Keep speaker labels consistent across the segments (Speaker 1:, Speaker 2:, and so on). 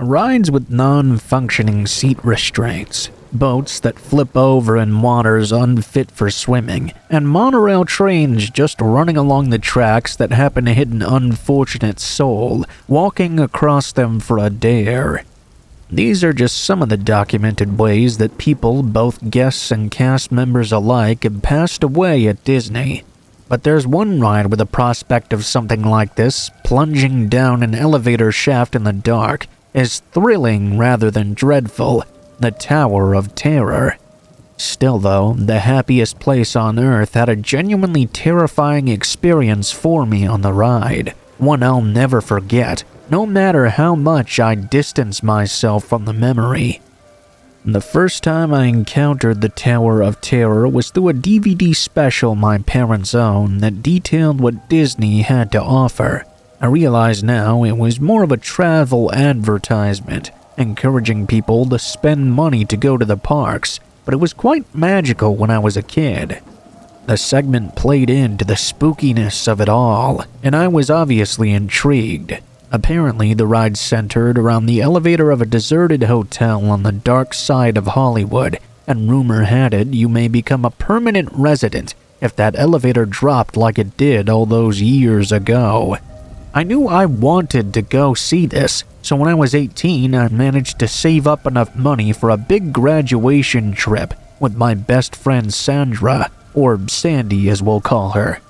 Speaker 1: Rides with non-functioning seat restraints, boats that flip over in waters unfit for swimming, and monorail trains just running along the tracks that happen to hit an unfortunate soul walking across them for a dare. These are just some of the documented ways that people, both guests and cast members alike, have passed away at Disney. But there's one ride with the prospect of something like this, plunging down an elevator shaft in the dark, is thrilling rather than dreadful: the Tower of Terror. Still though, the happiest place on earth had a genuinely terrifying experience for me on the ride, one I'll never forget, no matter how much I distance myself from the memory. The first time I encountered the Tower of Terror was through a DVD special my parents owned that detailed what Disney had to offer. I realize now it was more of a travel advertisement, encouraging people to spend money to go to the parks, but it was quite magical when I was a kid. The segment played into the spookiness of it all, and I was obviously intrigued. Apparently, the ride centered around the elevator of a deserted hotel on the dark side of Hollywood, and rumor had it you may become a permanent resident if that elevator dropped like it did all those years ago. I knew I wanted to go see this, so when I was 18, I managed to save up enough money for a big graduation trip with my best friend Sandra, or Sandy as we'll call her.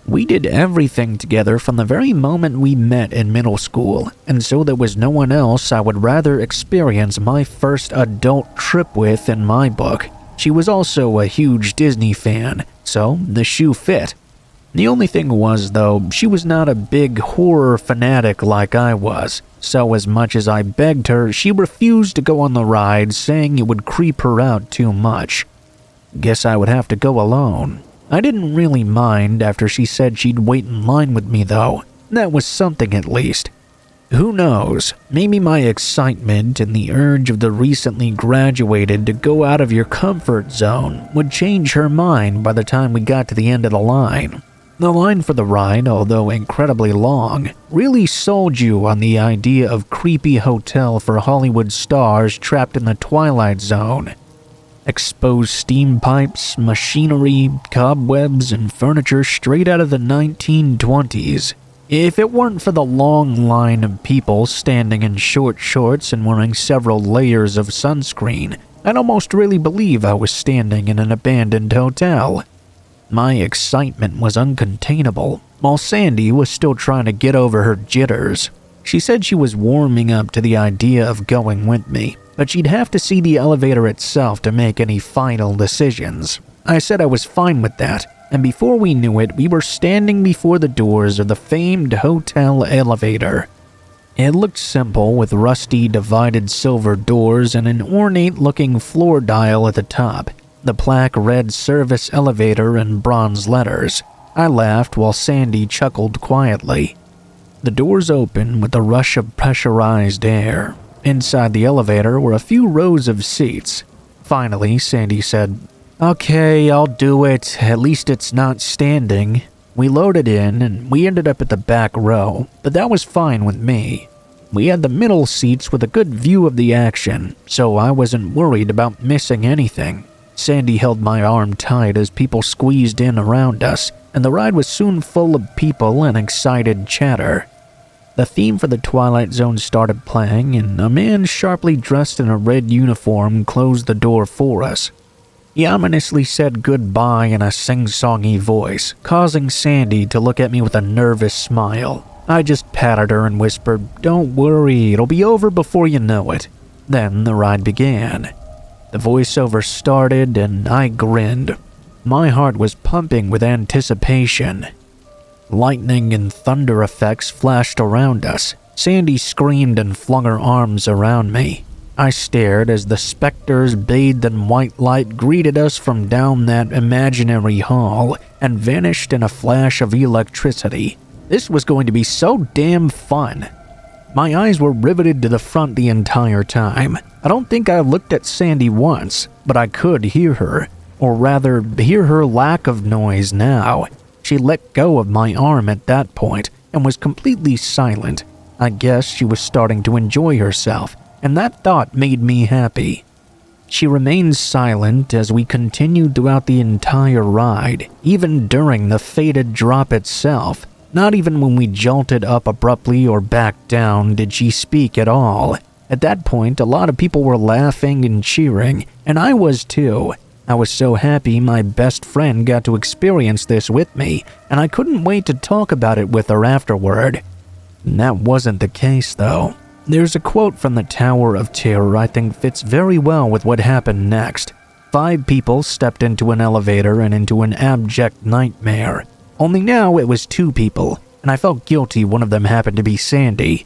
Speaker 1: We did everything together from the very moment we met in middle school, and so there was no one else I would rather experience my first adult trip with in my book. She was also a huge Disney fan, so the shoe fit. The only thing was, though, she was not a big horror fanatic like I was, so as much as I begged her, she refused to go on the ride, saying it would creep her out too much. Guess I would have to go alone. I didn't really mind after she said she'd wait in line with me, though. That was something at least. Who knows, maybe my excitement and the urge of the recently graduated to go out of your comfort zone would change her mind by the time we got to the end of the line. The line for the ride, although incredibly long, really sold you on the idea of creepy hotel for Hollywood stars trapped in the Twilight Zone. Exposed steam pipes, machinery, cobwebs, and furniture straight out of the 1920s. If it weren't for the long line of people standing in short shorts and wearing several layers of sunscreen, I'd almost really believe I was standing in an abandoned hotel. My excitement was uncontainable, while Sandy was still trying to get over her jitters. She said she was warming up to the idea of going with me, but she'd have to see the elevator itself to make any final decisions. I said I was fine with that, and before we knew it, we were standing before the doors of the famed hotel elevator. It looked simple, with rusty divided silver doors and an ornate-looking floor dial at the top. The plaque read Service Elevator in bronze letters. I laughed while Sandy chuckled quietly. The doors opened with a rush of pressurized air. Inside the elevator were a few rows of seats. Finally, Sandy said, "Okay, I'll do it. At least it's not standing." We loaded in and we ended up at the back row, but that was fine with me. We had the middle seats with a good view of the action, so I wasn't worried about missing anything. Sandy held my arm tight as people squeezed in around us, and the ride was soon full of people and excited chatter. The theme for the Twilight Zone started playing, and a man sharply dressed in a red uniform closed the door for us. He ominously said goodbye in a sing-songy voice, causing Sandy to look at me with a nervous smile. I just patted her and whispered, "Don't worry, it'll be over before you know it." Then the ride began. The voiceover started and I grinned. My heart was pumping with anticipation. Lightning and thunder effects flashed around us. Sandy screamed and flung her arms around me. I stared as the specters bathed in white light greeted us from down that imaginary hall and vanished in a flash of electricity. This was going to be so damn fun. My eyes were riveted to the front the entire time. I don't think I looked at Sandy once, but I could hear her, or rather, hear her lack of noise now. She let go of my arm at that point and was completely silent. I guess she was starting to enjoy herself, and that thought made me happy. She remained silent as we continued throughout the entire ride, even during the fated drop itself. Not even when we jolted up abruptly or back down did she speak at all. At that point, a lot of people were laughing and cheering, and I was too. I was so happy my best friend got to experience this with me, and I couldn't wait to talk about it with her afterward. And that wasn't the case, though. There's a quote from the Tower of Terror I think fits very well with what happened next. 5 people stepped into an elevator and into an abject nightmare. Only now it was 2 people, and I felt guilty one of them happened to be Sandy.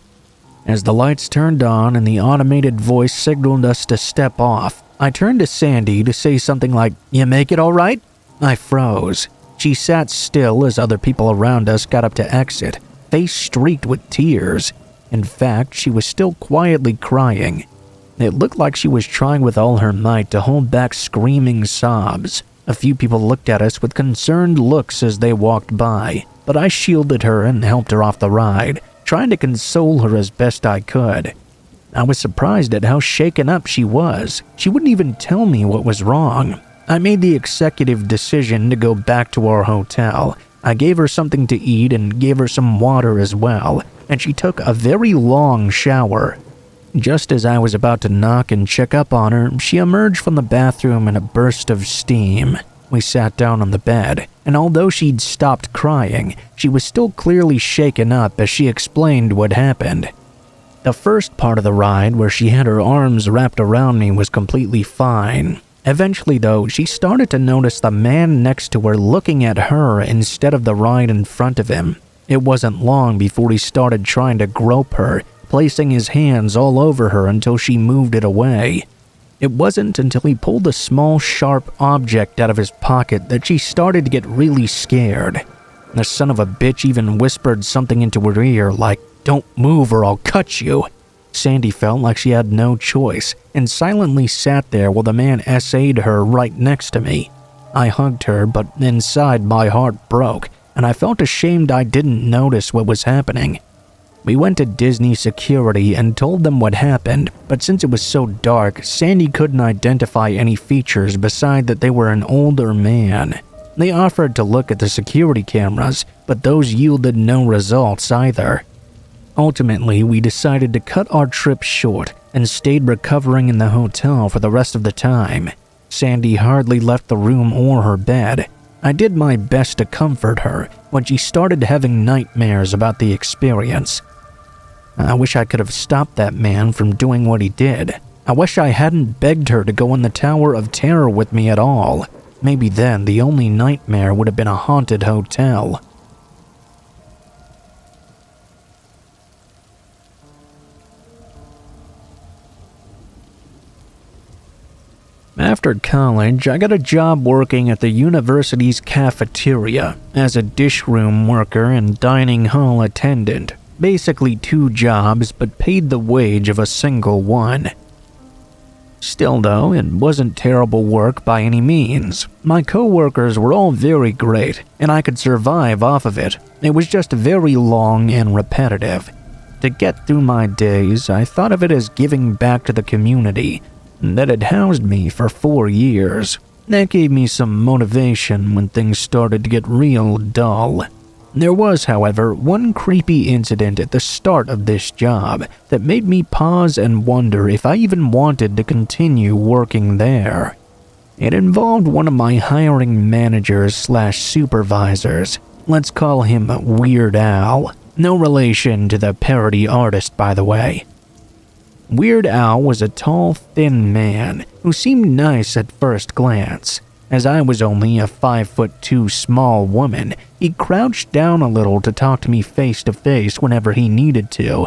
Speaker 1: As the lights turned on and the automated voice signaled us to step off, I turned to Sandy to say something like, "You make it all right?" I froze. She sat still as other people around us got up to exit, face streaked with tears. In fact, she was still quietly crying. It looked like she was trying with all her might to hold back screaming sobs. A few people looked at us with concerned looks as they walked by, but I shielded her and helped her off the ride, trying to console her as best I could. I was surprised at how shaken up she was. She wouldn't even tell me what was wrong. I made the executive decision to go back to our hotel. I gave her something to eat and gave her some water as well, and she took a very long shower. Just as I was about to knock and check up on her, she emerged from the bathroom in a burst of steam. We sat down on the bed, and although she'd stopped crying, she was still clearly shaken up as she explained what happened. The first part of the ride, where she had her arms wrapped around me, was completely fine. Eventually, though, she started to notice the man next to her looking at her instead of the ride in front of him. It wasn't long before he started trying to grope her, placing his hands all over her until she moved it away. It wasn't until he pulled a small, sharp object out of his pocket that she started to get really scared. The son of a bitch even whispered something into her ear like, "Don't move or I'll cut you." Sandy felt like she had no choice and silently sat there while the man essayed her right next to me. I hugged her, but inside my heart broke, and I felt ashamed I didn't notice what was happening. We went to Disney security and told them what happened, but since it was so dark, Sandy couldn't identify any features beside that they were an older man. They offered to look at the security cameras, but those yielded no results either. Ultimately, we decided to cut our trip short and stayed recovering in the hotel for the rest of the time. Sandy hardly left the room or her bed. I did my best to comfort her when she started having nightmares about the experience. I wish I could have stopped that man from doing what he did. I wish I hadn't begged her to go in the Tower of Terror with me at all. Maybe then the only nightmare would have been a haunted hotel. After college, I got a job working at the university's cafeteria as a dishroom worker and dining hall attendant. Basically 2 jobs, but paid the wage of a single one. Still though, it wasn't terrible work by any means. My co-workers were all very great, and I could survive off of it. It was just very long and repetitive. To get through my days, I thought of it as giving back to the community that had housed me for 4 years. That gave me some motivation when things started to get real dull. There was, however, one creepy incident at the start of this job that made me pause and wonder if I even wanted to continue working there. It involved one of my hiring managers/supervisors. Let's call him Weird Al. No relation to the parody artist, by the way. Weird Al was a tall, thin man who seemed nice at first glance. As I was only a 5'2" small woman, he crouched down a little to talk to me face to face whenever he needed to.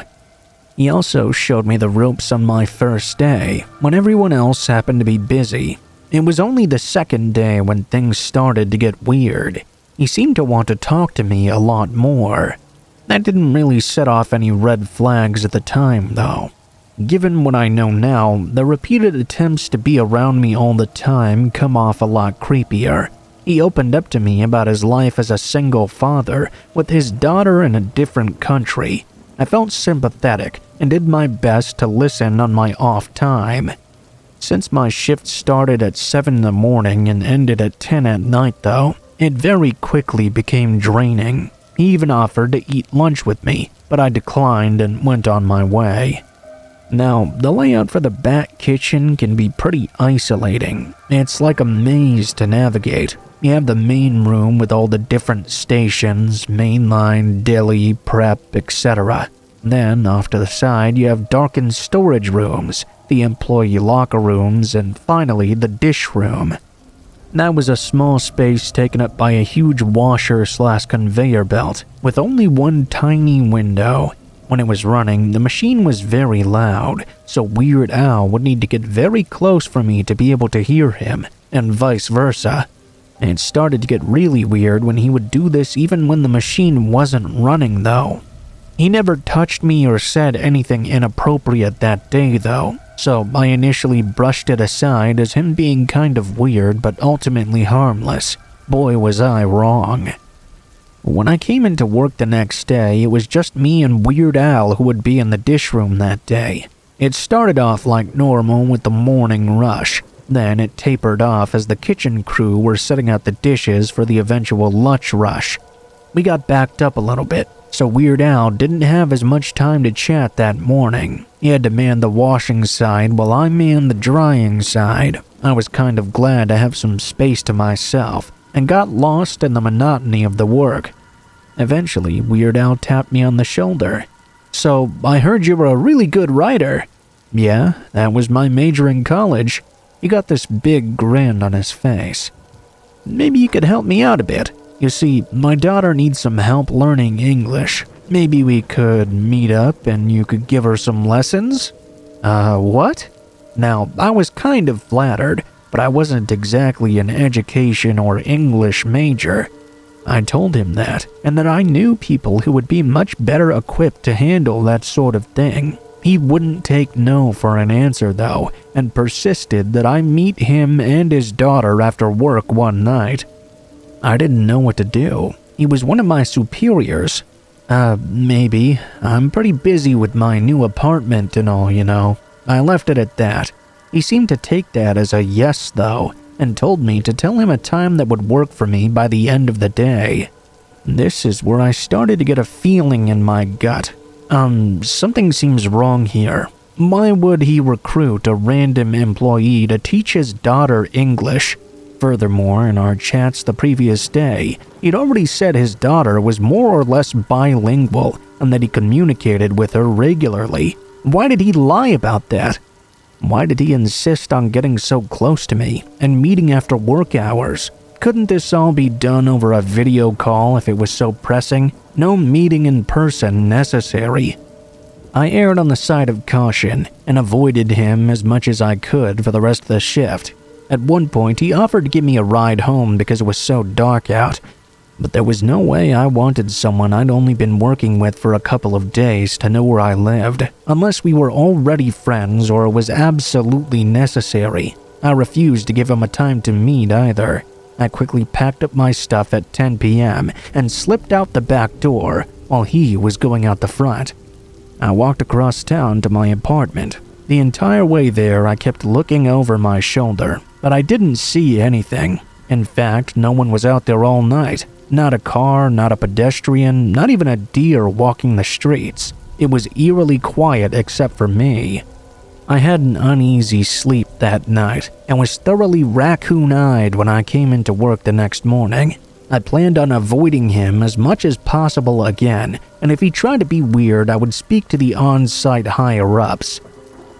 Speaker 1: He also showed me the ropes on my first day, when everyone else happened to be busy. It was only the second day when things started to get weird. He seemed to want to talk to me a lot more. That didn't really set off any red flags at the time, though. Given what I know now, the repeated attempts to be around me all the time come off a lot creepier. He opened up to me about his life as a single father with his daughter in a different country. I felt sympathetic and did my best to listen on my off time. Since my shift started at 7 in the morning and ended at 10 at night though, it very quickly became draining. He even offered to eat lunch with me, but I declined and went on my way. Now, the layout for the back kitchen can be pretty isolating. It's like a maze to navigate. You have the main room with all the different stations, mainline, deli, prep, etc. Then, off to the side, you have darkened storage rooms, the employee locker rooms, and finally, the dish room. That was a small space taken up by a huge washer/conveyor belt, with only one tiny window. When it was running, the machine was very loud, so Weird Al would need to get very close for me to be able to hear him, and vice versa. It started to get really weird when he would do this even when the machine wasn't running though. He never touched me or said anything inappropriate that day though, so I initially brushed it aside as him being kind of weird but ultimately harmless. Boy was I wrong. When I came into work the next day, it was just me and Weird Al who would be in the dish room that day. It started off like normal with the morning rush. Then it tapered off as the kitchen crew were setting out the dishes for the eventual lunch rush. We got backed up a little bit, so Weird Al didn't have as much time to chat that morning. He had to man the washing side while I manned the drying side. I was kind of glad to have some space to myself, and got lost in the monotony of the work. Eventually, Weird Al tapped me on the shoulder. "So, I heard you were a really good writer." "Yeah, that was my major in college." He got this big grin on his face. "Maybe you could help me out a bit. You see, my daughter needs some help learning English. Maybe we could meet up and you could give her some lessons?" What? Now, I was kind of flattered, but I wasn't exactly an education or English major. I told him that, and that I knew people who would be much better equipped to handle that sort of thing. He wouldn't take no for an answer though, and persisted that I meet him and his daughter after work one night. I didn't know what to do. He was one of my superiors. Maybe. I'm pretty busy with my new apartment and all, you know. I left it at that. He seemed to take that as a yes though, and told me to tell him a time that would work for me by the end of the day. This is where I started to get a feeling in my gut. Something seems wrong here. Why would he recruit a random employee to teach his daughter English? Furthermore, in our chats the previous day, he'd already said his daughter was more or less bilingual and that he communicated with her regularly. Why did he lie about that? Why did he insist on getting so close to me and meeting after work hours? Couldn't this all be done over a video call if it was so pressing? No meeting in person necessary. I erred on the side of caution and avoided him as much as I could for the rest of the shift. At one point, he offered to give me a ride home because it was so dark out, but there was no way I wanted someone I'd only been working with for a couple of days to know where I lived, unless we were already friends or it was absolutely necessary. I refused to give him a time to meet either. I quickly packed up my stuff at 10 p.m. and slipped out the back door while he was going out the front. I walked across town to my apartment. The entire way there, I kept looking over my shoulder, but I didn't see anything. In fact, no one was out there all night. Not a car, not a pedestrian, not even a deer walking the streets. It was eerily quiet except for me. I had an uneasy sleep that night and was thoroughly raccoon-eyed when I came into work the next morning. I planned on avoiding him as much as possible again, and if he tried to be weird, I would speak to the on-site higher-ups.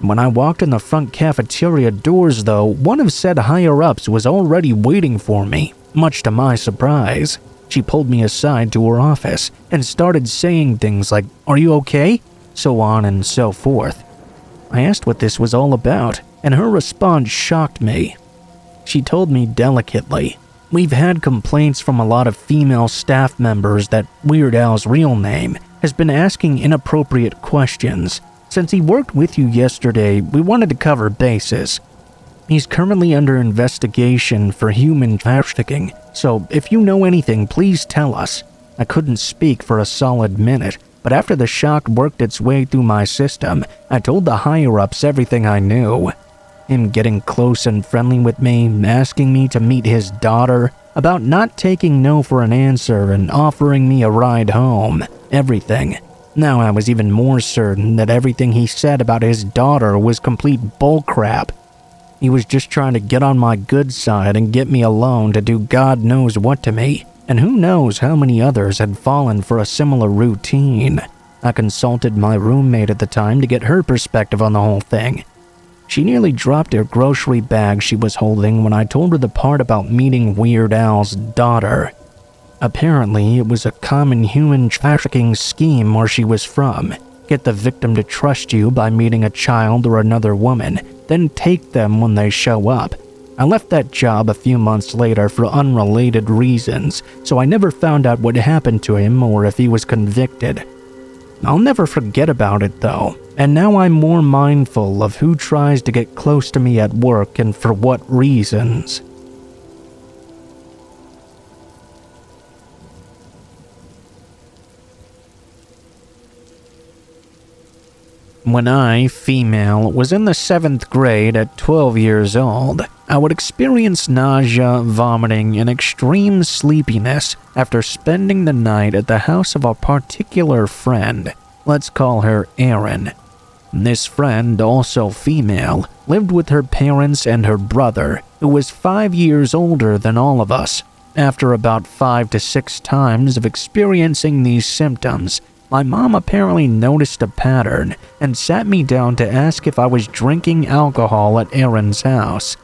Speaker 1: When I walked in the front cafeteria doors though, one of said higher-ups was already waiting for me, much to my surprise. She pulled me aside to her office and started saying things like, "Are you okay?" So on and so forth. I asked what this was all about, and her response shocked me. She told me delicately, "We've had complaints from a lot of female staff members that Weird Al's real name has been asking inappropriate questions. Since he worked with you yesterday, we wanted to cover bases. He's currently under investigation for human trafficking, so if you know anything, please tell us." I couldn't speak for a solid minute, but after the shock worked its way through my system, I told the higher-ups everything I knew. Him getting close and friendly with me, asking me to meet his daughter, about not taking no for an answer and offering me a ride home, everything. Now I was even more certain that everything he said about his daughter was complete bullcrap. He was just trying to get on my good side and get me alone to do God knows what to me, and who knows how many others had fallen for a similar routine. I consulted my roommate at the time to get her perspective on the whole thing. She nearly dropped her grocery bag she was holding when I told her the part about meeting Weird Al's daughter. Apparently, it was a common human trafficking scheme where she was from. Get the victim to trust you by meeting a child or another woman, then take them when they show up. I left that job a few months later for unrelated reasons, so I never found out what happened to him or if he was convicted. I'll never forget about it though, and now I'm more mindful of who tries to get close to me at work and for what reasons. When I, female, was in the 7th grade at 12 years old, I would experience nausea, vomiting, and extreme sleepiness after spending the night at the house of a particular friend. Let's call her Erin. This friend, also female, lived with her parents and her brother, who was 5 years older than all of us. After about 5 to 6 times of experiencing these symptoms, my mom apparently noticed a pattern and sat me down to ask if I was drinking alcohol at Erin's house.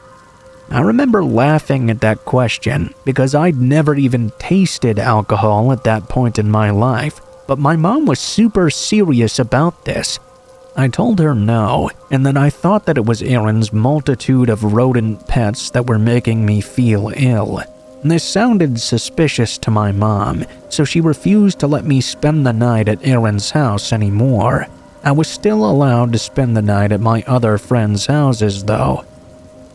Speaker 1: I remember laughing at that question because I'd never even tasted alcohol at that point in my life, but my mom was super serious about this. I told her no, and that I thought that it was Erin's multitude of rodent pets that were making me feel ill. This sounded suspicious to my mom, so she refused to let me spend the night at Erin's house anymore. I was still allowed to spend the night at my other friends' houses though.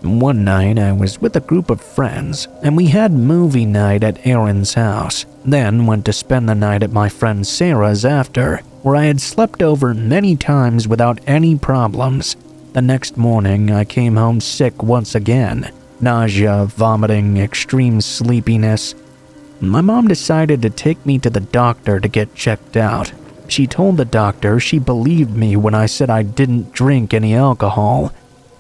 Speaker 1: One night I was with a group of friends, and we had movie night at Erin's house, then went to spend the night at my friend Sarah's after, where I had slept over many times without any problems. The next morning I came home sick once again. Nausea, vomiting, extreme sleepiness. My mom decided to take me to the doctor to get checked out. She told the doctor she believed me when I said I didn't drink any alcohol.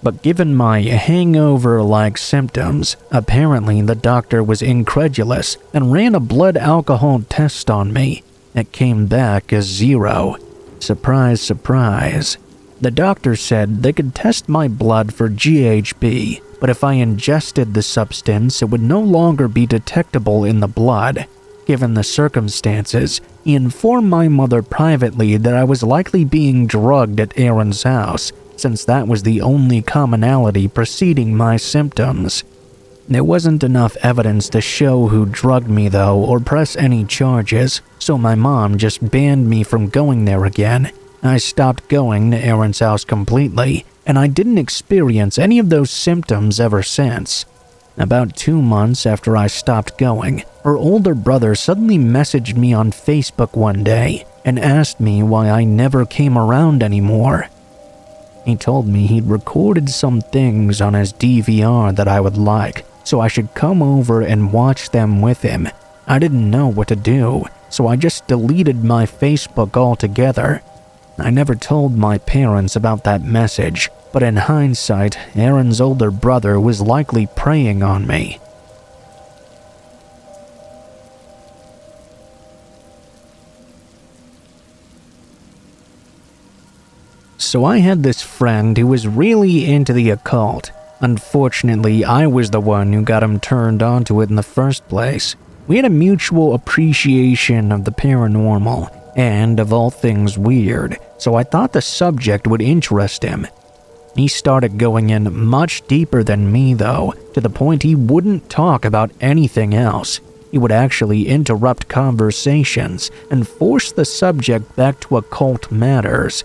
Speaker 1: But given my hangover-like symptoms, apparently the doctor was incredulous and ran a blood alcohol test on me. It came back as 0. Surprise, surprise. The doctor said they could test my blood for GHB, but if I ingested the substance, it would no longer be detectable in the blood. Given the circumstances, he informed my mother privately that I was likely being drugged at Erin's house, since that was the only commonality preceding my symptoms. There wasn't enough evidence to show who drugged me though, or press any charges, so my mom just banned me from going there again. I stopped going to Erin's house completely, and I didn't experience any of those symptoms ever since. About 2 months after I stopped going, her older brother suddenly messaged me on Facebook one day and asked me why I never came around anymore. He told me he'd recorded some things on his DVR that I would like, so I should come over and watch them with him. I didn't know what to do, so I just deleted my Facebook altogether. I never told my parents about that message, but in hindsight, Erin's older brother was likely preying on me. So I had this friend who was really into the occult. Unfortunately, I was the one who got him turned onto it in the first place. We had a mutual appreciation of the paranormal and of all things weird, so I thought the subject would interest him. He started going in much deeper than me though, to the point he wouldn't talk about anything else. He would actually interrupt conversations and force the subject back to occult matters.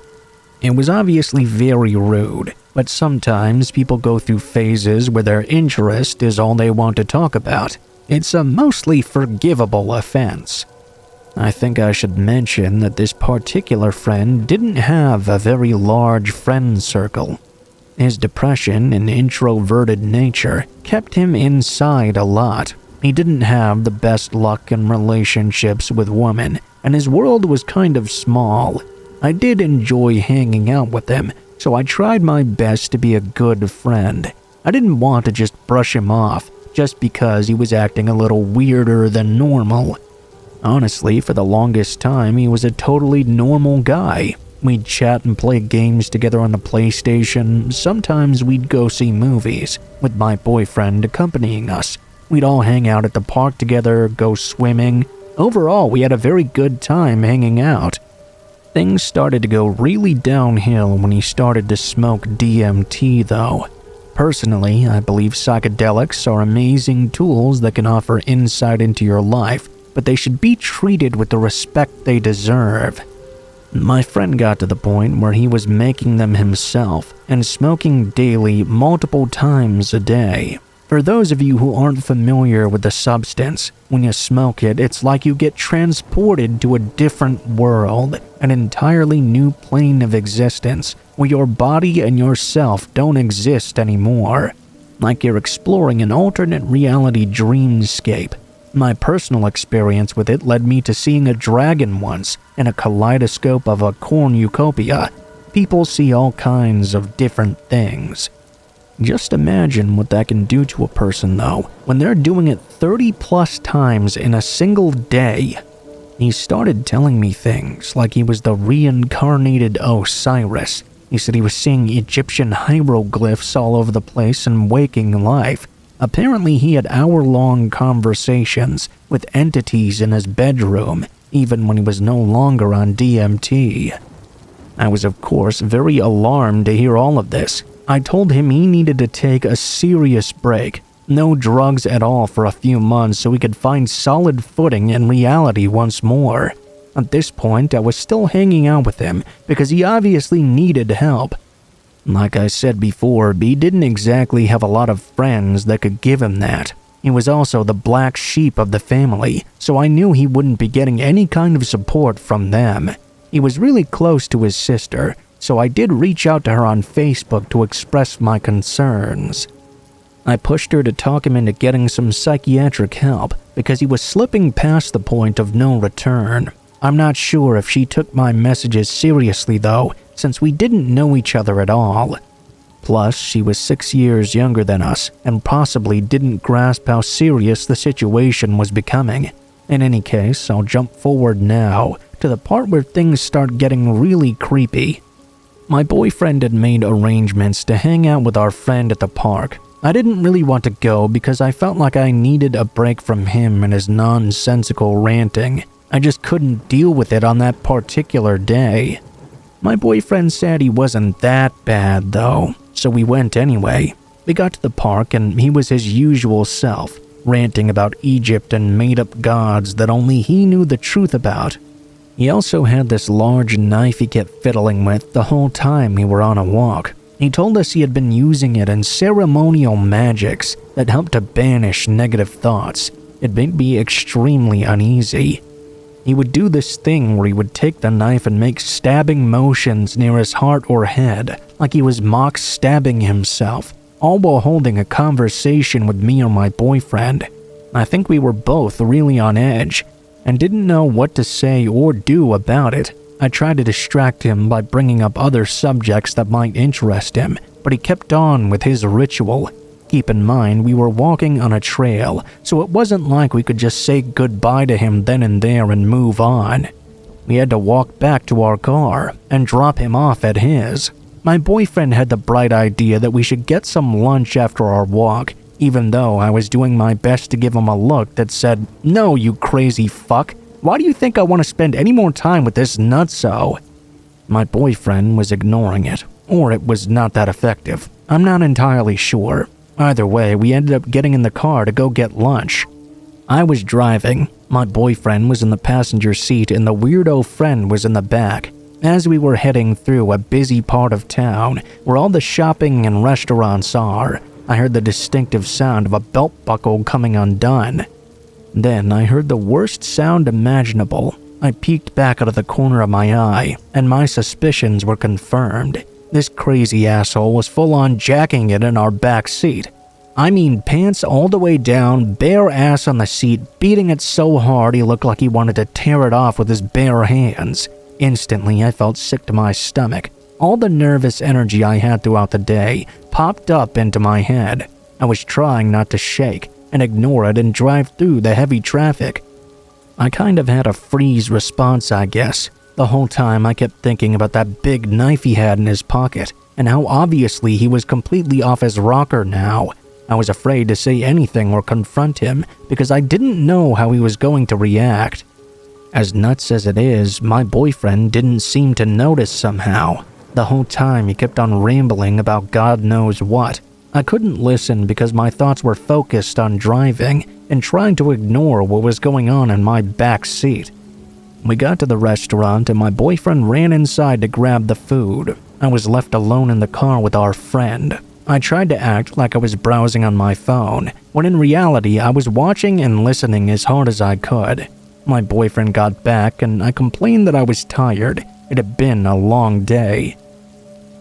Speaker 1: It was obviously very rude, but sometimes people go through phases where their interest is all they want to talk about. It's a mostly forgivable offense. I think I should mention that this particular friend didn't have a very large friend circle. His depression and introverted nature kept him inside a lot. He didn't have the best luck in relationships with women, and his world was kind of small. I did enjoy hanging out with him, so I tried my best to be a good friend. I didn't want to just brush him off just because he was acting a little weirder than normal. Honestly, for the longest time, he was a totally normal guy. We'd chat and play games together on the PlayStation. Sometimes we'd go see movies, with my boyfriend accompanying us. We'd all hang out at the park together, go swimming. Overall, we had a very good time hanging out. Things started to go really downhill when he started to smoke DMT, though. Personally, I believe psychedelics are amazing tools that can offer insight into your life, but they should be treated with the respect they deserve. My friend got to the point where he was making them himself and smoking daily multiple times a day. For those of you who aren't familiar with the substance, when you smoke it, it's like you get transported to a different world, an entirely new plane of existence, where your body and yourself don't exist anymore. Like you're exploring an alternate reality dreamscape. My personal experience with it led me to seeing a dragon once in a kaleidoscope of a cornucopia. People see all kinds of different things. Just imagine what that can do to a person, though, when they're doing it 30 plus times in a single day. He started telling me things like he was the reincarnated Osiris. He said he was seeing Egyptian hieroglyphs all over the place in waking life. Apparently he had hour-long conversations with entities in his bedroom, even when he was no longer on DMT. I was, of course, very alarmed to hear all of this. I told him he needed to take a serious break, no drugs at all for a few months so he could find solid footing in reality once more. At this point, I was still hanging out with him because he obviously needed help. Like I said before, B didn't exactly have a lot of friends that could give him that. He was also the black sheep of the family, so I knew he wouldn't be getting any kind of support from them. He was really close to his sister, so I did reach out to her on Facebook to express my concerns. I pushed her to talk him into getting some psychiatric help because he was slipping past the point of no return. I'm not sure if she took my messages seriously though, since we didn't know each other at all. Plus, she was 6 years younger than us and possibly didn't grasp how serious the situation was becoming. In any case, I'll jump forward now to the part where things start getting really creepy. My boyfriend had made arrangements to hang out with our friend at the park. I didn't really want to go because I felt like I needed a break from him and his nonsensical ranting. I just couldn't deal with it on that particular day. My boyfriend said he wasn't that bad though, so we went anyway. We got to the park and he was his usual self, ranting about Egypt and made-up gods that only he knew the truth about. He also had this large knife he kept fiddling with the whole time we were on a walk. He told us he had been using it in ceremonial magics that helped to banish negative thoughts. It made me extremely uneasy. He would do this thing where he would take the knife and make stabbing motions near his heart or head, like he was mock stabbing himself, all while holding a conversation with me or my boyfriend. I think we were both really on edge and didn't know what to say or do about it. I tried to distract him by bringing up other subjects that might interest him, but he kept on with his ritual. Keep in mind, we were walking on a trail, so it wasn't like we could just say goodbye to him then and there and move on. We had to walk back to our car and drop him off at his. My boyfriend had the bright idea that we should get some lunch after our walk, even though I was doing my best to give him a look that said, "No, you crazy fuck. Why do you think I want to spend any more time with this nutso?" My boyfriend was ignoring it, or it was not that effective. I'm not entirely sure. Either way, we ended up getting in the car to go get lunch. I was driving, my boyfriend was in the passenger seat, and the weirdo friend was in the back. As we were heading through a busy part of town where all the shopping and restaurants are, I heard the distinctive sound of a belt buckle coming undone. Then I heard the worst sound imaginable. I peeked back out of the corner of my eye, and my suspicions were confirmed. This crazy asshole was full-on jacking it in our back seat. I mean, pants all the way down, bare ass on the seat, beating it so hard he looked like he wanted to tear it off with his bare hands. Instantly, I felt sick to my stomach. All the nervous energy I had throughout the day popped up into my head. I was trying not to shake and ignore it and drive through the heavy traffic. I kind of had a freeze response, I guess. The whole time I kept thinking about that big knife he had in his pocket and how obviously he was completely off his rocker now. I was afraid to say anything or confront him because I didn't know how he was going to react. As nuts as it is, my boyfriend didn't seem to notice somehow. The whole time he kept on rambling about God knows what. I couldn't listen because my thoughts were focused on driving and trying to ignore what was going on in my back seat. We got to the restaurant and my boyfriend ran inside to grab the food. I was left alone in the car with our friend. I tried to act like I was browsing on my phone, when in reality I was watching and listening as hard as I could. My boyfriend got back and I complained that I was tired. It had been a long day.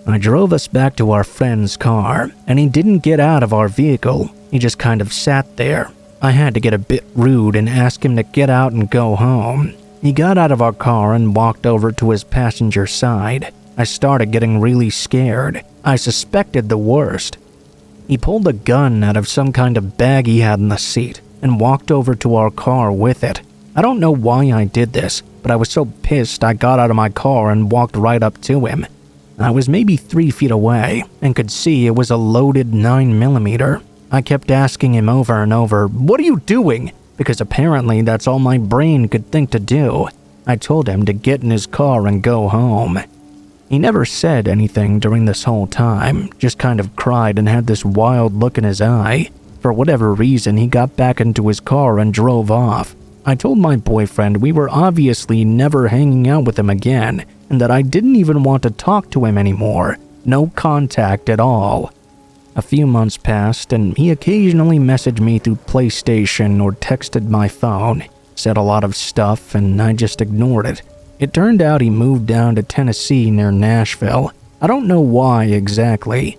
Speaker 1: I drove us back to our friend's car, and he didn't get out of our vehicle. He just kind of sat there. I had to get a bit rude and ask him to get out and go home. He got out of our car and walked over to his passenger side. I started getting really scared. I suspected the worst. He pulled a gun out of some kind of bag he had in the seat and walked over to our car with it. I don't know why I did this, but I was so pissed I got out of my car and walked right up to him. I was maybe 3 feet away and could see it was a loaded 9mm. I kept asking him over and over, "What are you doing?" because apparently that's all my brain could think to do. I told him to get in his car and go home. He never said anything during this whole time, just kind of cried and had this wild look in his eye. For whatever reason, he got back into his car and drove off. I told my boyfriend we were obviously never hanging out with him again, and that I didn't even want to talk to him anymore. No contact at all. A few months passed, and he occasionally messaged me through PlayStation or texted my phone, said a lot of stuff, and I just ignored it. It turned out he moved down to Tennessee near Nashville. I don't know why exactly.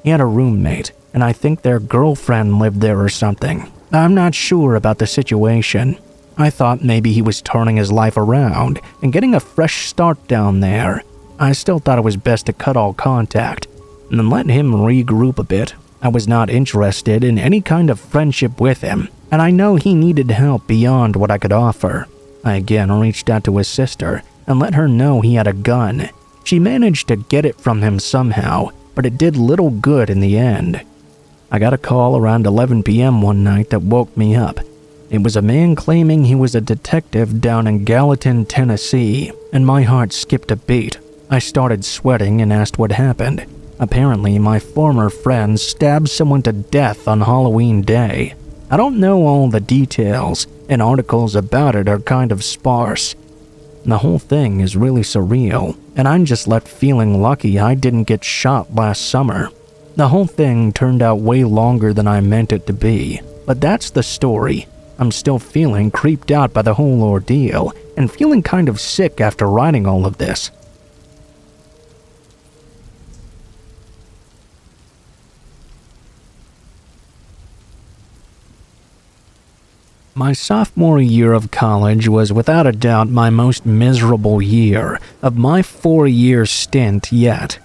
Speaker 1: He had a roommate, and I think their girlfriend lived there or something. I'm not sure about the situation. I thought maybe he was turning his life around and getting a fresh start down there. I still thought it was best to cut all contact and let him regroup a bit. I was not interested in any kind of friendship with him, and I know he needed help beyond what I could offer. I again reached out to his sister and let her know he had a gun. She managed to get it from him somehow, but it did little good in the end. I got a call around 11 p.m. one night that woke me up. It was a man claiming he was a detective down in Gallatin, Tennessee, and my heart skipped a beat. I started sweating and asked what happened. Apparently, my former friend stabbed someone to death on Halloween Day. I don't know all the details, and articles about it are kind of sparse. The whole thing is really surreal, and I'm just left feeling lucky I didn't get shot last summer. The whole thing turned out way longer than I meant it to be, but that's the story. I'm still feeling creeped out by the whole ordeal, and feeling kind of sick after writing all of this. My sophomore year of college was without a doubt my most miserable year of my 4-year stint yet.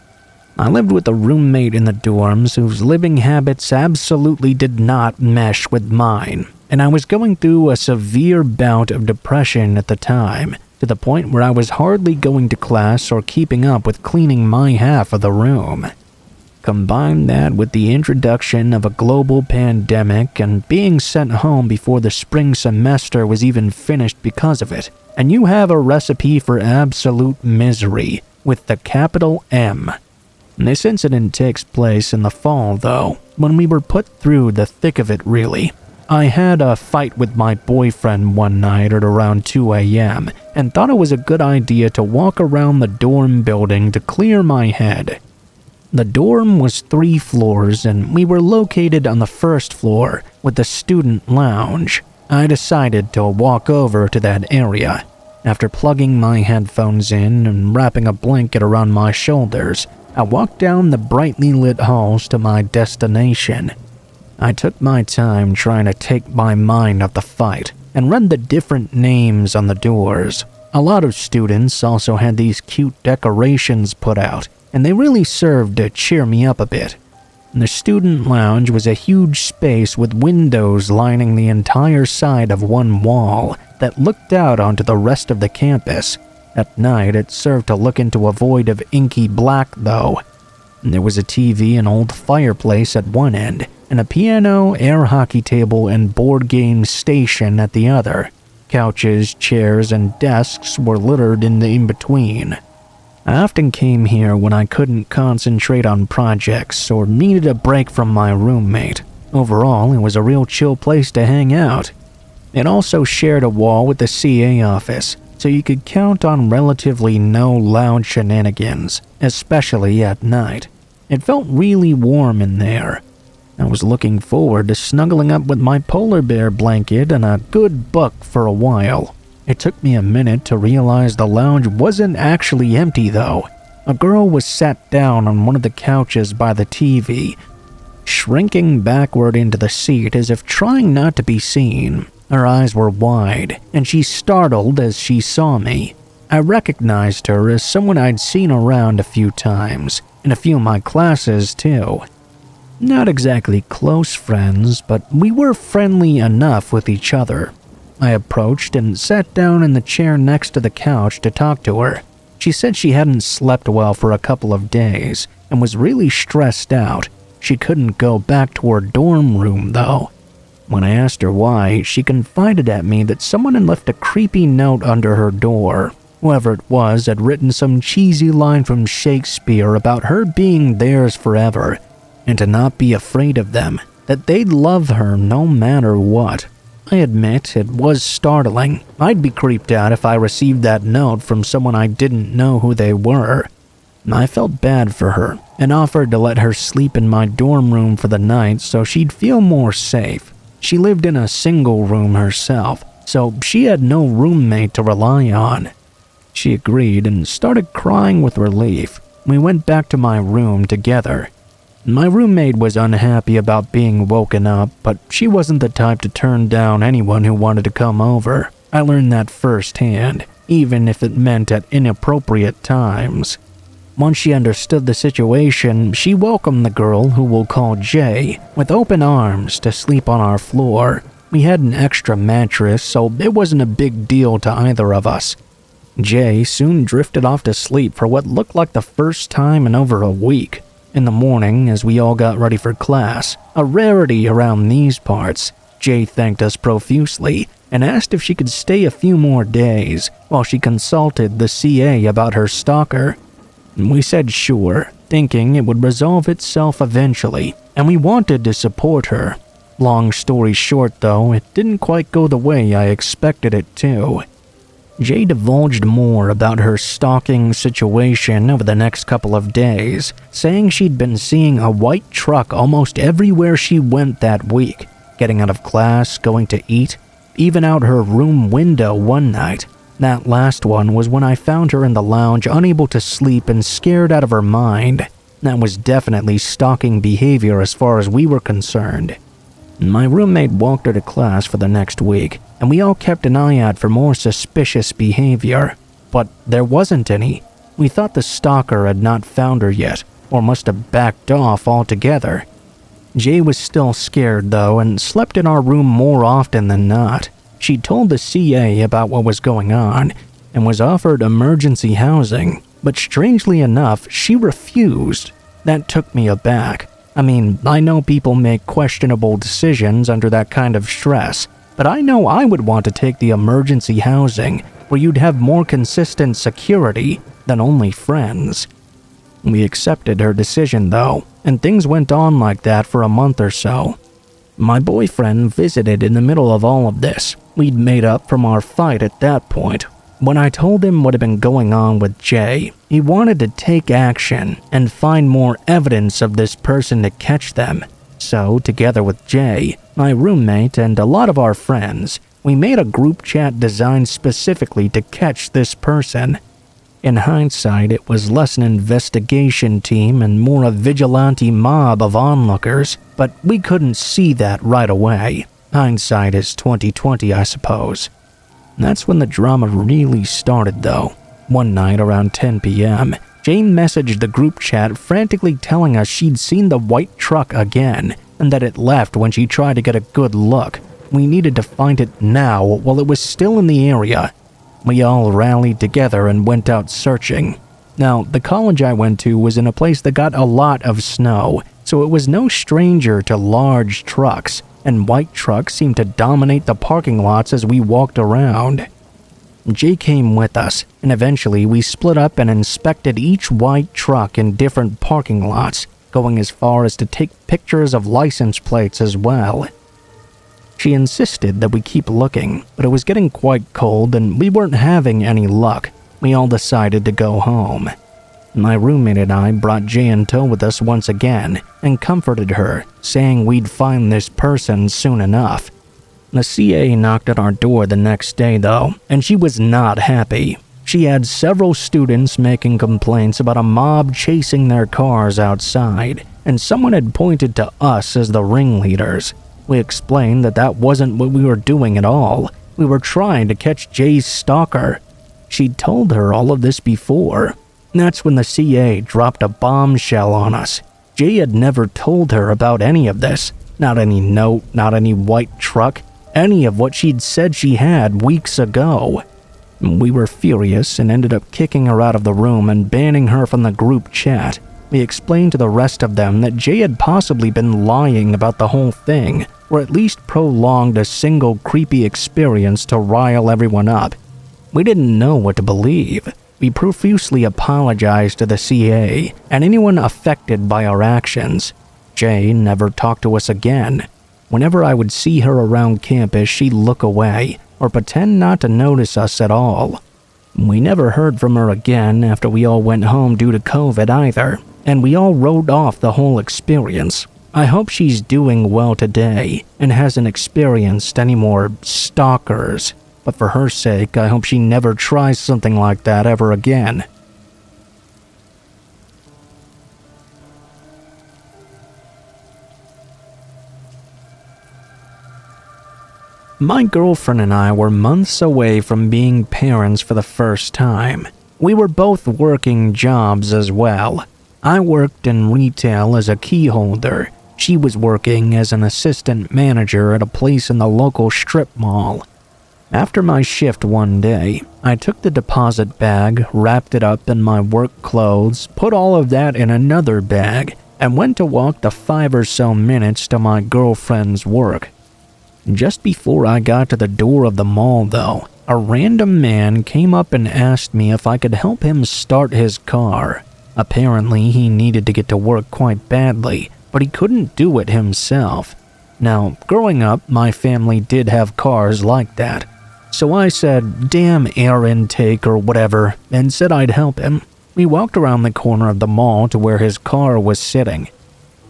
Speaker 1: I lived with a roommate in the dorms whose living habits absolutely did not mesh with mine, and I was going through a severe bout of depression at the time, to the point where I was hardly going to class or keeping up with cleaning my half of the room. Combine that with the introduction of a global pandemic and being sent home before the spring semester was even finished because of it, and you have a recipe for absolute misery with the capital M. This incident takes place in the fall, though, when we were put through the thick of it really. I had a fight with my boyfriend one night at around 2 a.m. and thought it was a good idea to walk around the dorm building to clear my head. The dorm was 3 floors, and we were located on the first floor with the student lounge. I decided to walk over to that area. After plugging my headphones in and wrapping a blanket around my shoulders, I walked down the brightly lit halls to my destination. I took my time trying to take my mind off the fight and read the different names on the doors. A lot of students also had these cute decorations put out, and they really served to cheer me up a bit. The student lounge was a huge space with windows lining the entire side of one wall that looked out onto the rest of the campus. At night, it served to look into a void of inky black, though. There was a TV and old fireplace at one end, and a piano, air hockey table, and board game station at the other. Couches, chairs, and desks were littered in the in-between. I often came here when I couldn't concentrate on projects or needed a break from my roommate. Overall, it was a real chill place to hang out. It also shared a wall with the CA office, so you could count on relatively no loud shenanigans, especially at night. It felt really warm in there. I was looking forward to snuggling up with my polar bear blanket and a good book for a while. It took me a minute to realize the lounge wasn't actually empty, though. A girl was sat down on one of the couches by the TV, shrinking backward into the seat as if trying not to be seen. Her eyes were wide, and she startled as she saw me. I recognized her as someone I'd seen around a few times, in a few of my classes too. Not exactly close friends, but we were friendly enough with each other. I approached and sat down in the chair next to the couch to talk to her. She said she hadn't slept well for a couple of days and was really stressed out. She couldn't go back to her dorm room, though. When I asked her why, she confided at me that someone had left a creepy note under her door. Whoever it was had written some cheesy line from Shakespeare about her being theirs forever, and to not be afraid of them, that they'd love her no matter what. I admit it was startling. I'd be creeped out if I received that note from someone I didn't know who they were. I felt bad for her and offered to let her sleep in my dorm room for the night so she'd feel more safe. She lived in a single room herself, so she had no roommate to rely on. She agreed and started crying with relief. We went back to my room together. My roommate was unhappy about being woken up, but she wasn't the type to turn down anyone who wanted to come over. I learned that firsthand, even if it meant at inappropriate times. Once she understood the situation, she welcomed the girl, who we'll call Jay, with open arms to sleep on our floor. We had an extra mattress, so it wasn't a big deal to either of us. Jay soon drifted off to sleep for what looked like the first time in over a week. In the morning, as we all got ready for class, a rarity around these parts, Jay thanked us profusely and asked if she could stay a few more days while she consulted the CA about her stalker. We said sure, thinking it would resolve itself eventually, and we wanted to support her. Long story short, though, it didn't quite go the way I expected it to. Jay divulged more about her stalking situation over the next couple of days, saying she'd been seeing a white truck almost everywhere she went that week, getting out of class, going to eat, even out her room window one night. That last one was when I found her in the lounge unable to sleep and scared out of her mind. That was definitely stalking behavior as far as we were concerned. My roommate walked her to class for the next week, and we all kept an eye out for more suspicious behavior. But there wasn't any. We thought the stalker had not found her yet, or must have backed off altogether. Jay was still scared, though, and slept in our room more often than not. She told the CA about what was going on, and was offered emergency housing, but strangely enough, she refused. That took me aback. I mean, I know people make questionable decisions under that kind of stress, but I know I would want to take the emergency housing, where you'd have more consistent security than only friends. We accepted her decision, though, and things went on like that for a month or so. My boyfriend visited in the middle of all of this. We'd made up from our fight at that point. When I told him what had been going on with Jay, he wanted to take action and find more evidence of this person to catch them. So, together with Jay, my roommate, and a lot of our friends, We made a group chat designed specifically to catch this person. In hindsight, it was less an investigation team and more a vigilante mob of onlookers, but we couldn't see that right away. Hindsight is 20/20, I suppose. That's when the drama really started, though. One night around 10 p.m., Jane messaged the group chat frantically telling us she'd seen the white truck again, and that it left when she tried to get a good look. We needed to find it now while it was still in the area. We all rallied together and went out searching. Now, the college I went to was in a place that got a lot of snow, so it was no stranger to large trucks, and white trucks seemed to dominate the parking lots as we walked around. Jay came with us, and eventually we split up and inspected each white truck in different parking lots, going as far as to take pictures of license plates as well. She insisted that we keep looking, but it was getting quite cold and we weren't having any luck. We all decided to go home. My roommate and I brought Jay in tow with us once again and comforted her, saying we'd find this person soon enough. The CA knocked at our door the next day though, and she was not happy. She had several students making complaints about a mob chasing their cars outside, and someone had pointed to us as the ringleaders. We explained that that wasn't what we were doing at all. We were trying to catch Jay's stalker. She'd told her all of this before. That's when the CA dropped a bombshell on us. Jay had never told her about any of this. Not any note, not any white truck, any of what she'd said she had weeks ago. We were furious and ended up kicking her out of the room and banning her from the group chat. We explained to the rest of them that Jay had possibly been lying about the whole thing, or at least prolonged a single creepy experience to rile everyone up. We didn't know what to believe. We profusely apologized to the CA and anyone affected by our actions. Jay never talked to us again. Whenever I would see her around campus, she'd look away or pretend not to notice us at all. We never heard from her again after we all went home due to COVID either, and we all wrote off the whole experience. I hope she's doing well today and hasn't experienced any more stalkers, but for her sake, I hope she never tries something like that ever again. My girlfriend and I were months away from being parents for the first time. We were both working jobs as well. I worked in retail as a key holder. She was working as an assistant manager at a place in the local strip mall. After my shift one day, I took the deposit bag, wrapped it up in my work clothes, put all of that in another bag, and went to walk the 5 or so minutes to my girlfriend's work. Just before I got to the door of the mall, though, a random man came up and asked me if I could help him start his car. Apparently, he needed to get to work quite badly, but he couldn't do it himself. Now, growing up, my family did have cars like that. So I said, damn air intake or whatever, and said I'd help him. We walked around the corner of the mall to where his car was sitting.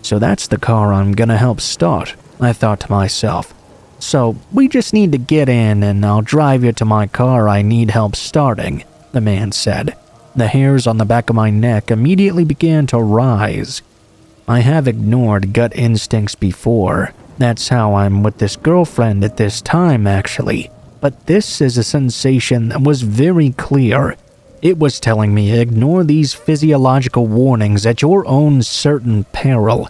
Speaker 1: So that's the car I'm gonna help start, I thought to myself. So we just need to get in and I'll drive you to my car I need help starting, the man said. The hairs on the back of my neck immediately began to rise. I have ignored gut instincts before. That's how I'm with this girlfriend at this time, actually. But this is a sensation that was very clear. It was telling me ignore these physiological warnings at your own certain peril.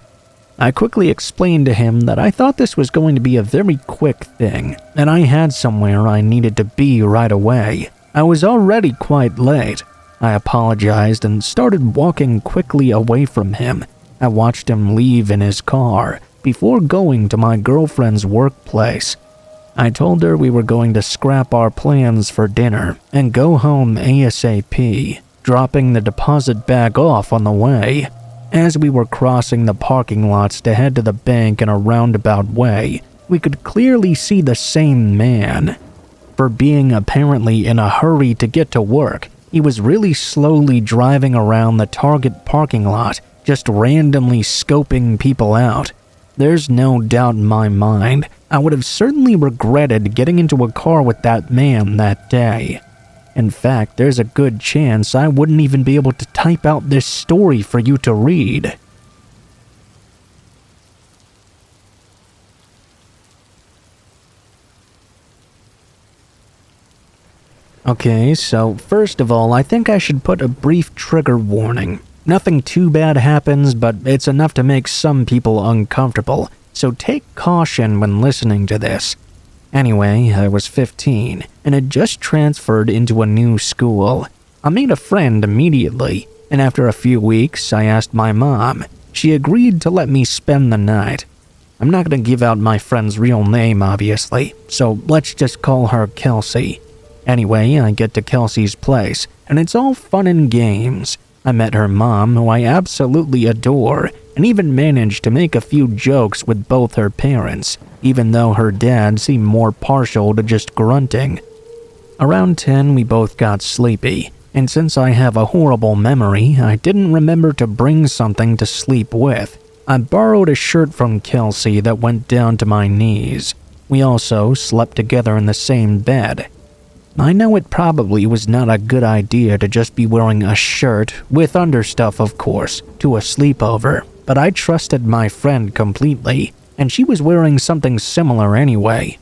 Speaker 1: I quickly explained to him that I thought this was going to be a very quick thing, and I had somewhere I needed to be right away. I was already quite late. I apologized and started walking quickly away from him. I watched him leave in his car before going to my girlfriend's workplace. I told her we were going to scrap our plans for dinner and go home ASAP, dropping the deposit bag off on the way. As we were crossing the parking lots to head to the bank in a roundabout way, we could clearly see the same man. For being apparently in a hurry to get to work, he was really slowly driving around the Target parking lot, just randomly scoping people out. There's no doubt in my mind, I would have certainly regretted getting into a car with that man that day. In fact, there's a good chance I wouldn't even be able to type out this story for you to read. Okay, so first of all, I think I should put a brief trigger warning. Nothing too bad happens, but it's enough to make some people uncomfortable, so take caution when listening to this. Anyway, I was 15 and had just transferred into a new school. I made a friend immediately, and after a few weeks, I asked my mom. She agreed to let me spend the night. I'm not going to give out my friend's real name, obviously, so let's just call her Kelsey. Anyway, I get to Kelsey's place, and it's all fun and games. I met her mom, who I absolutely adore, and even managed to make a few jokes with both her parents, even though her dad seemed more partial to just grunting. Around 10, we both got sleepy, and since I have a horrible memory, I didn't remember to bring something to sleep with. I borrowed a shirt from Kelsey that went down to my knees. We also slept together in the same bed. I know it probably was not a good idea to just be wearing a shirt, with understuff of course, to a sleepover, but I trusted my friend completely, and she was wearing something similar anyway.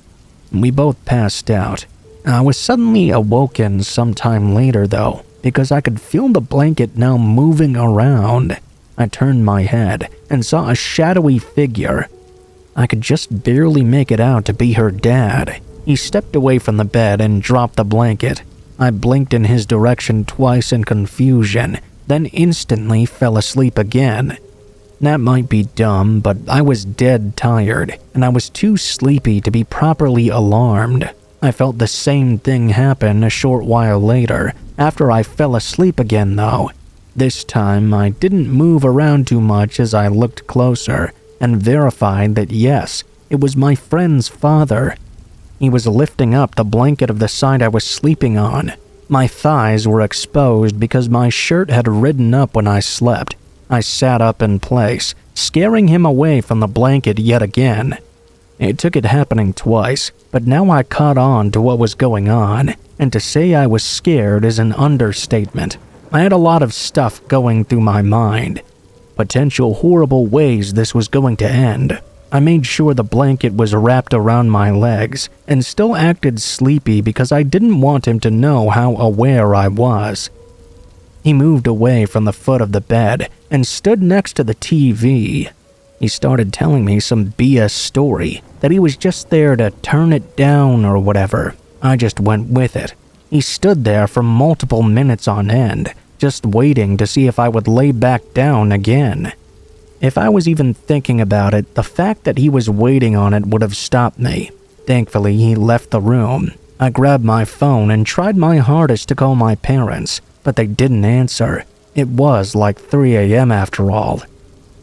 Speaker 1: We both passed out. I was suddenly awoken sometime later though, because I could feel the blanket now moving around. I turned my head and saw a shadowy figure. I could just barely make it out to be her dad. He stepped away from the bed and dropped the blanket. I blinked in his direction twice in confusion, then instantly fell asleep again. That might be dumb, but I was dead tired, and I was too sleepy to be properly alarmed. I felt the same thing happen a short while later, after I fell asleep again though. This time, I didn't move around too much as I looked closer, and verified that yes, it was my friend's father. He was lifting up the blanket of the side I was sleeping on. My thighs were exposed because my shirt had ridden up when I slept. I sat up in place, scaring him away from the blanket yet again. It took it happening twice, but now I caught on to what was going on, and to say I was scared is an understatement. I had a lot of stuff going through my mind. Potential horrible ways this was going to end. I made sure the blanket was wrapped around my legs, and still acted sleepy because I didn't want him to know how aware I was. He moved away from the foot of the bed and stood next to the TV. He started telling me some BS story, that he was just there to turn it down or whatever. I just went with it. He stood there for multiple minutes on end, just waiting to see if I would lay back down again. If I was even thinking about it, the fact that he was waiting on it would have stopped me. Thankfully, he left the room. I grabbed my phone and tried my hardest to call my parents, but they didn't answer. It was like 3 a.m. after all.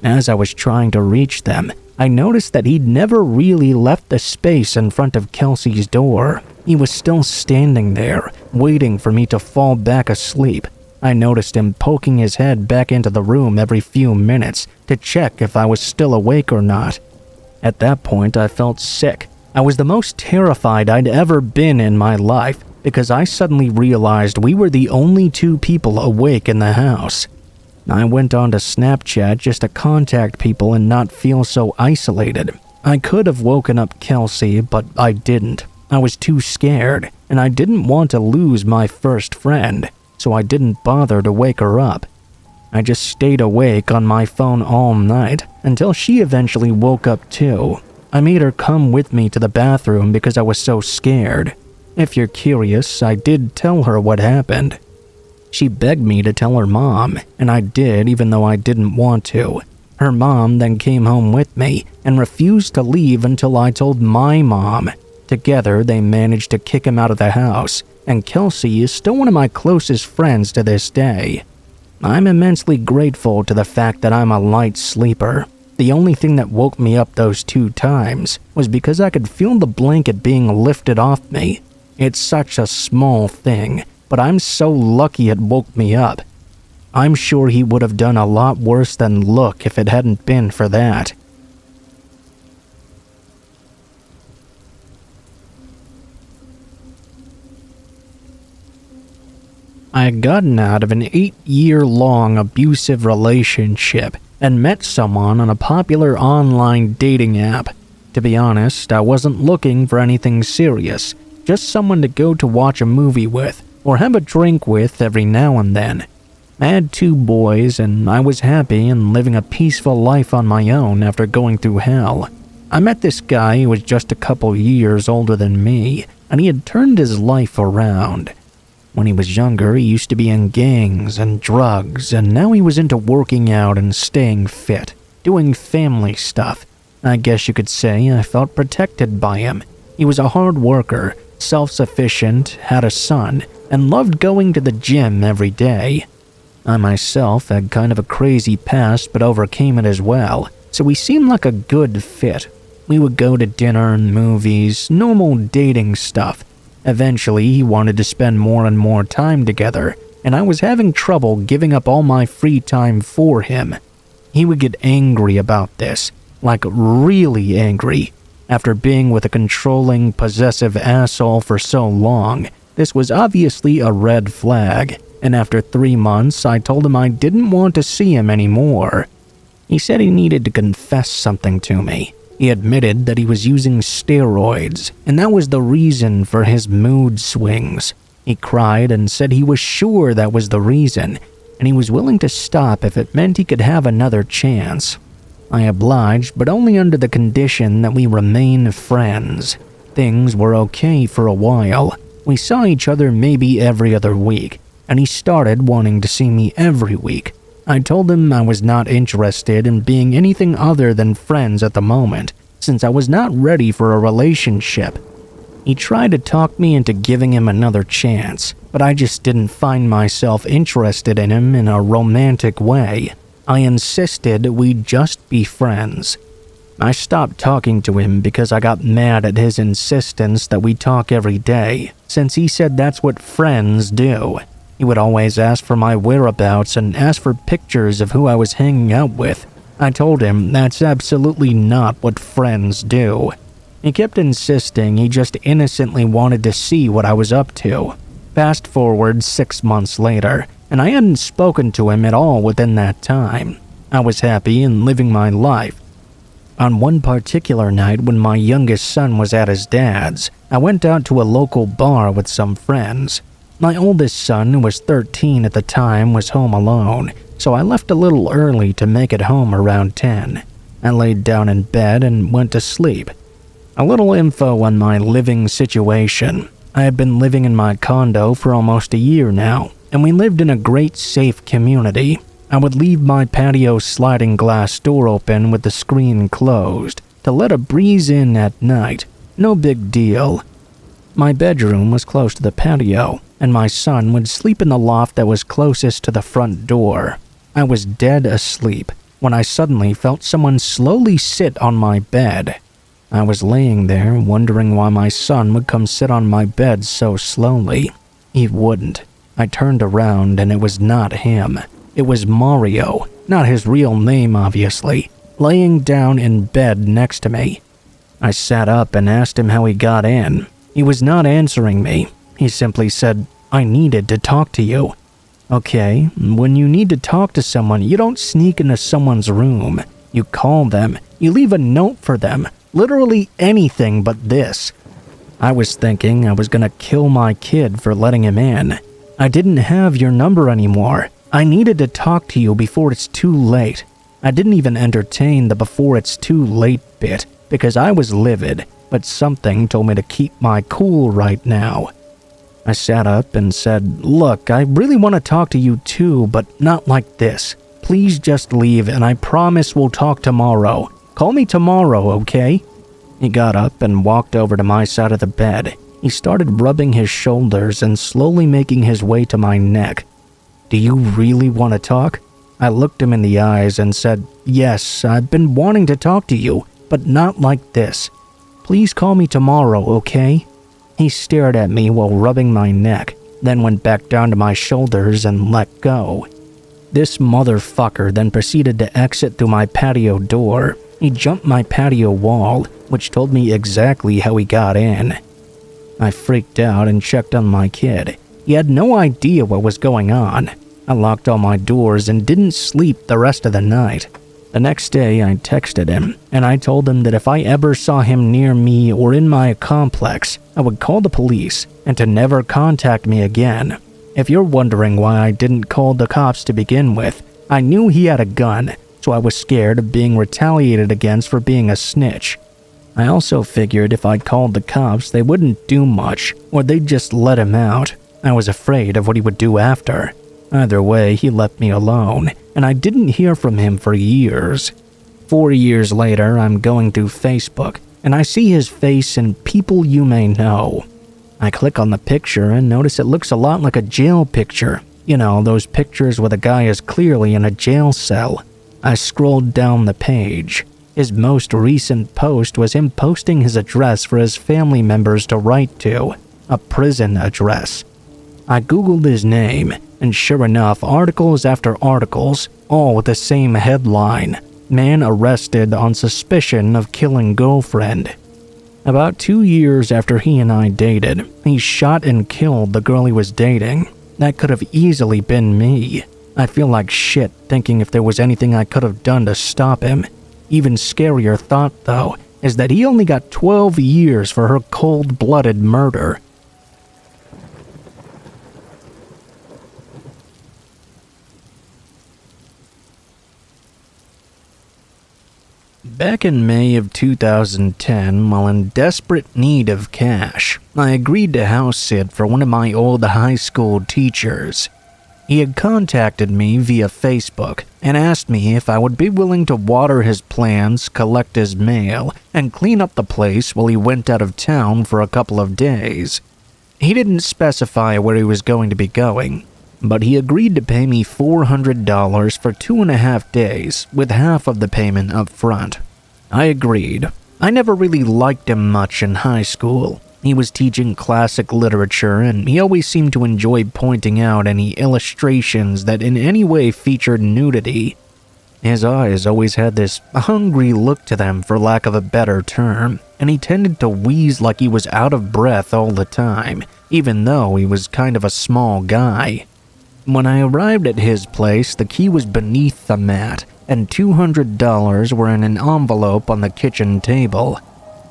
Speaker 1: As I was trying to reach them, I noticed that he'd never really left the space in front of Kelsey's door. He was still standing there, waiting for me to fall back asleep. I noticed him poking his head back into the room every few minutes to check if I was still awake or not. At that point, I felt sick. I was the most terrified I'd ever been in my life because I suddenly realized we were the only two people awake in the house. I went on to Snapchat just to contact people and not feel so isolated. I could have woken up Kelsey, but I didn't. I was too scared, and I didn't want to lose my first friend. So I didn't bother to wake her up. I just stayed awake on my phone all night until she eventually woke up too. I made her come with me to the bathroom because I was so scared. If you're curious, I did tell her what happened. She begged me to tell her mom, and I did even though I didn't want to. Her mom then came home with me and refused to leave until I told my mom. Together, they managed to kick him out of the house, and Kelsey is still one of my closest friends to this day. I'm immensely grateful to the fact that I'm a light sleeper. The only thing that woke me up those 2 times was because I could feel the blanket being lifted off me. It's such a small thing, but I'm so lucky it woke me up. I'm sure he would have done a lot worse than look if it hadn't been for that. I had gotten out of an 8-year-long abusive relationship and met someone on a popular online dating app. To be honest, I wasn't looking for anything serious, just someone to go to watch a movie with or have a drink with every now and then. I had 2 boys and I was happy and living a peaceful life on my own after going through hell. I met this guy who was just a couple years older than me, and he had turned his life around. When he was younger, he used to be in gangs and drugs, and now he was into working out and staying fit, doing family stuff. I guess you could say I felt protected by him. He was a hard worker, self-sufficient, had a son, and loved going to the gym every day. I myself had kind of a crazy past but overcame it as well, so we seemed like a good fit. We would go to dinner and movies, normal dating stuff. Eventually, he wanted to spend more and more time together, and I was having trouble giving up all my free time for him. He would get angry about this, like really angry. After being with a controlling, possessive asshole for so long, this was obviously a red flag, and after 3 months, I told him I didn't want to see him anymore. He said he needed to confess something to me. He admitted that he was using steroids, and that was the reason for his mood swings. He cried and said he was sure that was the reason, and he was willing to stop if it meant he could have another chance. I obliged, but only under the condition that we remain friends. Things were okay for a while. We saw each other maybe every other week, and he started wanting to see me every week. I told him I was not interested in being anything other than friends at the moment, since I was not ready for a relationship. He tried to talk me into giving him another chance, but I just didn't find myself interested in him in a romantic way. I insisted we'd just be friends. I stopped talking to him because I got mad at his insistence that we talk every day, since he said that's what friends do. He would always ask for my whereabouts and ask for pictures of who I was hanging out with. I told him that's absolutely not what friends do. He kept insisting he just innocently wanted to see what I was up to. Fast forward 6 months later, and I hadn't spoken to him at all within that time. I was happy and living my life. On one particular night when my youngest son was at his dad's, I went out to a local bar with some friends. My oldest son, who was 13 at the time, was home alone, so I left a little early to make it home around 10. I laid down in bed and went to sleep. A little info on my living situation. I had been living in my condo for almost a year now, and we lived in a great safe community. I would leave my patio sliding glass door open with the screen closed to let a breeze in at night. No big deal. My bedroom was close to the patio, and my son would sleep in the loft that was closest to the front door. I was dead asleep when I suddenly felt someone slowly sit on my bed. I was laying there wondering why my son would come sit on my bed so slowly. He wouldn't. I turned around and it was not him. It was Mario, not his real name obviously, laying down in bed next to me. I sat up and asked him how he got in. He was not answering me. He simply said, "I needed to talk to you." Okay, when you need to talk to someone, you don't sneak into someone's room. You call them. You leave a note for them. Literally anything but this. I was thinking I was gonna kill my kid for letting him in. I didn't have your number anymore. I needed to talk to you before it's too late. I didn't even entertain the before it's too late bit because I was livid, but something told me to keep my cool right now. I sat up and said, "Look, I really want to talk to you too, but not like this. Please just leave and I promise we'll talk tomorrow. Call me tomorrow, okay?" He got up and walked over to my side of the bed. He started rubbing his shoulders and slowly making his way to my neck. "Do you really want to talk?" I looked him in the eyes and said, "Yes, I've been wanting to talk to you, but not like this. Please call me tomorrow, okay?" He stared at me while rubbing my neck, then went back down to my shoulders and let go. This motherfucker then proceeded to exit through my patio door. He jumped my patio wall, which told me exactly how he got in. I freaked out and checked on my kid. He had no idea what was going on. I locked all my doors and didn't sleep the rest of the night. The next day, I texted him, and I told him that if I ever saw him near me or in my complex, I would call the police and to never contact me again. If you're wondering why I didn't call the cops to begin with, I knew he had a gun, so I was scared of being retaliated against for being a snitch. I also figured if I'd called the cops, they wouldn't do much, or they'd just let him out. I was afraid of what he would do after. Either way, he left me alone, and I didn't hear from him for years. 4 years later, I'm going through Facebook, and I see his face in People You May Know. I click on the picture and notice it looks a lot like a jail picture. You know, those pictures where the guy is clearly in a jail cell. I scrolled down the page. His most recent post was him posting his address for his family members to write to, a prison address. I googled his name, and sure enough, articles after articles, all with the same headline: Man arrested on suspicion of killing girlfriend. About 2 years after he and I dated, he shot and killed the girl he was dating. That could have easily been me. I feel like shit thinking if there was anything I could have done to stop him. Even scarier thought, though, is that he only got 12 years for her cold-blooded murder. Back in May of 2010, while in desperate need of cash, I agreed to house sit for one of my old high school teachers. He had contacted me via Facebook and asked me if I would be willing to water his plants, collect his mail, and clean up the place while he went out of town for a couple of days. He didn't specify where he was going to be going, but he agreed to pay me $400 for 2.5 days, with half of the payment up front. I agreed. I never really liked him much in high school. He was teaching classic literature, and he always seemed to enjoy pointing out any illustrations that in any way featured nudity. His eyes always had this hungry look to them, for lack of a better term, and he tended to wheeze like he was out of breath all the time, even though he was kind of a small guy. When I arrived at his place, the key was beneath the mat, and $200 were in an envelope on the kitchen table.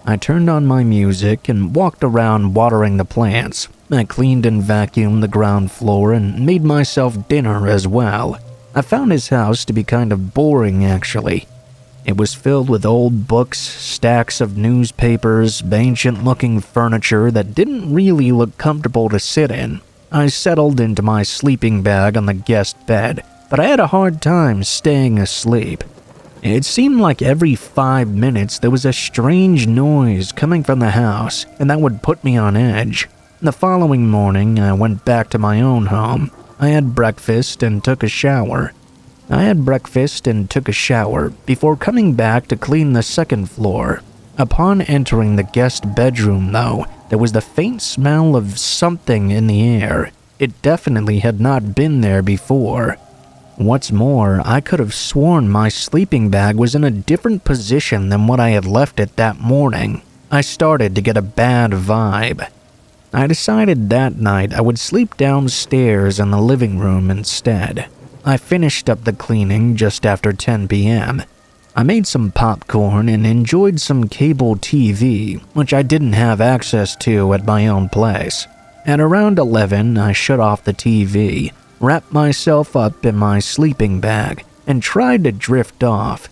Speaker 1: I turned on my music and walked around watering the plants. I cleaned and vacuumed the ground floor and made myself dinner as well. I found his house to be kind of boring, actually. It was filled with old books, stacks of newspapers, ancient-looking furniture that didn't really look comfortable to sit in. I settled into my sleeping bag on the guest bed, but I had a hard time staying asleep. It seemed like every 5 minutes there was a strange noise coming from the house, and that would put me on edge. The following morning, I went back to my own home. I had breakfast and took a shower. Before coming back to clean the second floor. Upon entering the guest bedroom, though, there was the faint smell of something in the air. It definitely had not been there before. What's more, I could have sworn my sleeping bag was in a different position than what I had left it that morning. I started to get a bad vibe. I decided that night I would sleep downstairs in the living room instead. I finished up the cleaning just after 10 p.m. I made some popcorn and enjoyed some cable TV, which I didn't have access to at my own place. At around 11, I shut off the TV, wrapped myself up in my sleeping bag, and tried to drift off.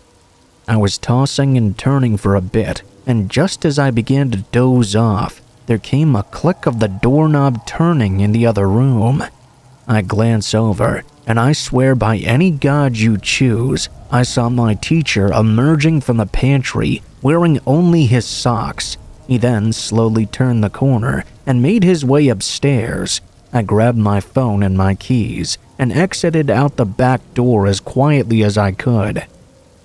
Speaker 1: I was tossing and turning for a bit, and just as I began to doze off, there came a click of the doorknob turning in the other room. I glance over, and I swear by any god you choose, I saw my teacher emerging from the pantry, wearing only his socks. He then slowly turned the corner and made his way upstairs. I grabbed my phone and my keys and exited out the back door as quietly as I could.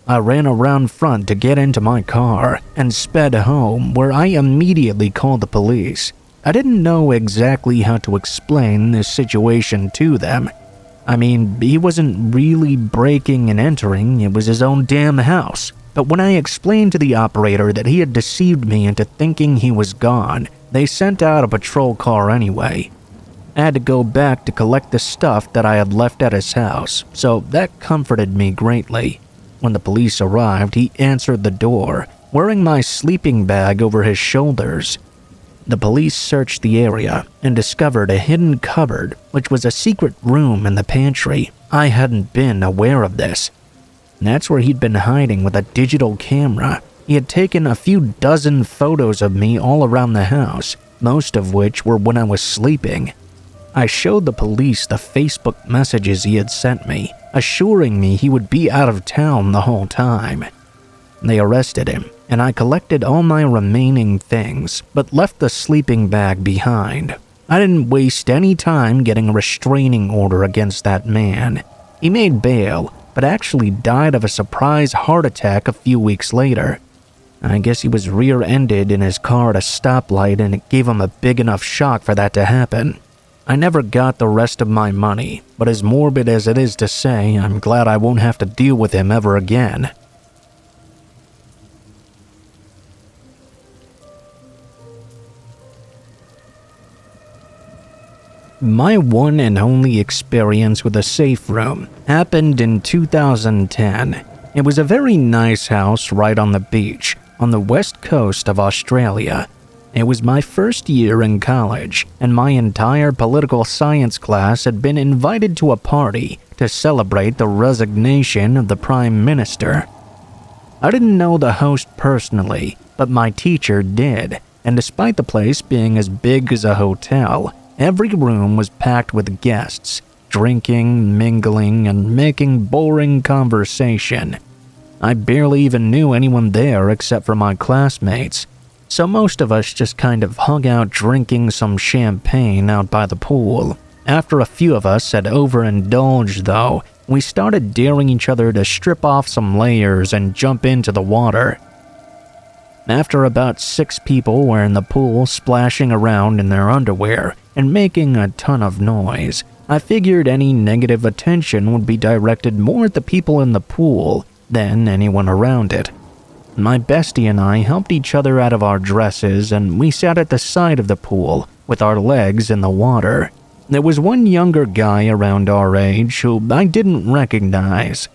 Speaker 1: I ran around front to get into my car and sped home, where I immediately called the police. I didn't know exactly how to explain this situation to them. I mean, he wasn't really breaking and entering, it was his own damn house. But when I explained to the operator that he had deceived me into thinking he was gone, they sent out a patrol car anyway. I had to go back to collect the stuff that I had left at his house, so that comforted me greatly. When the police arrived, he answered the door, wearing my sleeping bag over his shoulders. The police searched the area and discovered a hidden cupboard, which was a secret room in the pantry. I hadn't been aware of this. That's where he'd been hiding with a digital camera. He had taken a few dozen photos of me all around the house, most of which were when I was sleeping. I showed the police the Facebook messages he had sent me, assuring me he would be out of town the whole time. They arrested him, and I collected all my remaining things, but left the sleeping bag behind. I didn't waste any time getting a restraining order against that man. He made bail, but actually died of a surprise heart attack a few weeks later. I guess he was rear-ended in his car at a stoplight, and it gave him a big enough shock for that to happen. I never got the rest of my money, but as morbid as it is to say, I'm glad I won't have to deal with him ever again. My one and only experience with a safe room happened in 2010. It was a very nice house right on the beach, on the west coast of Australia. It was my first year in college, and my entire political science class had been invited to a party to celebrate the resignation of the Prime Minister. I didn't know the host personally, but my teacher did, and despite the place being as big as a hotel, every room was packed with guests, drinking, mingling, and making boring conversation. I barely even knew anyone there except for my classmates, so most of us just kind of hung out drinking some champagne out by the pool. After a few of us had overindulged though, we started daring each other to strip off some layers and jump into the water. After about 6 people were in the pool splashing around in their underwear and making a ton of noise, I figured any negative attention would be directed more at the people in the pool than anyone around it. My bestie and I helped each other out of our dresses, and we sat at the side of the pool with our legs in the water. There was one younger guy around our age who I didn't recognize.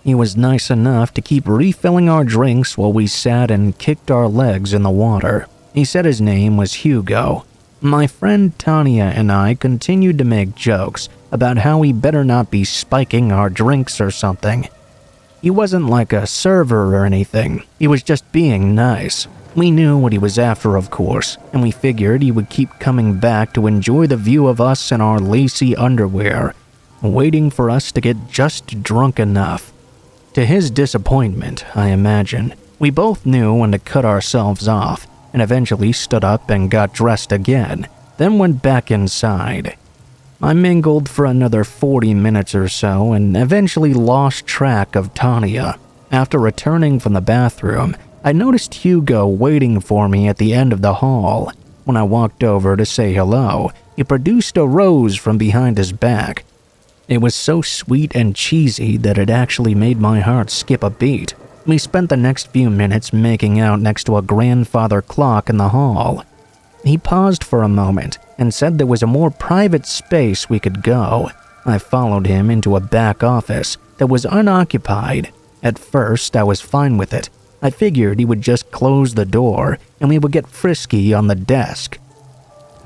Speaker 1: He was nice enough to keep refilling our drinks while we sat and kicked our legs in the water. He said his name was Hugo. My friend Tanya and I continued to make jokes about how we better not be spiking our drinks or something. He wasn't like a server or anything, he was just being nice. We knew what he was after, of course, and we figured he would keep coming back to enjoy the view of us in our lacy underwear, waiting for us to get just drunk enough. To his disappointment, I imagine, we both knew when to cut ourselves off, and eventually stood up and got dressed again, then went back inside. I mingled for another 40 minutes or so and eventually lost track of Tanya. After returning from the bathroom, I noticed Hugo waiting for me at the end of the hall. When I walked over to say hello, he produced a rose from behind his back. It was so sweet and cheesy that it actually made my heart skip a beat. We spent the next few minutes making out next to a grandfather clock in the hall. He paused for a moment and said there was a more private space we could go. I followed him into a back office that was unoccupied. At first, I was fine with it. I figured he would just close the door and we would get frisky on the desk.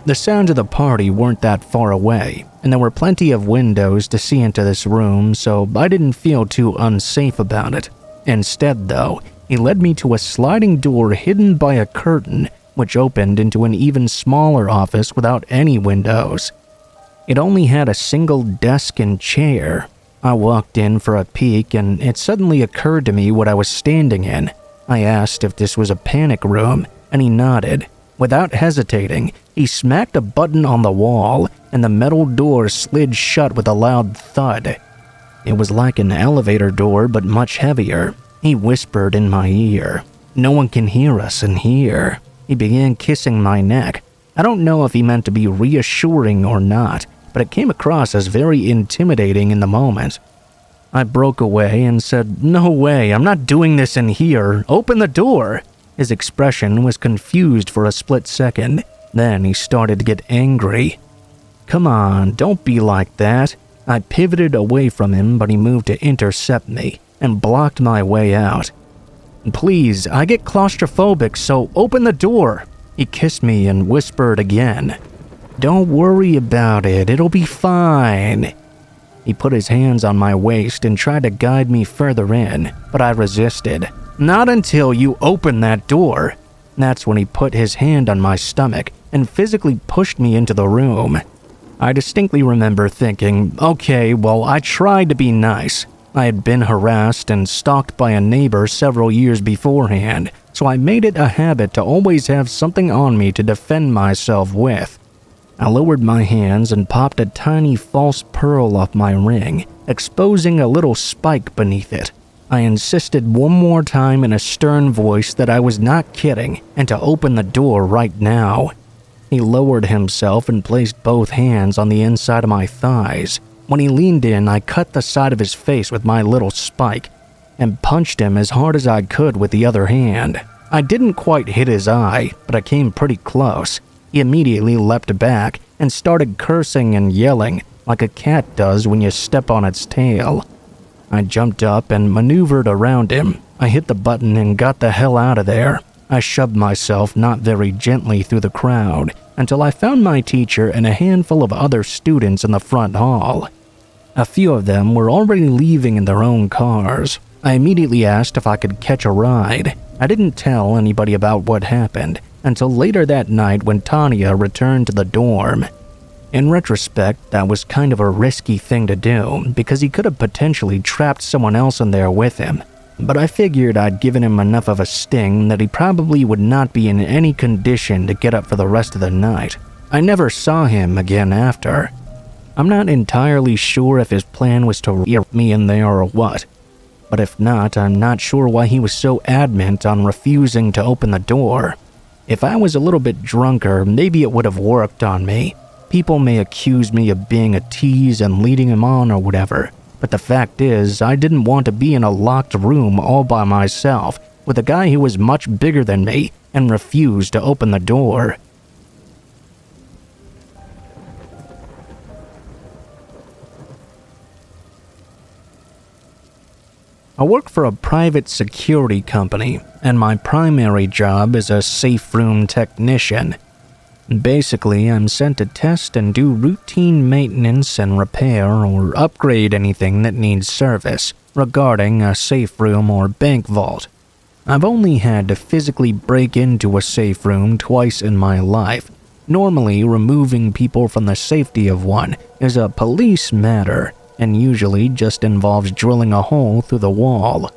Speaker 1: The sounds of the party weren't that far away, and there were plenty of windows to see into this room, so I didn't feel too unsafe about it. Instead, though, he led me to a sliding door hidden by a curtain which opened into an even smaller office without any windows. It only had a single desk and chair. I walked in for a peek, and it suddenly occurred to me what I was standing in. I asked if this was a panic room, and he nodded. Without hesitating, he smacked a button on the wall, and the metal door slid shut with a loud thud. It was like an elevator door, but much heavier. He whispered in my ear, "No one can hear us in here." He began kissing my neck. I don't know if he meant to be reassuring or not, but it came across as very intimidating in the moment. I broke away and said, "No way, I'm not doing this in here. Open the door." His expression was confused for a split second. Then he started to get angry. Come on, don't be like that. I pivoted away from him, but he moved to intercept me and blocked my way out. Please, I get claustrophobic, so open the door. He kissed me and whispered again. Don't worry about it, it'll be fine. He put his hands on my waist and tried to guide me further in, but I resisted. Not until you open that door. That's when he put his hand on my stomach and physically pushed me into the room. I distinctly remember thinking, okay, well, I tried to be nice. I had been harassed and stalked by a neighbor several years beforehand, so I made it a habit to always have something on me to defend myself with. I lowered my hands and popped a tiny false pearl off my ring, exposing a little spike beneath it. I insisted one more time in a stern voice that I was not kidding and to open the door right now. He lowered himself and placed both hands on the inside of my thighs. When he leaned in, I cut the side of his face with my little spike and punched him as hard as I could with the other hand. I didn't quite hit his eye, but I came pretty close. He immediately leapt back and started cursing and yelling like a cat does when you step on its tail. I jumped up and maneuvered around him. I hit the button and got the hell out of there. I shoved myself not very gently through the crowd until I found my teacher and a handful of other students in the front hall. A few of them were already leaving in their own cars. I immediately asked if I could catch a ride. I didn't tell anybody about what happened until later that night when Tanya returned to the dorm. In retrospect, that was kind of a risky thing to do because he could have potentially trapped someone else in there with him. But I figured I'd given him enough of a sting that he probably would not be in any condition to get up for the rest of the night. I never saw him again after. I'm not entirely sure if his plan was to get me in there or what. But if not, I'm not sure why he was so adamant on refusing to open the door. If I was a little bit drunker, maybe it would have worked on me. People may accuse me of being a tease and leading him on or whatever. But the fact is, I didn't want to be in a locked room all by myself with a guy who was much bigger than me and refused to open the door. I work for a private security company, and my primary job is a safe room technician. Basically, I'm sent to test and do routine maintenance and repair or upgrade anything that needs service regarding a safe room or bank vault. I've only had to physically break into a safe room twice in my life. Normally, removing people from the safety of one is a police matter and usually just involves drilling a hole through the wall.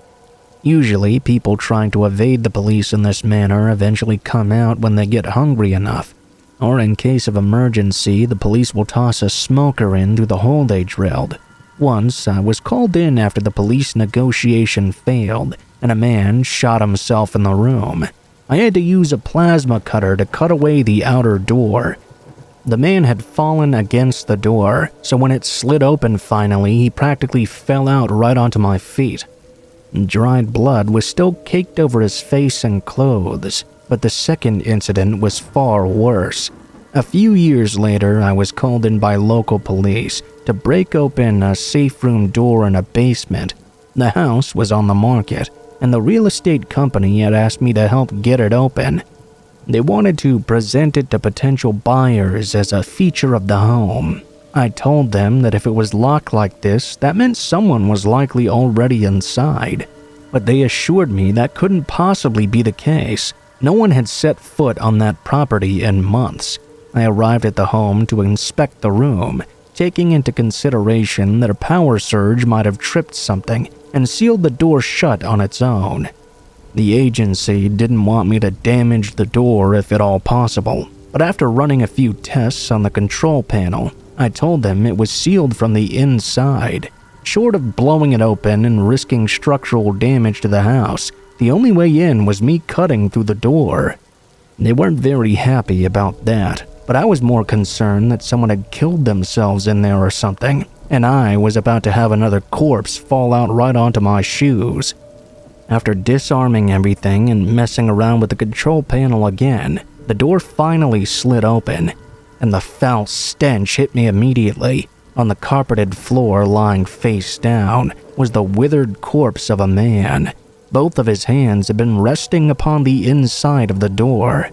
Speaker 1: Usually, people trying to evade the police in this manner eventually come out when they get hungry enough. Or in case of emergency, the police will toss a smoker in through the hole they drilled. Once, I was called in after the police negotiation failed, and a man shot himself in the room. I had to use a plasma cutter to cut away the outer door. The man had fallen against the door, so when it slid open finally, he practically fell out right onto my feet. Dried blood was still caked over his face and clothes. But the second incident was far worse. A few years later, I was called in by local police to break open a safe room door in a basement. The house was on the market, and the real estate company had asked me to help get it open. They wanted to present it to potential buyers as a feature of the home. I told them that if it was locked like this, that meant someone was likely already inside. But they assured me that couldn't possibly be the case. No one had set foot on that property in months. I arrived at the home to inspect the room, taking into consideration that a power surge might have tripped something and sealed the door shut on its own. The agency didn't want me to damage the door if at all possible, but after running a few tests on the control panel, I told them it was sealed from the inside. Short of blowing it open and risking structural damage to the house, the only way in was me cutting through the door. They weren't very happy about that, but I was more concerned that someone had killed themselves in there or something, and I was about to have another corpse fall out right onto my shoes. After disarming everything and messing around with the control panel again, the door finally slid open. and the foul stench hit me immediately. On the carpeted floor, lying face down, was the withered corpse of a man. Both of his hands had been resting upon the inside of the door.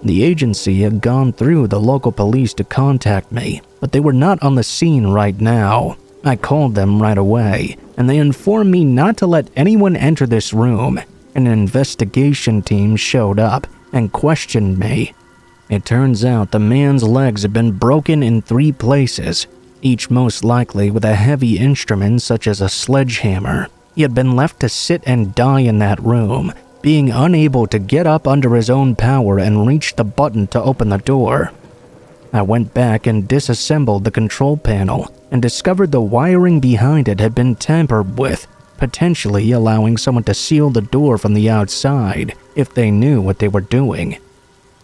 Speaker 1: The agency had gone through the local police to contact me, but they were not on the scene right now. I called them right away, and they informed me not to let anyone enter this room. An investigation team showed up and questioned me. It turns out the man's legs had been broken in 3 places, each most likely with a heavy instrument such as a sledgehammer. He had been left to sit and die in that room, being unable to get up under his own power and reach the button to open the door. I went back and disassembled the control panel and discovered the wiring behind it had been tampered with, potentially allowing someone to seal the door from the outside if they knew what they were doing.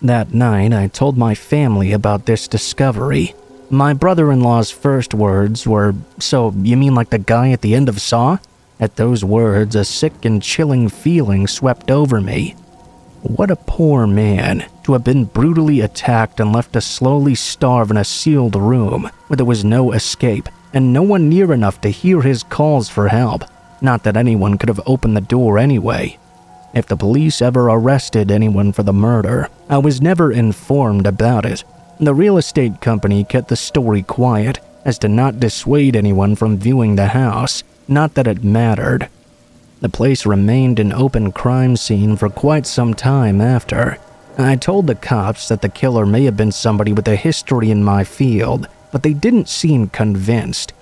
Speaker 1: That night, I told my family about this discovery. My brother-in-law's first words were, "So, you mean like the guy at the end of Saw?" At those words, a sick and chilling feeling swept over me. What a poor man to have been brutally attacked and left to slowly starve in a sealed room where there was no escape and no one near enough to hear his calls for help. Not that anyone could have opened the door anyway. If the police ever arrested anyone for the murder, I was never informed about it. The real estate company kept the story quiet as to not dissuade anyone from viewing the house, not that it mattered. The place remained an open crime scene for quite some time after. I told the cops that the killer may have been somebody with a history in my field, but they didn't seem convinced.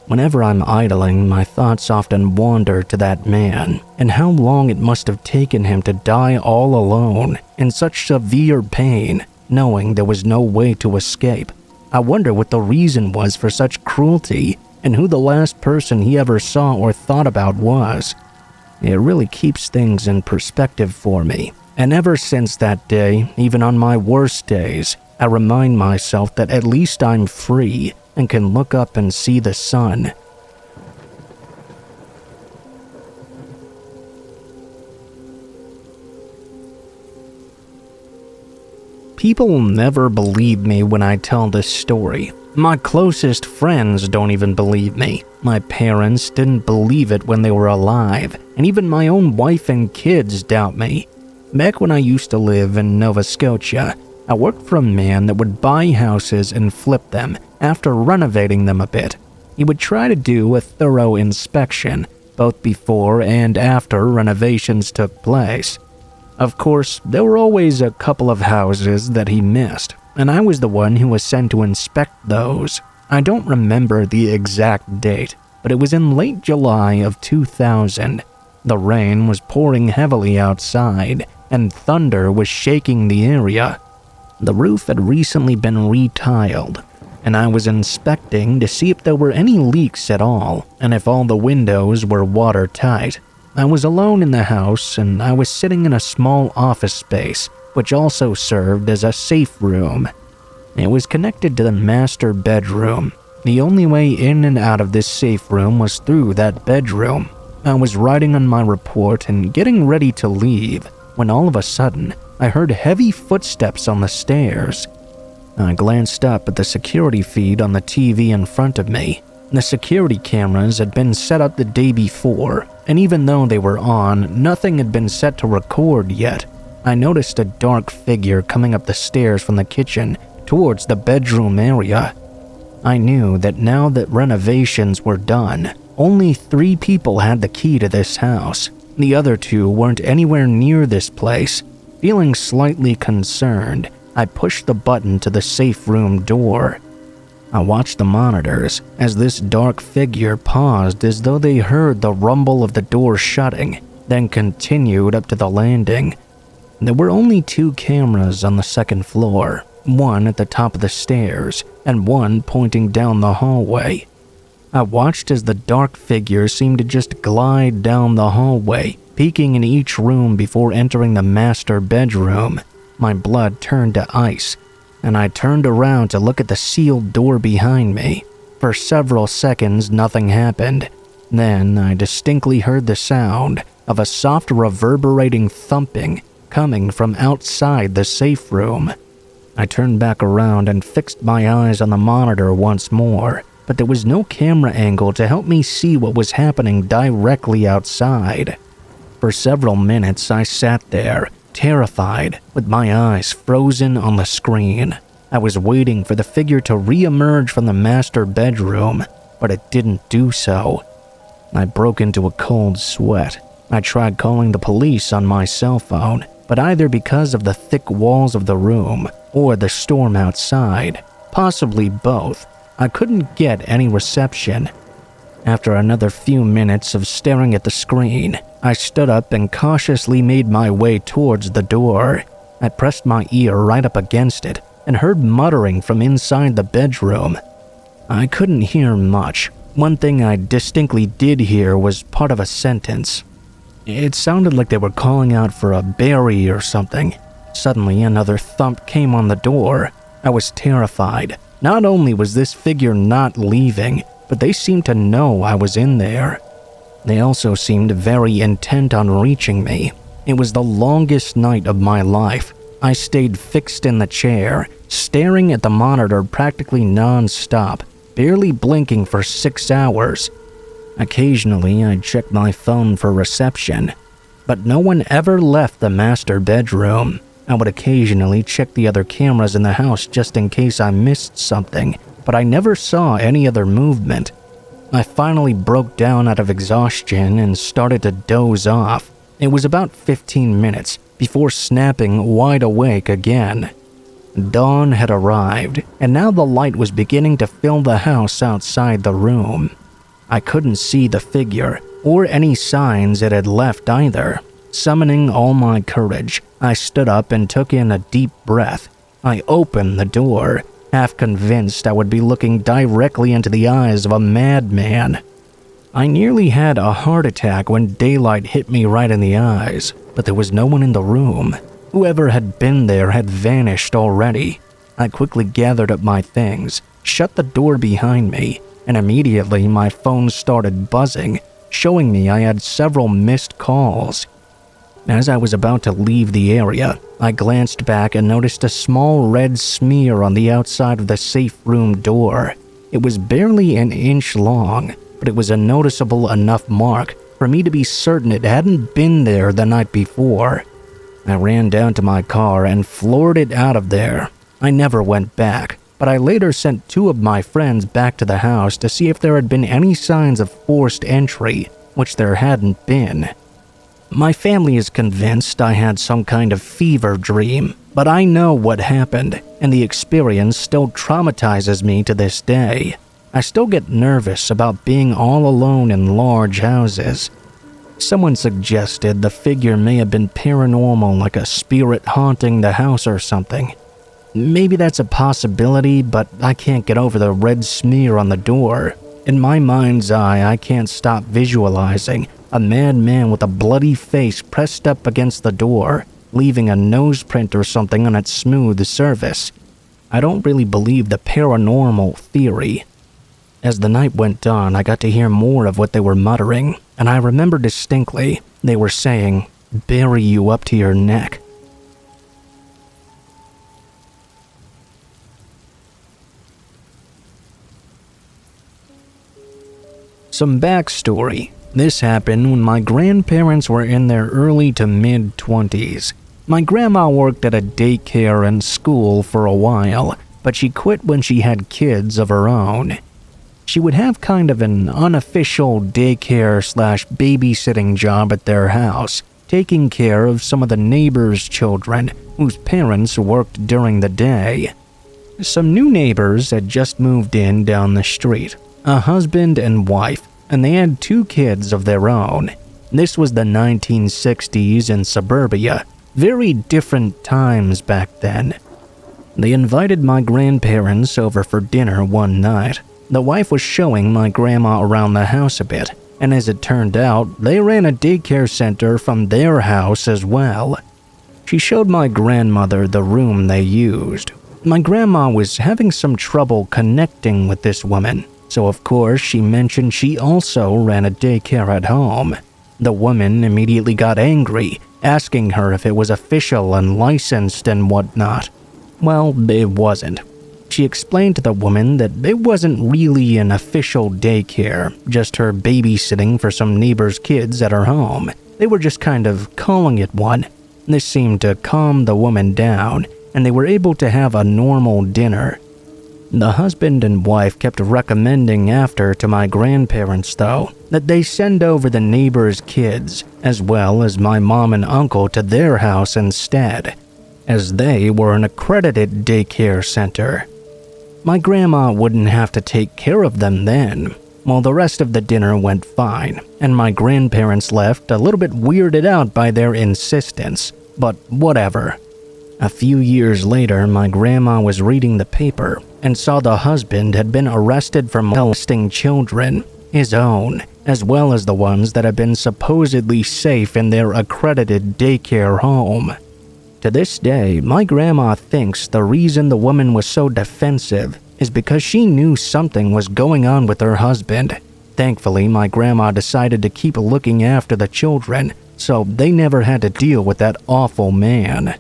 Speaker 1: Whenever I'm idling, my thoughts often wander to that man and how long it must have taken him to die all alone in such severe pain, knowing there was no way to escape. I wonder what the reason was for such cruelty and who the last person he ever saw or thought about was. It really keeps things in perspective for me. And ever since that day, even on my worst days, I remind myself that at least I'm free and can look up and see the sun. People never believe me when I tell this story. My closest friends don't even believe me. My parents didn't believe it when they were alive, and even my own wife and kids doubt me. Back when I used to live in Nova Scotia, I worked for a man that would buy houses and flip them after renovating them a bit. He would try to do a thorough inspection, both before and after renovations took place. Of course, there were always a couple of houses that he missed, and I was the one who was sent to inspect those. I don't remember the exact date, but it was in late July of 2000. The rain was pouring heavily outside, and thunder was shaking the area. The roof had recently been retiled, and I was inspecting to see if there were any leaks at all, and if all the windows were watertight. I was alone in the house, and I was sitting in a small office space, which also served as a safe room. It was connected to the master bedroom. The only way in and out of this safe room was through that bedroom. I was writing on my report and getting ready to leave, when all of a sudden, I heard heavy footsteps on the stairs. I glanced up at the security feed on the TV in front of me. The security cameras had been set up the day before, and even though they were on, nothing had been set to record yet. I noticed a dark figure coming up the stairs from the kitchen towards the bedroom area. I knew that now that renovations were done, only 3 people had the key to this house. The other 2 weren't anywhere near this place. Feeling slightly concerned, I pushed the button to the safe room door. I watched the monitors as this dark figure paused as though they heard the rumble of the door shutting, then continued up to the landing. There were only 2 cameras on the second floor, one at the top of the stairs and one pointing down the hallway. I watched as the dark figure seemed to just glide down the hallway, peeking in each room before entering the master bedroom. My blood turned to ice, and I turned around to look at the sealed door behind me. For several seconds, nothing happened. Then I distinctly heard the sound of a soft reverberating thumping coming from outside the safe room. I turned back around and fixed my eyes on the monitor once more, but there was no camera angle to help me see what was happening directly outside. For several minutes, I sat there, terrified, with my eyes frozen on the screen. I was waiting for the figure to re-emerge from the master bedroom, but it didn't do so. I broke into a cold sweat. I tried calling the police on my cell phone, but either because of the thick walls of the room or the storm outside, possibly both, I couldn't get any reception. After another few minutes of staring at the screen, I stood up and cautiously made my way towards the door. I pressed my ear right up against it and heard muttering from inside the bedroom. I couldn't hear much. One thing I distinctly did hear was part of a sentence. It sounded like they were calling out for a berry or something. Suddenly, another thump came on the door. I was terrified. Not only was this figure not leaving, but they seemed to know I was in there. They also seemed very intent on reaching me. It was the longest night of my life. I stayed fixed in the chair, staring at the monitor practically non-stop, barely blinking for 6 hours. Occasionally, I'd check my phone for reception, but no one ever left the master bedroom. I would occasionally check the other cameras in the house just in case I missed something, but I never saw any other movement. I finally broke down out of exhaustion and started to doze off. It was about 15 minutes before snapping wide awake again. Dawn had arrived, and now the light was beginning to fill the house outside the room. I couldn't see the figure, or any signs it had left either. Summoning all my courage, I stood up and took in a deep breath. I opened the door, half convinced I would be looking directly into the eyes of a madman. I nearly had a heart attack when daylight hit me right in the eyes, but there was no one in the room. Whoever had been there had vanished already. I quickly gathered up my things, shut the door behind me, and immediately my phone started buzzing, showing me I had several missed calls. As I was about to leave the area, I glanced back and noticed a small red smear on the outside of the safe room door. It was barely an inch long, but it was a noticeable enough mark for me to be certain it hadn't been there the night before. I ran down to my car and floored it out of there. I never went back, but I later sent 2 of my friends back to the house to see if there had been any signs of forced entry, which there hadn't been. My family is convinced I had some kind of fever dream, but I know what happened, and the experience still traumatizes me to this day. I still get nervous about being all alone in large houses. Someone suggested the figure may have been paranormal, like a spirit haunting the house or something. Maybe that's a possibility, but I can't get over the red smear on the door. In my mind's eye, I can't stop visualizing a madman with a bloody face pressed up against the door, leaving a nose print or something on its smooth surface. I don't really believe the paranormal theory. As the night went on, I got to hear more of what they were muttering, and I remember distinctly they were saying, "Bury you up to your neck." Some backstory. This happened when my grandparents were in their early to mid-20s. My grandma worked at a daycare and school for a while, but she quit when she had kids of her own. She would have kind of an unofficial daycare/babysitting job at their house, taking care of some of the neighbors' children whose parents worked during the day. Some new neighbors had just moved in down the street, a husband and wife, and they had 2 kids of their own. This was the 1960s in suburbia, very different times back then. They invited my grandparents over for dinner one night. The wife was showing my grandma around the house a bit, and as it turned out, they ran a daycare center from their house as well. She showed my grandmother the room they used. My grandma was having some trouble connecting with this woman, so of course she mentioned she also ran a daycare at home. The woman immediately got angry, asking her if it was official and licensed and whatnot. Well, it wasn't. She explained to the woman that it wasn't really an official daycare, just her babysitting for some neighbor's kids at her home. They were just kind of calling it one. This seemed to calm the woman down, and they were able to have a normal dinner. The husband and wife kept recommending after to my grandparents, though, that they send over the neighbor's kids, as well as my mom and uncle, to their house instead, as they were an accredited daycare center. My grandma wouldn't have to take care of them then. Well, the rest of the dinner went fine, and my grandparents left a little bit weirded out by their insistence, but whatever. A few years later, my grandma was reading the paper and saw the husband had been arrested for molesting children, his own, as well as the ones that had been supposedly safe in their accredited daycare home. To this day, my grandma thinks the reason the woman was so defensive is because she knew something was going on with her husband. Thankfully, my grandma decided to keep looking after the children, so they never had to deal with that awful man.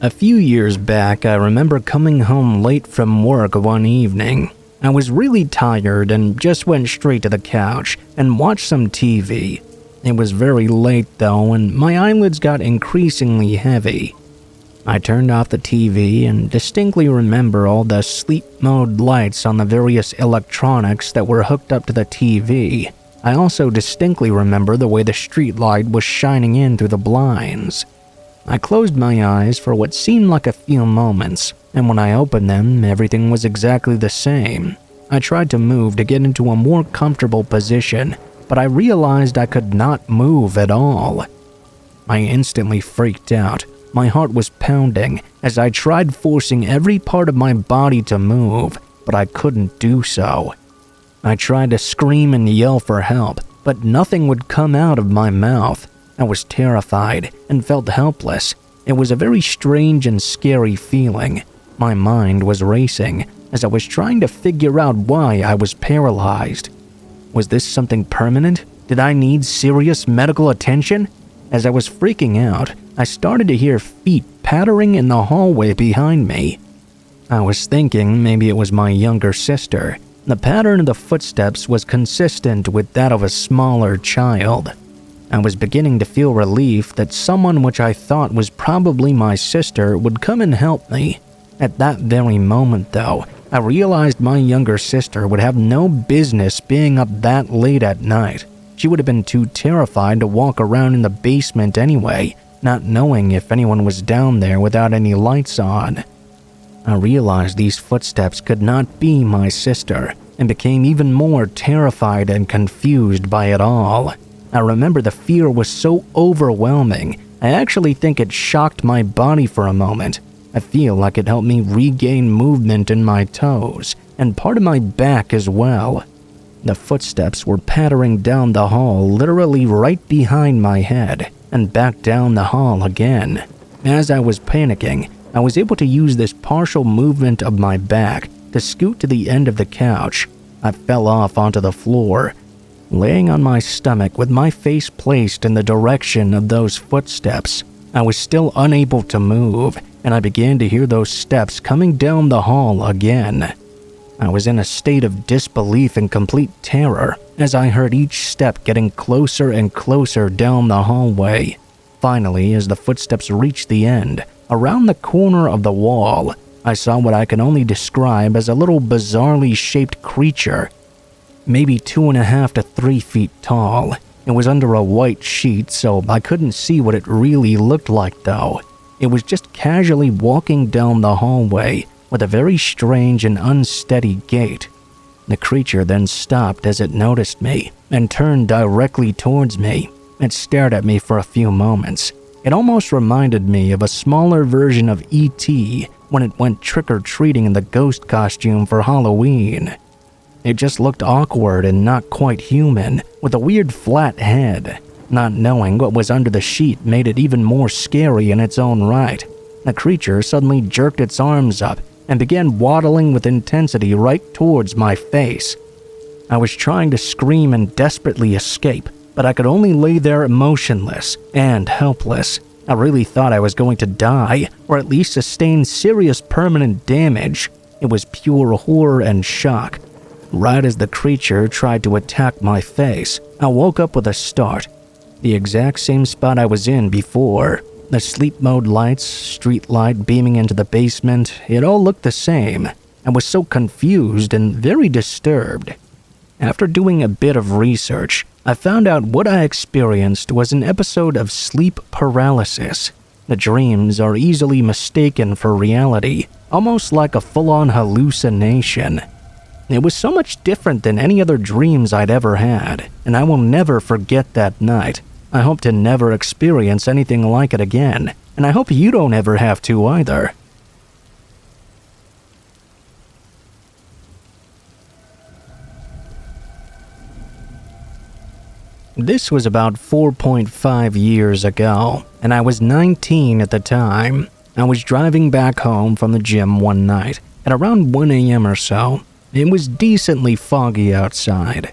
Speaker 1: A few years back, I remember coming home late from work one evening. I was really tired and just went straight to the couch and watched some TV. It was very late though, and my eyelids got increasingly heavy. I turned off the TV and distinctly remember all the sleep mode lights on the various electronics that were hooked up to the TV. I also distinctly remember the way the street light was shining in through the blinds. I closed my eyes for what seemed like a few moments, and when I opened them, everything was exactly the same. I tried to move to get into a more comfortable position, but I realized I could not move at all. I instantly freaked out. My heart was pounding as I tried forcing every part of my body to move, but I couldn't do so. I tried to scream and yell for help, but nothing would come out of my mouth. I was terrified and felt helpless. It was a very strange and scary feeling. My mind was racing as I was trying to figure out why I was paralyzed. Was this something permanent? Did I need serious medical attention? As I was freaking out, I started to hear feet pattering in the hallway behind me. I was thinking maybe it was my younger sister. The pattern of the footsteps was consistent with that of a smaller child. I was beginning to feel relief that someone which I thought was probably my sister would come and help me. At that very moment, though, I realized my younger sister would have no business being up that late at night. She would have been too terrified to walk around in the basement anyway, not knowing if anyone was down there without any lights on. I realized these footsteps could not be my sister, and became even more terrified and confused by it all. I remember the fear was so overwhelming, I actually think it shocked my body for a moment. I feel like it helped me regain movement in my toes, and part of my back as well. The footsteps were pattering down the hall literally right behind my head, and back down the hall again. As I was panicking, I was able to use this partial movement of my back to scoot to the end of the couch. I fell off onto the floor, laying on my stomach with my face placed in the direction of those footsteps. I was still unable to move, and I began to hear those steps coming down the hall again. I was in a state of disbelief and complete terror as I heard each step getting closer and closer down the hallway. Finally, as the footsteps reached the end, around the corner of the wall, I saw what I can only describe as a little bizarrely shaped creature, maybe 2.5 to 3 feet tall. It was under a white sheet, so I couldn't see what it really looked like though. It was just casually walking down the hallway with a very strange and unsteady gait. The creature then stopped as it noticed me and turned directly towards me. It stared at me for a few moments. It almost reminded me of a smaller version of E.T. when it went trick-or-treating in the ghost costume for Halloween. It just looked awkward and not quite human, with a weird flat head. Not knowing what was under the sheet made it even more scary in its own right. The creature suddenly jerked its arms up and began waddling with intensity right towards my face. I was trying to scream and desperately escape, but I could only lay there motionless and helpless. I really thought I was going to die, or at least sustain serious permanent damage. It was pure horror and shock. Right as the creature tried to attack my face, I woke up with a start. The exact same spot I was in before. The sleep mode lights, street light beaming into the basement, it all looked the same. I was so confused and very disturbed. After doing a bit of research, I found out what I experienced was an episode of sleep paralysis. The dreams are easily mistaken for reality, almost like a full-on hallucination. It was so much different than any other dreams I'd ever had, and I will never forget that night. I hope to never experience anything like it again, and I hope you don't ever have to either. This was about 4.5 years ago, and I was 19 at the time. I was driving back home from the gym one night, at around 1 a.m. or so. It was decently foggy outside.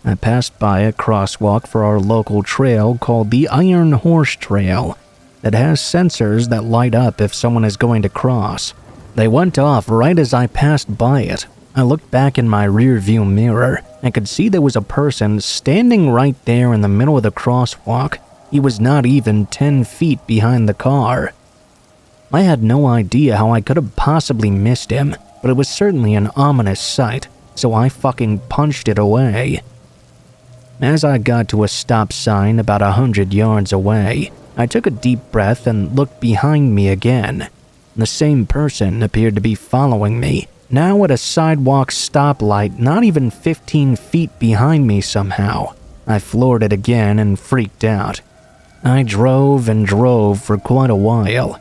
Speaker 1: I passed by a crosswalk for our local trail called the Iron Horse Trail that has sensors that light up if someone is going to cross. They went off right as I passed by it. I looked back in my rearview mirror and could see there was a person standing right there in the middle of the crosswalk. He was not even 10 feet behind the car. I had no idea how I could have possibly missed him, but it was certainly an ominous sight, so I fucking punched it away. As I got to a stop sign about 100 yards away, I took a deep breath and looked behind me again. The same person appeared to be following me, now at a sidewalk stoplight not even 15 feet behind me somehow. I floored it again and freaked out. I drove and drove for quite a while.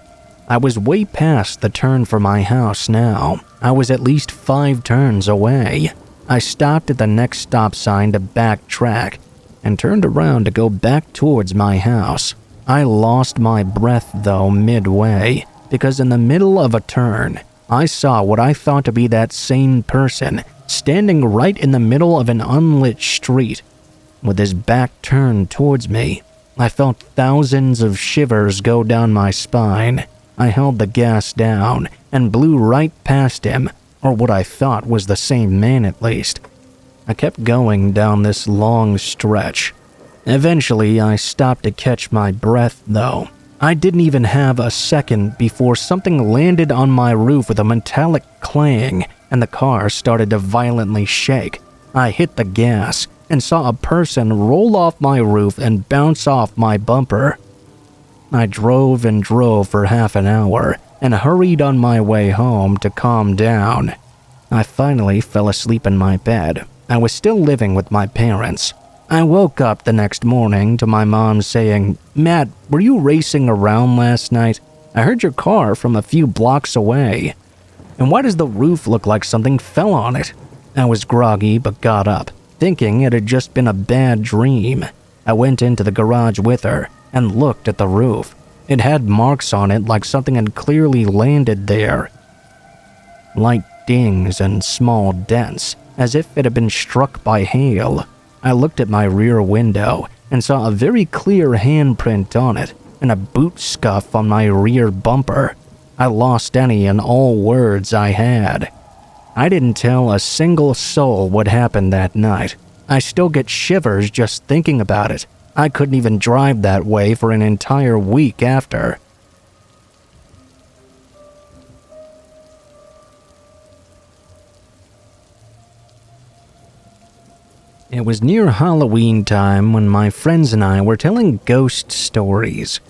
Speaker 1: I was way past the turn for my house now. I was at least 5 turns away. I stopped at the next stop sign to backtrack and turned around to go back towards my house. I lost my breath though midway because in the middle of a turn, I saw what I thought to be that same person standing right in the middle of an unlit street with his back turned towards me. I felt thousands of shivers go down my spine. I held the gas down and blew right past him, or what I thought was the same man at least. I kept going down this long stretch. Eventually, I stopped to catch my breath though. I didn't even have a second before something landed on my roof with a metallic clang and the car started to violently shake. I hit the gas and saw a person roll off my roof and bounce off my bumper. I drove and drove for half an hour and hurried on my way home to calm down. I finally fell asleep in my bed. I was still living with my parents. I woke up the next morning to my mom saying, "Matt, were you racing around last night? I heard your car from a few blocks away. And why does the roof look like something fell on it?" I was groggy but got up, thinking it had just been a bad dream. I went into the garage with her and looked at the roof. It had marks on it like something had clearly landed there. Light dings and small dents, as if it had been struck by hail. I looked at my rear window and saw a very clear handprint on it and a boot scuff on my rear bumper. I lost any and all words I had. I didn't tell a single soul what happened that night. I still get shivers just thinking about it. I couldn't even drive that way for an entire week after. It was near Halloween time when my friends and I were telling ghost stories.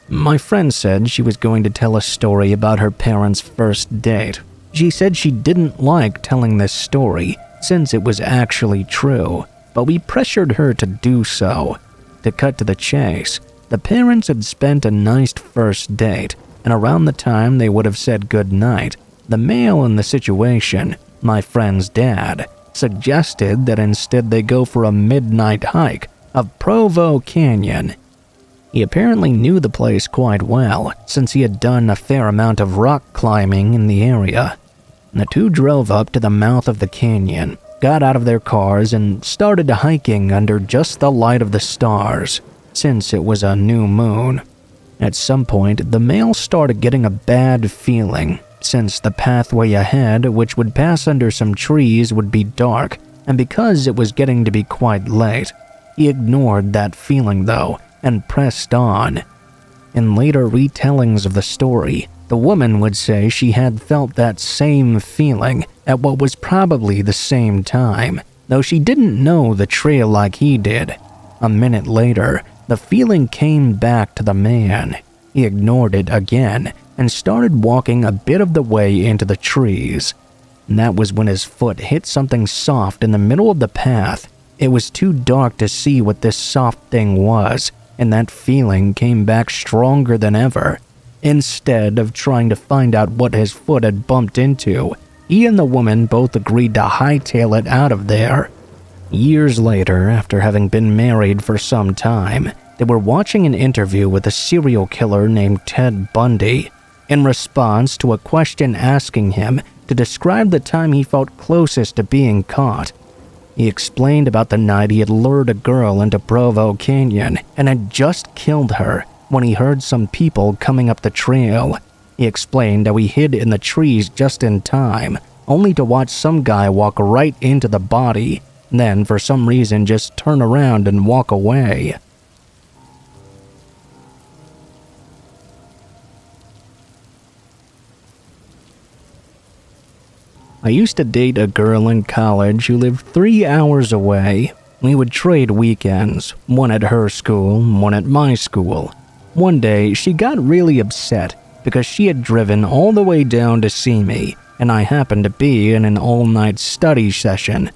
Speaker 1: My friend said she was going to tell a story about her parents' first date. She said she didn't like telling this story since it was actually true, but we pressured her to do so. To cut to the chase, the parents had spent a nice first date, and around the time they would have said goodnight, the male in the situation, my friend's dad, suggested that instead they go for a midnight hike of Provo Canyon. He apparently knew the place quite well, since he had done a fair amount of rock climbing in the area. The two drove up to the mouth of the canyon, got out of their cars and started hiking under just the light of the stars, since it was a new moon. At some point, the male started getting a bad feeling, since the pathway ahead, which would pass under some trees, would be dark, and because it was getting to be quite late. He ignored that feeling though, and pressed on. In later retellings of the story, the woman would say she had felt that same feeling at what was probably the same time, though she didn't know the trail like he did. A minute later, the feeling came back to the man. He ignored it again and started walking a bit of the way into the trees. And that was when his foot hit something soft in the middle of the path. It was too dark to see what this soft thing was, and that feeling came back stronger than ever. Instead of trying to find out what his foot had bumped into, he and the woman both agreed to hightail it out of there. Years later, after having been married for some time, they were watching an interview with a serial killer named Ted Bundy. In response to a question asking him to describe the time he felt closest to being caught, he explained about the night he had lured a girl into Provo Canyon and had just killed her when he heard some people coming up the trail. He explained how he hid in the trees just in time, only to watch some guy walk right into the body, then for some reason just turn around and walk away. I used to date a girl in college who lived 3 hours away. We would trade weekends, one at her school, one at my school. One day, she got really upset because she had driven all the way down to see me, and I happened to be in an all-night study session.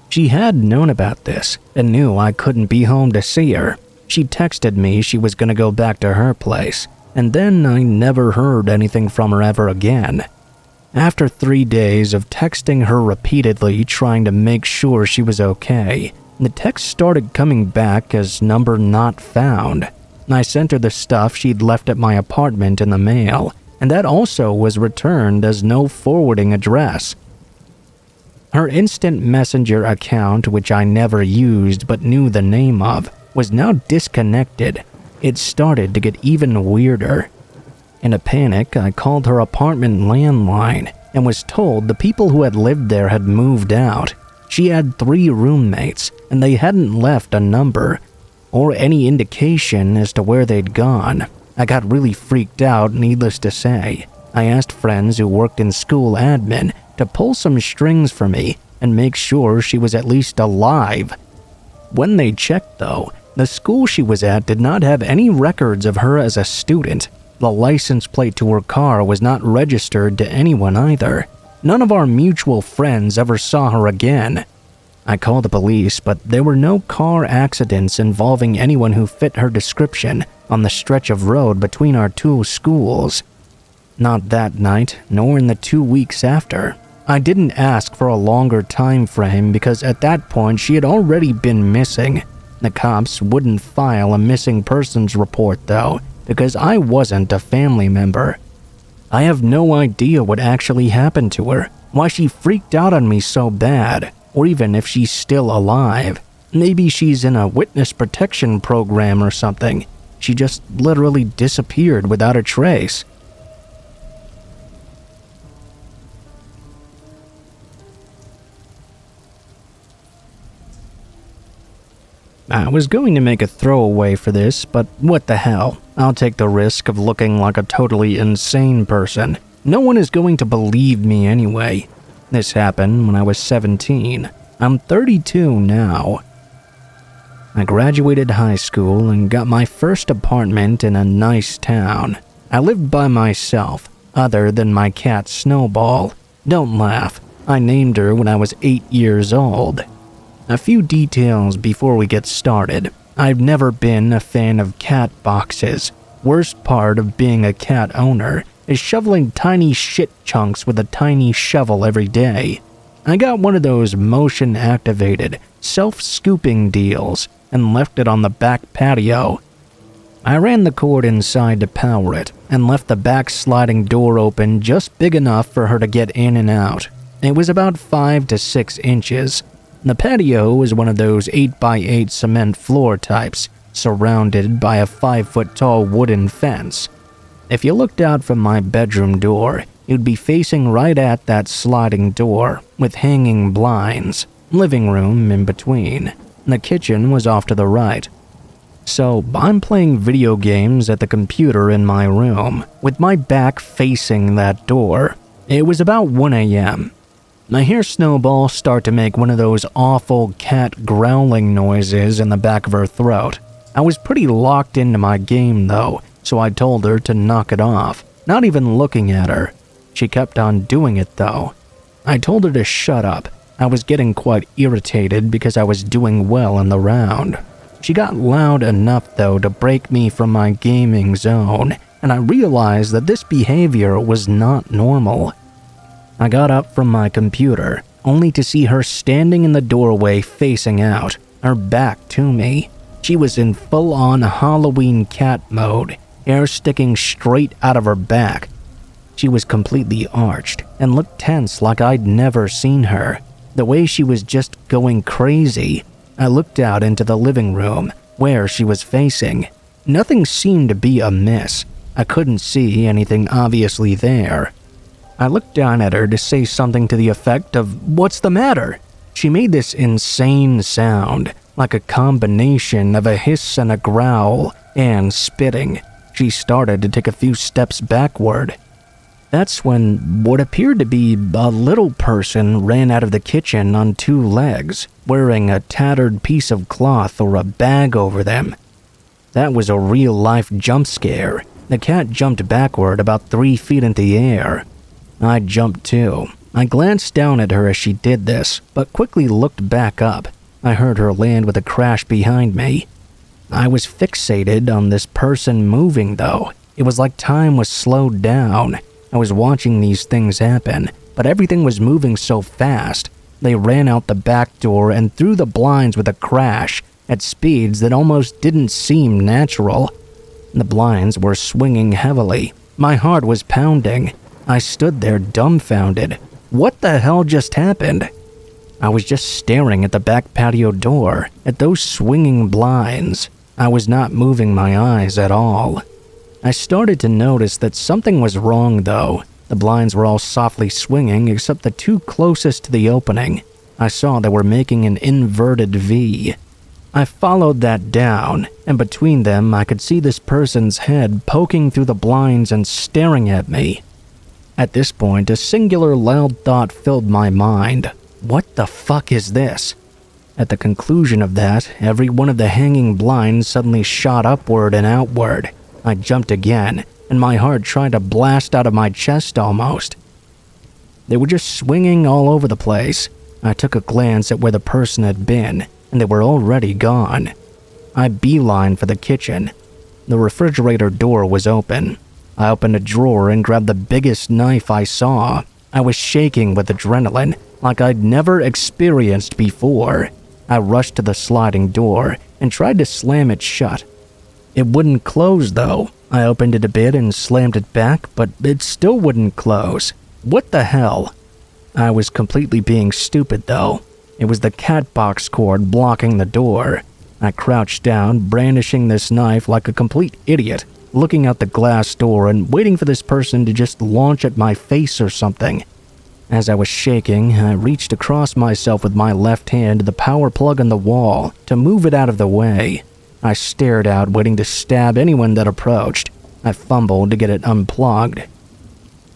Speaker 1: She had known about this and knew I couldn't be home to see her. She texted me she was going to go back to her place, and then I never heard anything from her ever again. After 3 days of texting her repeatedly trying to make sure she was okay, the text started coming back as number not found. I sent her the stuff she'd left at my apartment in the mail, and that also was returned as no forwarding address. Her instant messenger account, which I never used but knew the name of, was now disconnected. It started to get even weirder. In a panic, I called her apartment landline and was told the people who had lived there had moved out. She had 3 roommates, and they hadn't left a number or any indication as to where they'd gone. I got really freaked out, needless to say. I asked friends who worked in school admin to pull some strings for me and make sure she was at least alive. When they checked, though, the school she was at did not have any records of her as a student. The license plate to her car was not registered to anyone either. None of our mutual friends ever saw her again. I called the police, but there were no car accidents involving anyone who fit her description on the stretch of road between our 2 schools. Not that night, nor in the 2 weeks after. I didn't ask for a longer time frame because at that point she had already been missing. The cops wouldn't file a missing persons report though, because I wasn't a family member. I have no idea what actually happened to her, why she freaked out on me so bad, or even if she's still alive. Maybe she's in a witness protection program or something. She just literally disappeared without a trace. I was going to make a throwaway for this, but what the hell? I'll take the risk of looking like a totally insane person. No one is going to believe me anyway. This happened when I was 17. I'm 32 now. I graduated high school and got my first apartment in a nice town. I lived by myself, other than my cat Snowball. Don't laugh. I named her when I was 8 years old. A few details before we get started. I've never been a fan of cat boxes. Worst part of being a cat owner is shoveling tiny shit chunks with a tiny shovel every day. I got one of those motion-activated, self-scooping deals and left it on the back patio. I ran the cord inside to power it and left the back sliding door open just big enough for her to get in and out. It was about 5 to 6 inches. The patio was one of those 8x8 cement floor types, surrounded by a 5-foot-tall wooden fence. If you looked out from my bedroom door, you'd be facing right at that sliding door with hanging blinds, living room in between. The kitchen was off to the right. So I'm playing video games at the computer in my room, with my back facing that door. It was about 1 a.m. I hear Snowball start to make one of those awful cat growling noises in the back of her throat. I was pretty locked into my game though, so I told her to knock it off, not even looking at her. She kept on doing it though. I told her to shut up. I was getting quite irritated because I was doing well in the round. She got loud enough though to break me from my gaming zone, and I realized that this behavior was not normal. I got up from my computer, only to see her standing in the doorway facing out, her back to me. She was in full-on Halloween cat mode, hair sticking straight out of her back. She was completely arched and looked tense like I'd never seen her. The way she was just going crazy. I looked out into the living room, where she was facing. Nothing seemed to be amiss. I couldn't see anything obviously there. I looked down at her to say something to the effect of, "What's the matter?" She made this insane sound, like a combination of a hiss and a growl, and spitting. She started to take a few steps backward. That's when what appeared to be a little person ran out of the kitchen on 2 legs, wearing a tattered piece of cloth or a bag over them. That was a real-life jump scare. The cat jumped backward about 3 feet into the air. I jumped too. I glanced down at her as she did this, but quickly looked back up. I heard her land with a crash behind me. I was fixated on this person moving though. It was like time was slowed down. I was watching these things happen, but everything was moving so fast. They ran out the back door and through the blinds with a crash at speeds that almost didn't seem natural. The blinds were swinging heavily. My heart was pounding. I stood there dumbfounded. What the hell just happened? I was just staring at the back patio door, at those swinging blinds. I was not moving my eyes at all. I started to notice that something was wrong though. The blinds were all softly swinging except the 2 closest to the opening. I saw they were making an inverted V. I followed that down, and between them I could see this person's head poking through the blinds and staring at me. At this point, a singular loud thought filled my mind. What the fuck is this? At the conclusion of that, every one of the hanging blinds suddenly shot upward and outward. I jumped again, and my heart tried to blast out of my chest almost. They were just swinging all over the place. I took a glance at where the person had been, and they were already gone. I beelined for the kitchen. The refrigerator door was open. I opened a drawer and grabbed the biggest knife I saw. I was shaking with adrenaline, like I'd never experienced before. I rushed to the sliding door and tried to slam it shut. It wouldn't close though. I opened it a bit and slammed it back, but it still wouldn't close. What the hell? I was completely being stupid though. It was the cat box cord blocking the door. I crouched down, brandishing this knife like a complete idiot, looking out the glass door and waiting for this person to just launch at my face or something. As I was shaking, I reached across myself with my left hand to the power plug on the wall to move it out of the way. I stared out, waiting to stab anyone that approached. I fumbled to get it unplugged.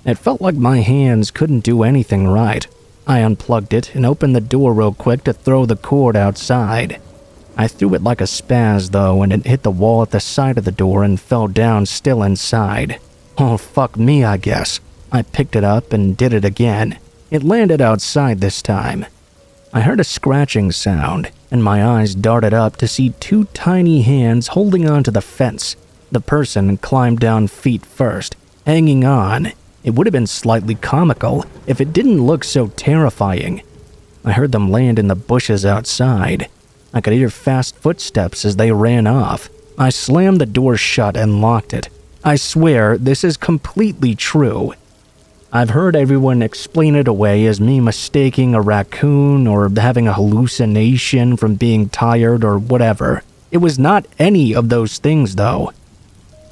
Speaker 1: It felt like my hands couldn't do anything right. I unplugged it and opened the door real quick to throw the cord outside. I threw it like a spaz though, and it hit the wall at the side of the door and fell down still inside. Oh, fuck me, I guess. I picked it up and did it again. It landed outside this time. I heard a scratching sound, and my eyes darted up to see 2 tiny hands holding onto the fence. The person climbed down feet first, hanging on. It would have been slightly comical if it didn't look so terrifying. I heard them land in the bushes outside. I could hear fast footsteps as they ran off. I slammed the door shut and locked it. I swear this is completely true. I've heard everyone explain it away as me mistaking a raccoon or having a hallucination from being tired or whatever. It was not any of those things, though.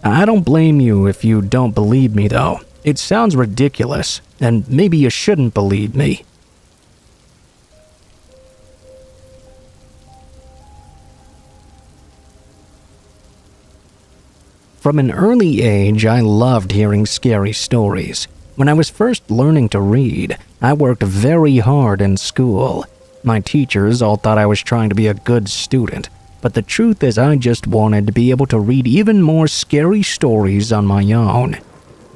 Speaker 1: I don't blame you if you don't believe me, though. It sounds ridiculous, and maybe you shouldn't believe me. From an early age, I loved hearing scary stories. When I was first learning to read, I worked very hard in school. My teachers all thought I was trying to be a good student, but the truth is I just wanted to be able to read even more scary stories on my own.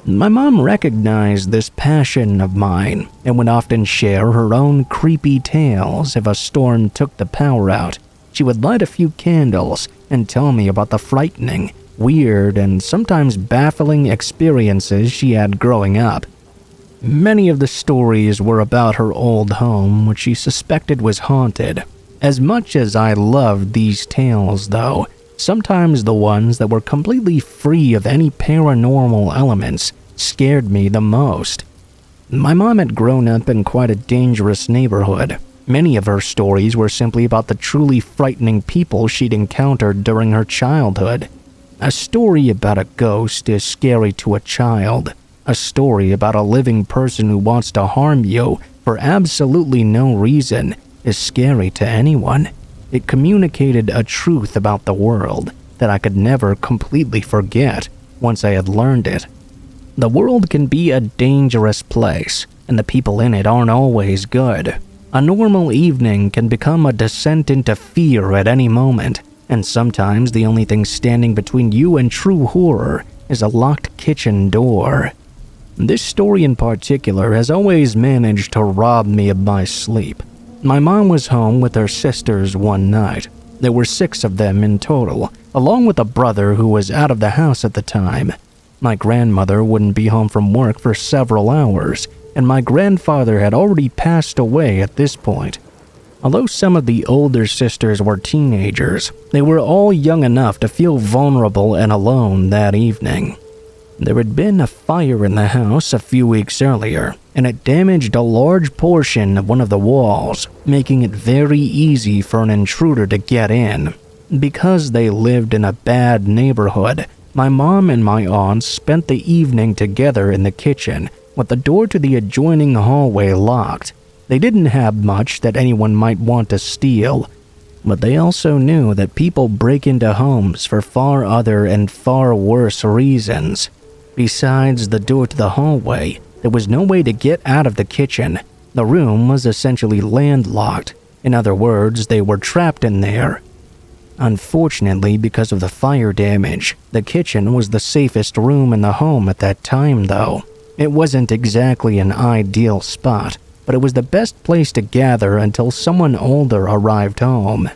Speaker 1: My mom recognized this passion of mine and would often share her own creepy tales if a storm took the power out. She would light a few candles and tell me about the frightening, weird, and sometimes baffling experiences she had growing up. Many of the stories were about her old home, which she suspected was haunted. As much as I loved these tales, though, sometimes the ones that were completely free of any paranormal elements scared me the most. My mom had grown up in quite a dangerous neighborhood. Many of her stories were simply about the truly frightening people she'd encountered during her childhood. A story about a ghost is scary to a child. A story about a living person who wants to harm you for absolutely no reason is scary to anyone. It communicated a truth about the world that I could never completely forget once I had learned it. The world can be a dangerous place, and the people in it aren't always good. A normal evening can become a descent into fear at any moment, and sometimes the only thing standing between you and true horror is a locked kitchen door. This story in particular has always managed to rob me of my sleep. My mom was home with her sisters one night. There were 6 of them in total, along with a brother who was out of the house at the time. My grandmother wouldn't be home from work for several hours, and my grandfather had already passed away at this point. Although some of the older sisters were teenagers, they were all young enough to feel vulnerable and alone that evening. There had been a fire in the house a few weeks earlier, and it damaged a large portion of one of the walls, making it very easy for an intruder to get in. Because they lived in a bad neighborhood, my mom and my aunts spent the evening together in the kitchen, with the door to the adjoining hallway locked. They didn't have much that anyone might want to steal, but they also knew that people break into homes for far other and far worse reasons. Besides the door to the hallway, there was no way to get out of the kitchen. The room was essentially landlocked. In other words, they were trapped in there. Unfortunately, because of the fire damage, the kitchen was the safest room in the home at that time, though. It wasn't exactly an ideal spot, but it was the best place to gather until someone older arrived home.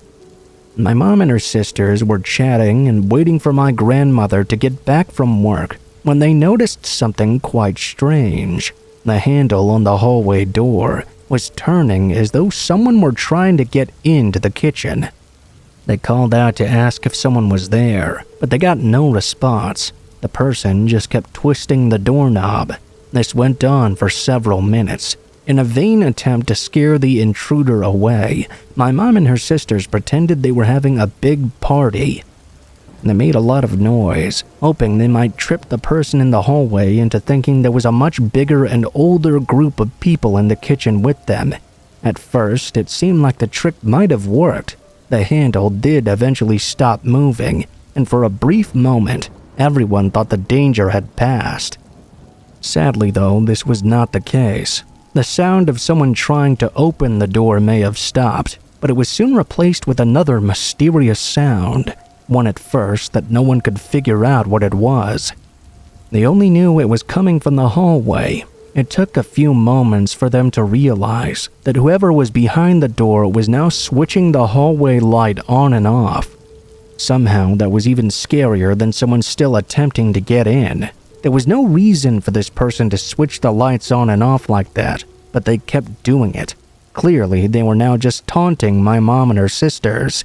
Speaker 1: My mom and her sisters were chatting and waiting for my grandmother to get back from work when they noticed something quite strange. The handle on the hallway door was turning as though someone were trying to get into the kitchen. They called out to ask if someone was there, but they got no response. The person just kept twisting the doorknob. This went on for several minutes. In a vain attempt to scare the intruder away, my mom and her sisters pretended they were having a big party. They made a lot of noise, hoping they might trip the person in the hallway into thinking there was a much bigger and older group of people in the kitchen with them. At first, it seemed like the trick might have worked. The handle did eventually stop moving, and for a brief moment, everyone thought the danger had passed. Sadly, though, this was not the case. The sound of someone trying to open the door may have stopped, but it was soon replaced with another mysterious sound. One at first that no one could figure out what it was. They only knew it was coming from the hallway. It took a few moments for them to realize that whoever was behind the door was now switching the hallway light on and off. Somehow that was even scarier than someone still attempting to get in. There was no reason for this person to switch the lights on and off like that, but they kept doing it. Clearly, they were now just taunting my mom and her sisters.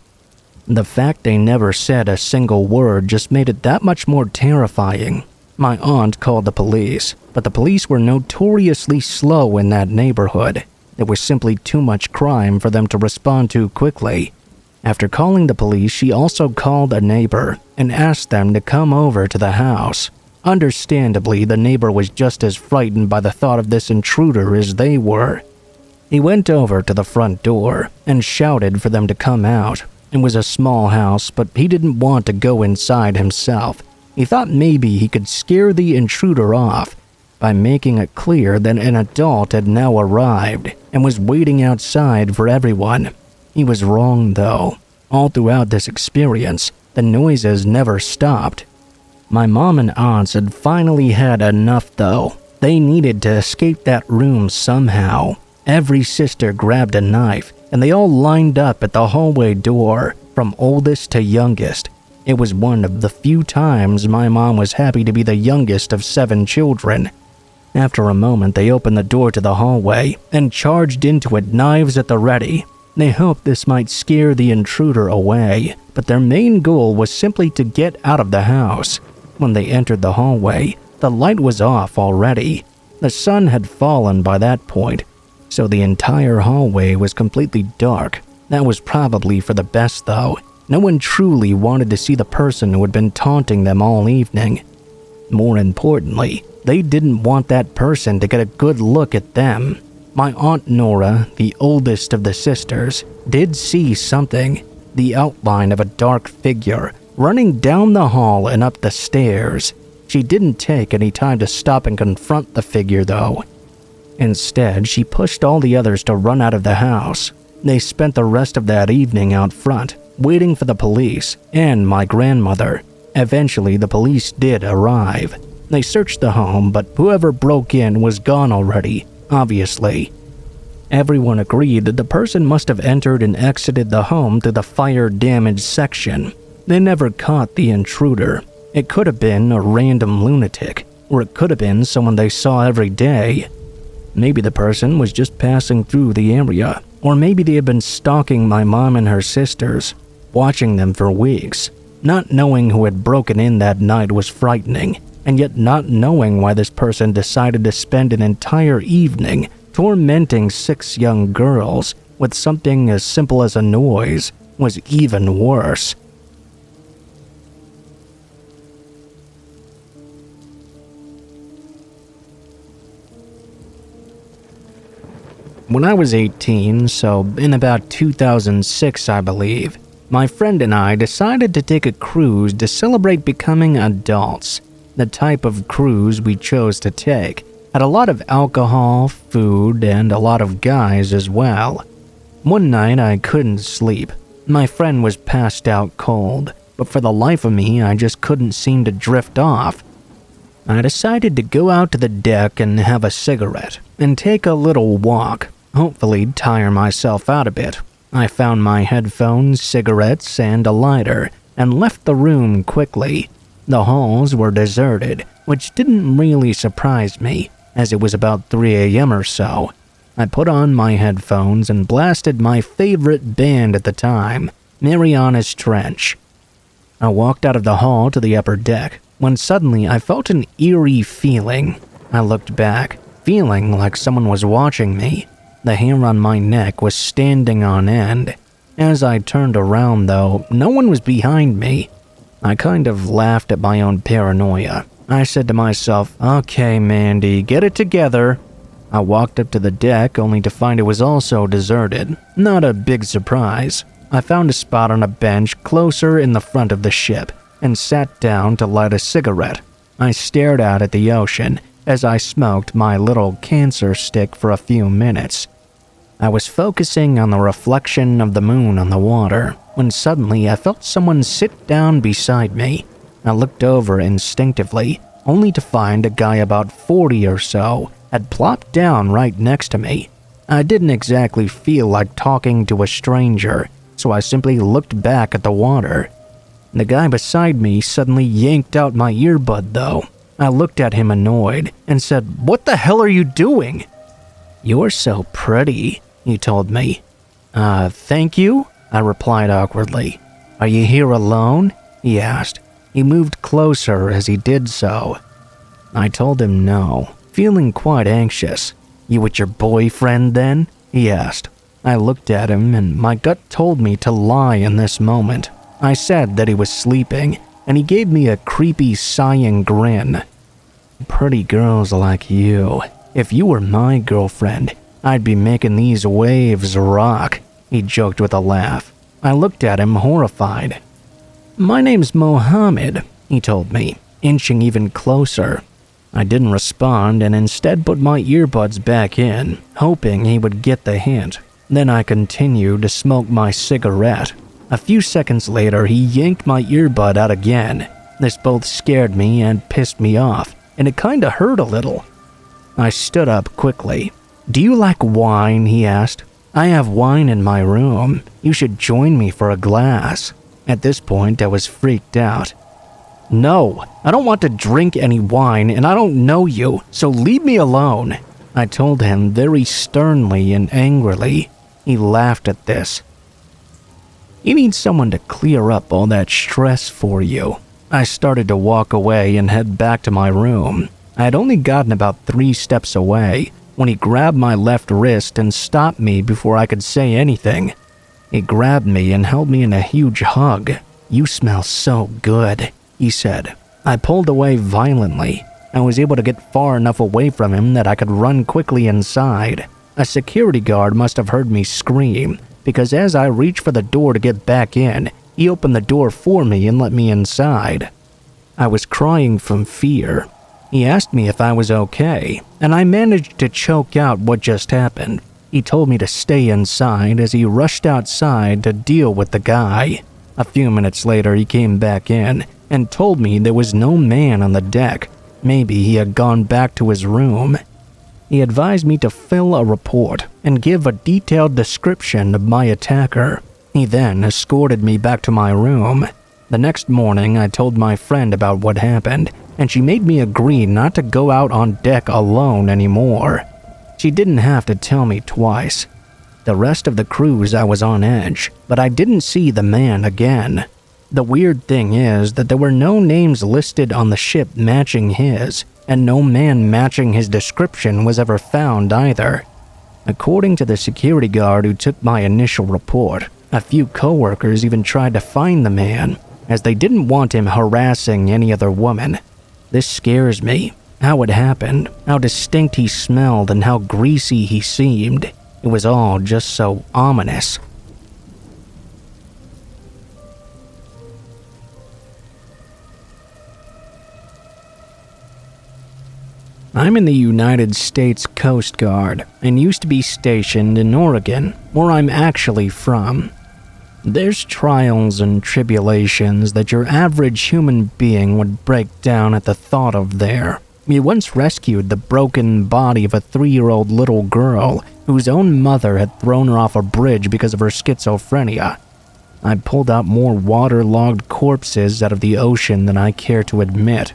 Speaker 1: The fact they never said a single word just made it that much more terrifying. My aunt called the police, but the police were notoriously slow in that neighborhood. There was simply too much crime for them to respond to quickly. After calling the police, she also called a neighbor and asked them to come over to the house. Understandably, the neighbor was just as frightened by the thought of this intruder as they were. He went over to the front door and shouted for them to come out. It was a small house, but he didn't want to go inside himself. He thought maybe he could scare the intruder off by making it clear that an adult had now arrived and was waiting outside for everyone. He was wrong, though. All throughout this experience, the noises never stopped. My mom and aunts had finally had enough, though. They needed to escape that room somehow. Every sister grabbed a knife, and they all lined up at the hallway door, from oldest to youngest. It was one of the few times my mom was happy to be the youngest of 7 children. After a moment, they opened the door to the hallway and charged into it, knives at the ready. They hoped this might scare the intruder away, but their main goal was simply to get out of the house. When they entered the hallway, the light was off already. The sun had fallen by that point, so the entire hallway was completely dark. That was probably for the best, though. No one truly wanted to see the person who had been taunting them all evening. More importantly, they didn't want that person to get a good look at them. My Aunt Nora, the oldest of the sisters, did see something, the outline of a dark figure, running down the hall and up the stairs. She didn't take any time to stop and confront the figure, though. Instead, she pushed all the others to run out of the house. They spent the rest of that evening out front, waiting for the police and my grandmother. Eventually, the police did arrive. They searched the home, but whoever broke in was gone already, obviously. Everyone agreed that the person must have entered and exited the home through the fire-damaged section. They never caught the intruder. It could have been a random lunatic, or it could have been someone they saw every day. Maybe the person was just passing through the area, or maybe they had been stalking my mom and her sisters, watching them for weeks. Not knowing who had broken in that night was frightening, and yet not knowing why this person decided to spend an entire evening tormenting 6 young girls with something as simple as a noise was even worse. When I was 18, so in about 2006 I believe, my friend and I decided to take a cruise to celebrate becoming adults. The type of cruise we chose to take had a lot of alcohol, food, and a lot of guys as well. One night I couldn't sleep. My friend was passed out cold, but for the life of me I just couldn't seem to drift off. I decided to go out to the deck and have a cigarette and take a little walk, hopefully tire myself out a bit. I found my headphones, cigarettes, and a lighter, and left the room quickly. The halls were deserted, which didn't really surprise me, as it was about 3 a.m. or so. I put on my headphones and blasted my favorite band at the time, Mariana's Trench. I walked out of the hall to the upper deck, when suddenly I felt an eerie feeling. I looked back, feeling like someone was watching me. The hair on my neck was standing on end. As I turned around, though, no one was behind me. I kind of laughed at my own paranoia. I said to myself, "Okay, Mandy, get it together." I walked up to the deck only to find it was also deserted. Not a big surprise. I found a spot on a bench closer in the front of the ship and sat down to light a cigarette. I stared out at the ocean as I smoked my little cancer stick for a few minutes. I was focusing on the reflection of the moon on the water when suddenly I felt someone sit down beside me. I looked over instinctively, only to find a guy about 40 or so had plopped down right next to me. I didn't exactly feel like talking to a stranger, so I simply looked back at the water. The guy beside me suddenly yanked out my earbud, though. I looked at him annoyed and said, "What the hell are you doing?" "You're so pretty," he told me. Thank you," I replied awkwardly. "Are you here alone?" he asked. He moved closer as he did so. I told him no, feeling quite anxious. "You with your boyfriend then?" he asked. I looked at him and my gut told me to lie in this moment. I said that he was sleeping, and he gave me a creepy sighing grin. "Pretty girls like you. If you were my girlfriend, I'd be making these waves rock," he joked with a laugh. I looked at him horrified. "My name's Mohammed," he told me, inching even closer. I didn't respond and instead put my earbuds back in, hoping he would get the hint. Then I continued to smoke my cigarette. A few seconds later, he yanked my earbud out again. This both scared me and pissed me off, and it kinda hurt a little. I stood up quickly. "Do you like wine?" he asked. "I have wine in my room. You should join me for a glass." At this point, I was freaked out. "No, I don't want to drink any wine, and I don't know you, so leave me alone," I told him very sternly and angrily. He laughed at this. "You need someone to clear up all that stress for you." I started to walk away and head back to my room. I had only gotten about 3 steps away when he grabbed my left wrist and stopped me before I could say anything. He grabbed me and held me in a huge hug. "You smell so good," he said. I pulled away violently. I was able to get far enough away from him that I could run quickly inside. A security guard must have heard me scream, because as I reached for the door to get back in, he opened the door for me and let me inside. I was crying from fear. He asked me if I was okay, and I managed to choke out what just happened. He told me to stay inside as he rushed outside to deal with the guy. A few minutes later, he came back in and told me there was no man on the deck. Maybe he had gone back to his room. He advised me to fill a report and give a detailed description of my attacker. He then escorted me back to my room. The next morning, I told my friend about what happened, and she made me agree not to go out on deck alone anymore. She didn't have to tell me twice. The rest of the cruise I was on edge, but I didn't see the man again. The weird thing is that there were no names listed on the ship matching his, and no man matching his description was ever found either. According to the security guard who took my initial report, a few coworkers even tried to find the man, as they didn't want him harassing any other woman. This scares me. How it happened, how distinct he smelled, and how greasy he seemed. It was all just so ominous. I'm in the United States Coast Guard and used to be stationed in Oregon, where I'm actually from. There's trials and tribulations that your average human being would break down at the thought of there. We once rescued the broken body of a 3-year-old little girl whose own mother had thrown her off a bridge because of her schizophrenia. I pulled out more waterlogged corpses out of the ocean than I care to admit.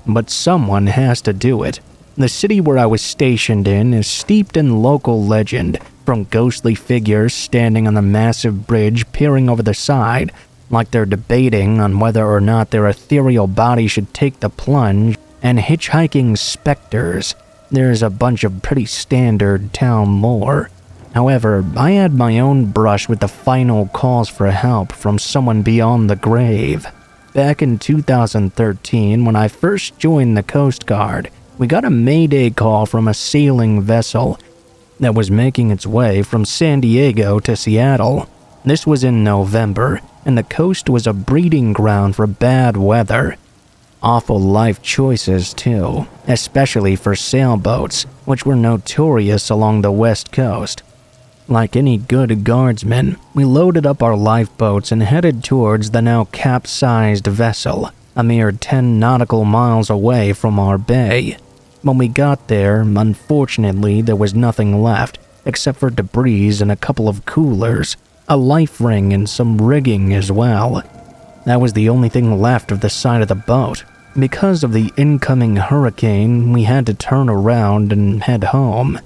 Speaker 1: But someone has to do it. The city where I was stationed in is steeped in local legend, from ghostly figures standing on the massive bridge peering over the side, like they're debating on whether or not their ethereal body should take the plunge, and hitchhiking specters. There's a bunch of pretty standard town lore. However, I had my own brush with the final calls for help from someone beyond the grave. Back in 2013, when I first joined the Coast Guard, we got a mayday call from a sailing vessel that was making its way from San Diego to Seattle. This was in November, and the coast was a breeding ground for bad weather. Awful life choices too, especially for sailboats, which were notorious along the west coast. Like any good guardsmen, we loaded up our lifeboats and headed towards the now capsized vessel, a mere 10 nautical miles away from our bay. When we got there, unfortunately, there was nothing left, except for debris and a couple of coolers, a life ring and some rigging as well. That was the only thing left of the side of the boat. Because of the incoming hurricane, we had to turn around and head home.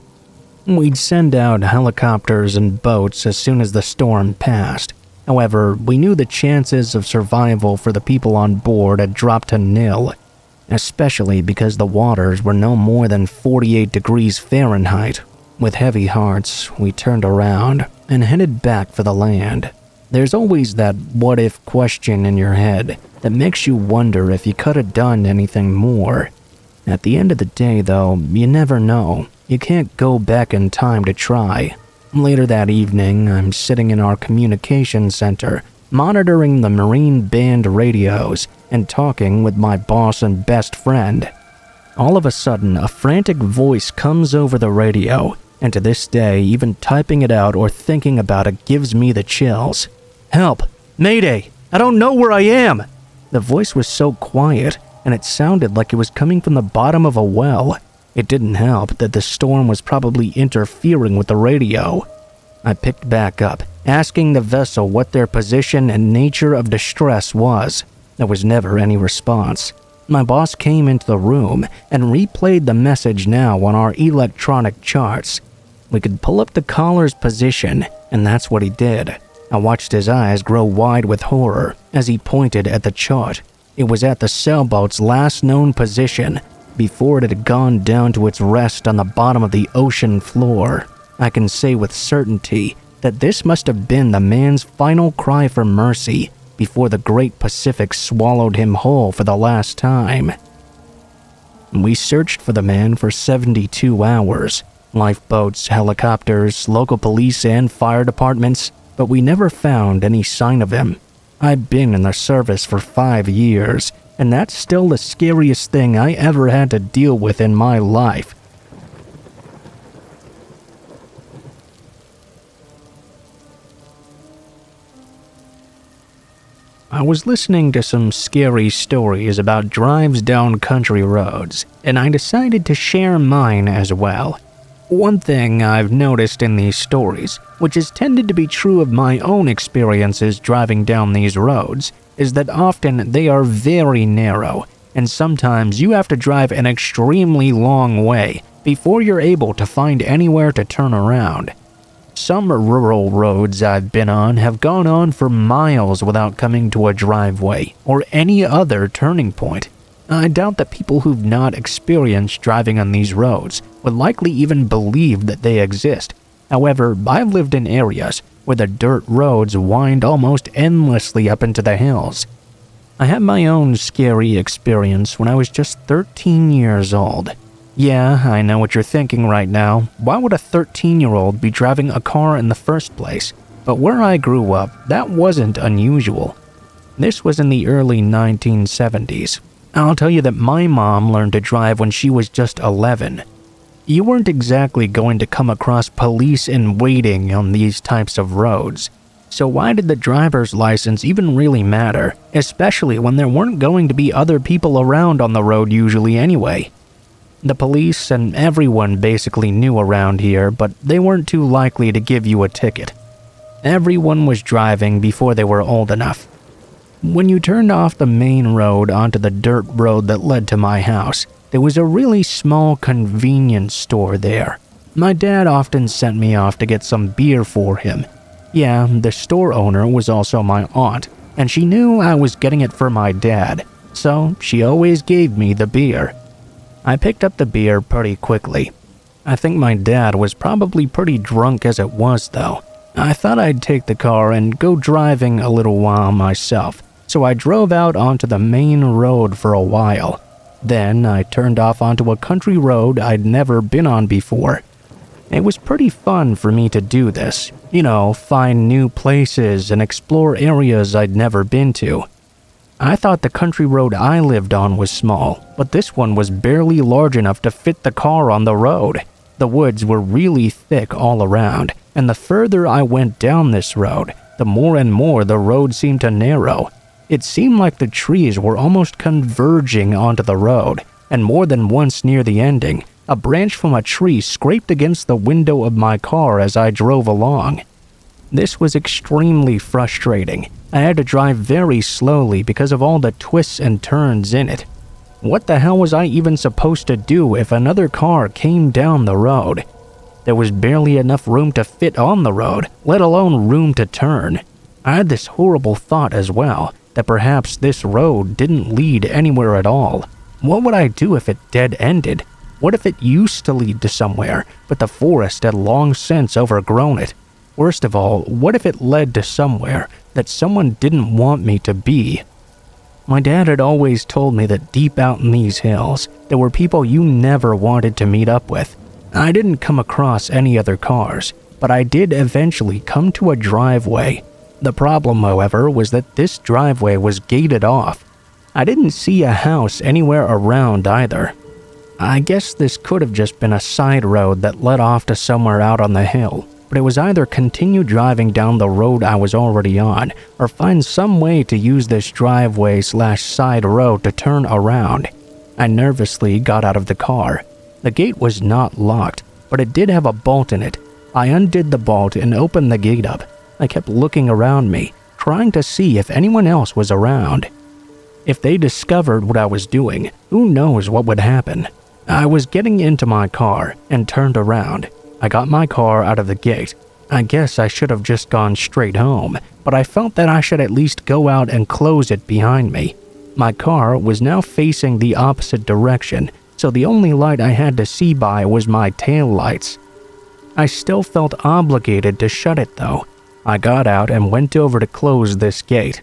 Speaker 1: We'd send out helicopters and boats as soon as the storm passed. However, we knew the chances of survival for the people on board had dropped to nil. especially because the waters were no more than 48 degrees Fahrenheit. With heavy hearts, we turned around and headed back for the land. There's always that what-if question in your head that makes you wonder if you could have done anything more. At the end of the day, though, you never know. You can't go back in time to try. Later that evening, I'm sitting in our communication center, monitoring the Marine Band radios and talking with my boss and best friend. All of a sudden, a frantic voice comes over the radio, and to this day, even typing it out or thinking about it gives me the chills. "Help! Mayday! I don't know where I am!" The voice was so quiet, and it sounded like it was coming from the bottom of a well. It didn't help that the storm was probably interfering with the radio. I picked back up, asking the vessel what their position and nature of distress was. There was never any response. My boss came into the room and replayed the message now on our electronic charts. We could pull up the caller's position, and that's what he did. I watched his eyes grow wide with horror as he pointed at the chart. It was at the sailboat's last known position, before it had gone down to its rest on the bottom of the ocean floor. I can say with certainty that this must have been the man's final cry for mercy before the great Pacific swallowed him whole for the last time. We searched for the man for 72 hours. Lifeboats, helicopters, local police and fire departments, but we never found any sign of him. I've been in the service for 5 years, and that's still the scariest thing I ever had to deal with in my life. I was listening to some scary stories about drives down country roads, and I decided to share mine as well. One thing I've noticed in these stories, which has tended to be true of my own experiences driving down these roads, is that often they are very narrow, and sometimes you have to drive an extremely long way before you're able to find anywhere to turn around. Some rural roads I've been on have gone on for miles without coming to a driveway or any other turning point. I doubt that people who've not experienced driving on these roads would likely even believe that they exist. However, I've lived in areas where the dirt roads wind almost endlessly up into the hills. I had my own scary experience when I was just 13 years old. Yeah, I know what you're thinking right now. Why would a 13-year-old be driving a car in the first place? But where I grew up, that wasn't unusual. This was in the early 1970s. I'll tell you that my mom learned to drive when she was just 11. You weren't exactly going to come across police in waiting on these types of roads. So why did the driver's license even really matter, especially when there weren't going to be other people around on the road usually anyway? The police and everyone basically knew around here, but they weren't too likely to give you a ticket. Everyone was driving before they were old enough. When you turned off the main road onto the dirt road that led to my house, there was a really small convenience store there. My dad often sent me off to get some beer for him. Yeah, the store owner was also my aunt, and she knew I was getting it for my dad, so she always gave me the beer. I picked up the beer pretty quickly. I think my dad was probably pretty drunk as it was, though. I thought I'd take the car and go driving a little while myself. So I drove out onto the main road for a while. Then I turned off onto a country road I'd never been on before. It was pretty fun for me to do this. Find new places and explore areas I'd never been to. I thought the country road I lived on was small, but this one was barely large enough to fit the car on the road. The woods were really thick all around, and the further I went down this road, the more and more the road seemed to narrow. It seemed like the trees were almost converging onto the road, and more than once near the ending, a branch from a tree scraped against the window of my car as I drove along. This was extremely frustrating. I had to drive very slowly because of all the twists and turns in it. What the hell was I even supposed to do if another car came down the road? There was barely enough room to fit on the road, let alone room to turn. I had this horrible thought as well, that perhaps this road didn't lead anywhere at all. What would I do if it dead-ended? What if it used to lead to somewhere, but the forest had long since overgrown it? Worst of all, what if it led to somewhere that someone didn't want me to be? My dad had always told me that deep out in these hills, there were people you never wanted to meet up with. I didn't come across any other cars, but I did eventually come to a driveway. The problem, however, was that this driveway was gated off. I didn't see a house anywhere around either. I guess this could have just been a side road that led off to somewhere out on the hill, but it was either continue driving down the road I was already on, or find some way to use this driveway/side road to turn around. I nervously got out of the car. The gate was not locked, but it did have a bolt in it. I undid the bolt and opened the gate up. I kept looking around me, trying to see if anyone else was around. If they discovered what I was doing, who knows what would happen. I was getting into my car and turned around. I got my car out of the gate. I guess I should have just gone straight home, but I felt that I should at least go out and close it behind me. My car was now facing the opposite direction, so the only light I had to see by was my tail lights. I still felt obligated to shut it though. I got out and went over to close this gate.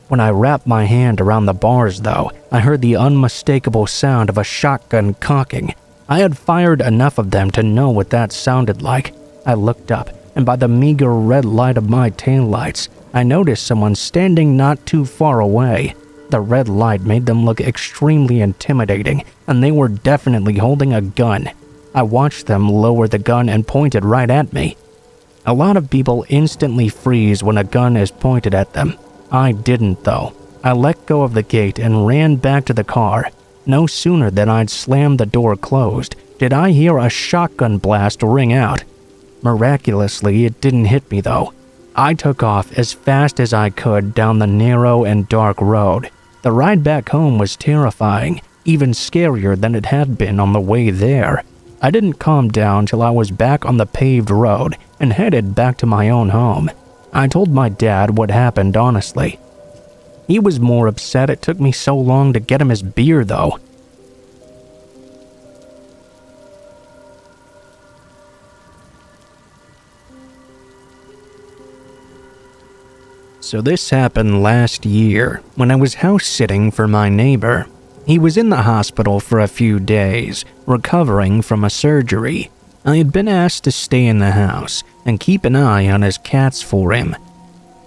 Speaker 1: When I wrapped my hand around the bars though, I heard the unmistakable sound of a shotgun cocking. I had fired enough of them to know what that sounded like. I looked up, and by the meager red light of my taillights, I noticed someone standing not too far away. The red light made them look extremely intimidating, and they were definitely holding a gun. I watched them lower the gun and point it right at me. A lot of people instantly freeze when a gun is pointed at them. I didn't though. I let go of the gate and ran back to the car. No sooner than I'd slammed the door closed did I hear a shotgun blast ring out. Miraculously, it didn't hit me though. I took off as fast as I could down the narrow and dark road. The ride back home was terrifying, even scarier than it had been on the way there. I didn't calm down till I was back on the paved road and headed back to my own home. I told my dad what happened honestly. He was more upset it took me so long to get him his beer though. So this happened last year when I was house sitting for my neighbor. He was in the hospital for a few days, recovering from a surgery. I had been asked to stay in the house and keep an eye on his cats for him.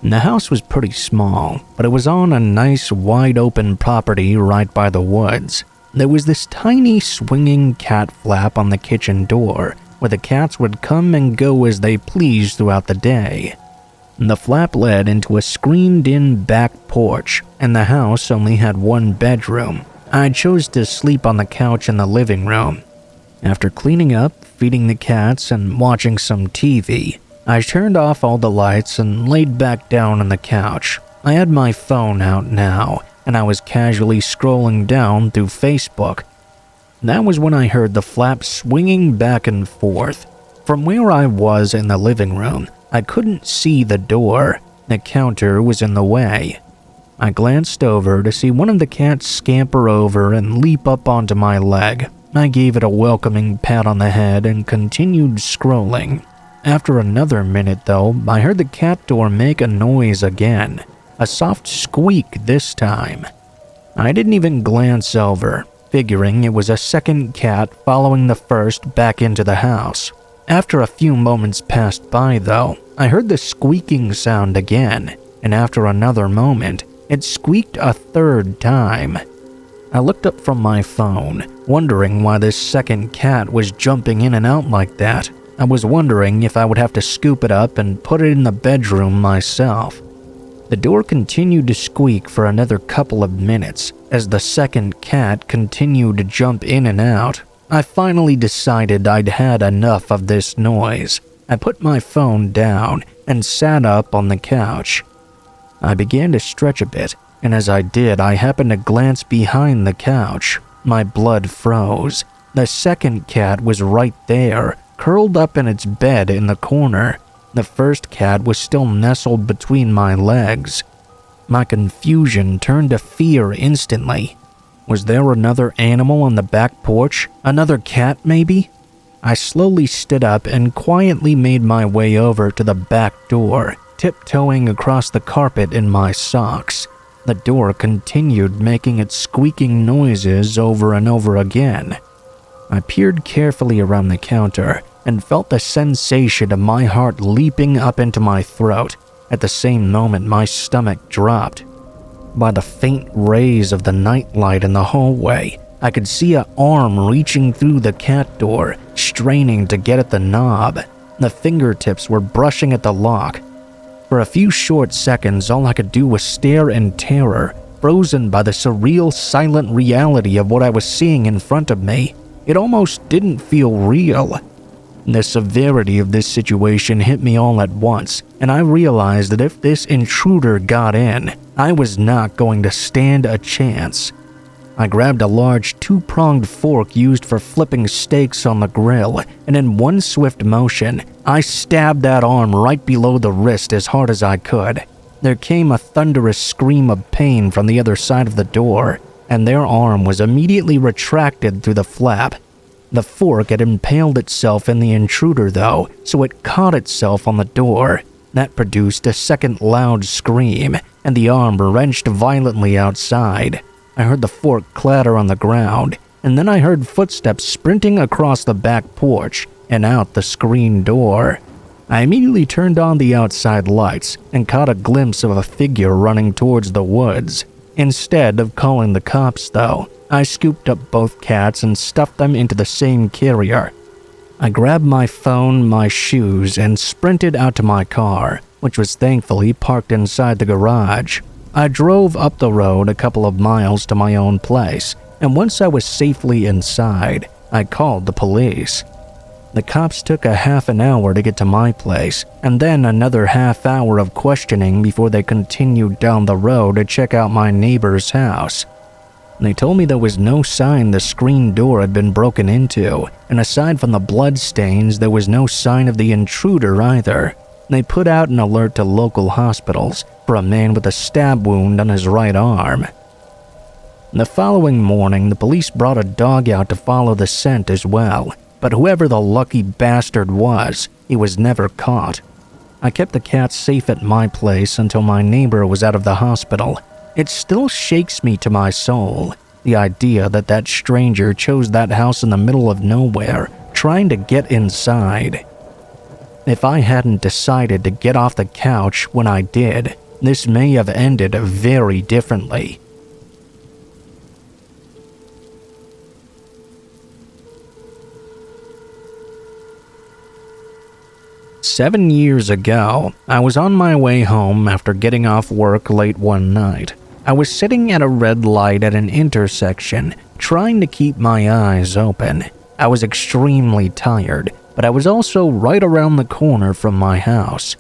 Speaker 1: The house was pretty small, but it was on a nice wide open property right by the woods. There was this tiny swinging cat flap on the kitchen door, where the cats would come and go as they pleased throughout the day. The flap led into a screened-in back porch, and the house only had one bedroom. I chose to sleep on the couch in the living room. After cleaning up, feeding the cats, and watching some TV, I turned off all the lights and laid back down on the couch. I had my phone out now, and I was casually scrolling down through Facebook. That was when I heard the flap swinging back and forth. From where I was in the living room, I couldn't see the door. The counter was in the way. I glanced over to see one of the cats scamper over and leap up onto my leg. I gave it a welcoming pat on the head and continued scrolling. After another minute though, I heard the cat door make a noise again. A soft squeak this time. I didn't even glance over, figuring it was a second cat following the first back into the house. After a few moments passed by though, I heard the squeaking sound again, and after another moment, it squeaked a third time. I looked up from my phone, wondering why this second cat was jumping in and out like that. I was wondering if I would have to scoop it up and put it in the bedroom myself. The door continued to squeak for another couple of minutes as the second cat continued to jump in and out. I finally decided I'd had enough of this noise. I put my phone down and sat up on the couch. I began to stretch a bit, and as I did, I happened to glance behind the couch. My blood froze. The second cat was right there, curled up in its bed in the corner. The first cat was still nestled between my legs. My confusion turned to fear instantly. Was there another animal on the back porch? Another cat, maybe? I slowly stood up and quietly made my way over to the back door, tiptoeing across the carpet in my socks. The door continued making its squeaking noises over and over again. I peered carefully around the counter and felt the sensation of my heart leaping up into my throat. At the same moment, my stomach dropped. By the faint rays of the nightlight in the hallway, I could see an arm reaching through the cat door, straining to get at the knob. The fingertips were brushing at the lock. For a few short seconds, all I could do was stare in terror, frozen by the surreal, silent reality of what I was seeing in front of me. It almost didn't feel real. The severity of this situation hit me all at once, and I realized that if this intruder got in, I was not going to stand a chance. I grabbed a large two-pronged fork used for flipping steaks on the grill, and in one swift motion, I stabbed that arm right below the wrist as hard as I could. There came a thunderous scream of pain from the other side of the door, and their arm was immediately retracted through the flap. The fork had impaled itself in the intruder though, so it caught itself on the door. That produced a second loud scream, and the arm wrenched violently outside. I heard the fork clatter on the ground, and then I heard footsteps sprinting across the back porch and out the screen door. I immediately turned on the outside lights and caught a glimpse of a figure running towards the woods. Instead of calling the cops though, I scooped up both cats and stuffed them into the same carrier. I grabbed my phone, my shoes, and sprinted out to my car, which was thankfully parked inside the garage. I drove up the road a couple of miles to my own place, and once I was safely inside, I called the police. The cops took a half an hour to get to my place, and then another half hour of questioning before they continued down the road to check out my neighbor's house. They told me there was no sign the screen door had been broken into, and aside from the blood stains, there was no sign of the intruder either. They put out an alert to local hospitals for a man with a stab wound on his right arm. The following morning, the police brought a dog out to follow the scent as well, but whoever the lucky bastard was, he was never caught. I kept the cat safe at my place until my neighbor was out of the hospital. It still shakes me to my soul, the idea that that stranger chose that house in the middle of nowhere, trying to get inside. If I hadn't decided to get off the couch when I did, this may have ended very differently. "7 years ago, I was on my way home after getting off work late one night. I was sitting at a red light at an intersection, trying to keep my eyes open. I was extremely tired, but I was also right around the corner from my house.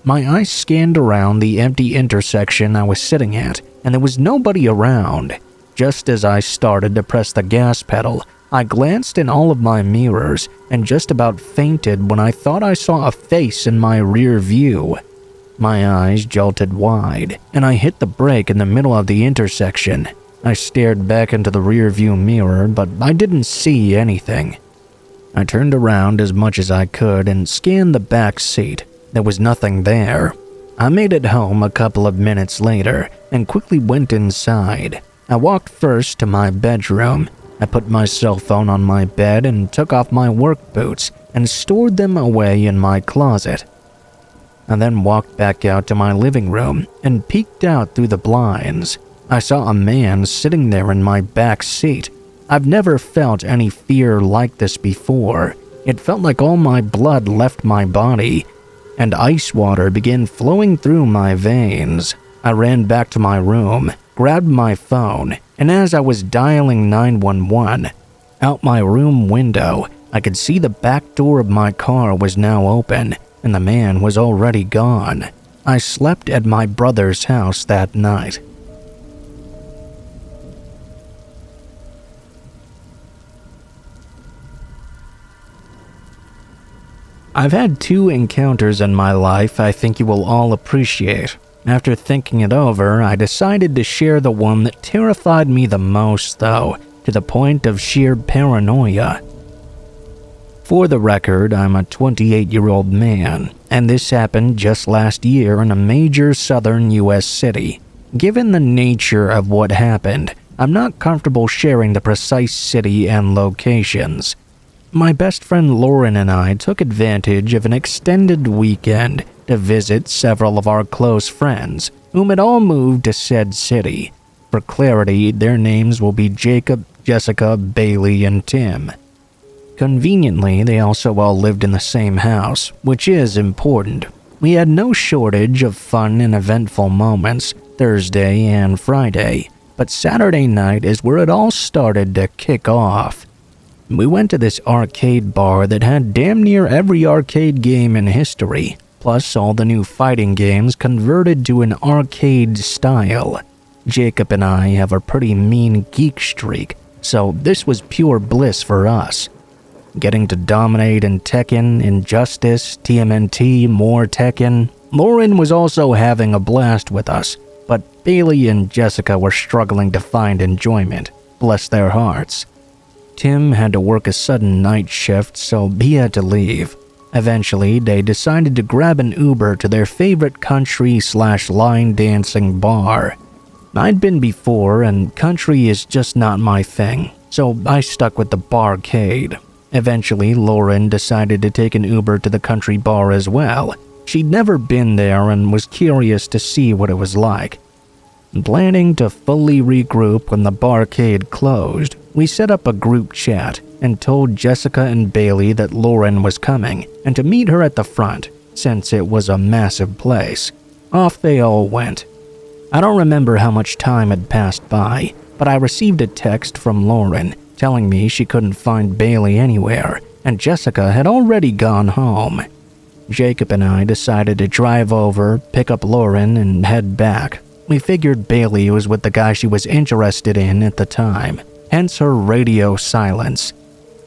Speaker 1: My eyes scanned around the empty intersection I was sitting at, and there was nobody around. Just as I started to press the gas pedal, I glanced in all of my mirrors and just about fainted when I thought I saw a face in my rear view. My eyes jolted wide, and I hit the brake in the middle of the intersection. I stared back into the rear view mirror, but I didn't see anything. I turned around as much as I could and scanned the back seat. There was nothing there. I made it home a couple of minutes later and quickly went inside. I walked first to my bedroom. I put my cell phone on my bed and took off my work boots and stored them away in my closet. I then walked back out to my living room and peeked out through the blinds. I saw a man sitting there in my back seat. I've never felt any fear like this before. It felt like all my blood left my body, and ice water began flowing through my veins. I ran back to my room, grabbed my phone, and as I was dialing 911, out my room window, I could see the back door of my car was now open, and the man was already gone. I slept at my brother's house that night. I've had 2 encounters in my life I think you will all appreciate. After thinking it over, I decided to share the one that terrified me the most, though, to the point of sheer paranoia. For the record, I'm a 28-year-old man, and this happened just last year in a major southern U.S. city. Given the nature of what happened, I'm not comfortable sharing the precise city and locations. My best friend Lauren and I took advantage of an extended weekend to visit several of our close friends, whom had all moved to said city. For clarity, their names will be Jacob, Jessica, Bailey, and Tim. Conveniently, they also all lived in the same house, which is important. We had no shortage of fun and eventful moments Thursday and Friday, but Saturday night is where it all started to kick off. We went to this arcade bar that had damn near every arcade game in history, plus all the new fighting games converted to an arcade style. Jacob and I have a pretty mean geek streak, so this was pure bliss for us. Getting to dominate in Tekken, Injustice, TMNT, more Tekken. Lauren was also having a blast with us, but Bailey and Jessica were struggling to find enjoyment, bless their hearts. Tim had to work a sudden night shift, so he had to leave. Eventually, they decided to grab an Uber to their favorite country/line dancing bar. I'd been before, and country is just not my thing, so I stuck with the barcade. Eventually, Lauren decided to take an Uber to the country bar as well. She'd never been there and was curious to see what it was like. Planning to fully regroup when the barcade closed, we set up a group chat and told Jessica and Bailey that Lauren was coming and to meet her at the front, since it was a massive place. Off they all went. I don't remember how much time had passed by, but I received a text from Lauren telling me she couldn't find Bailey anywhere, and Jessica had already gone home. Jacob and I decided to drive over, pick up Lauren, and head back. We figured Bailey was with the guy she was interested in at the time, hence her radio silence.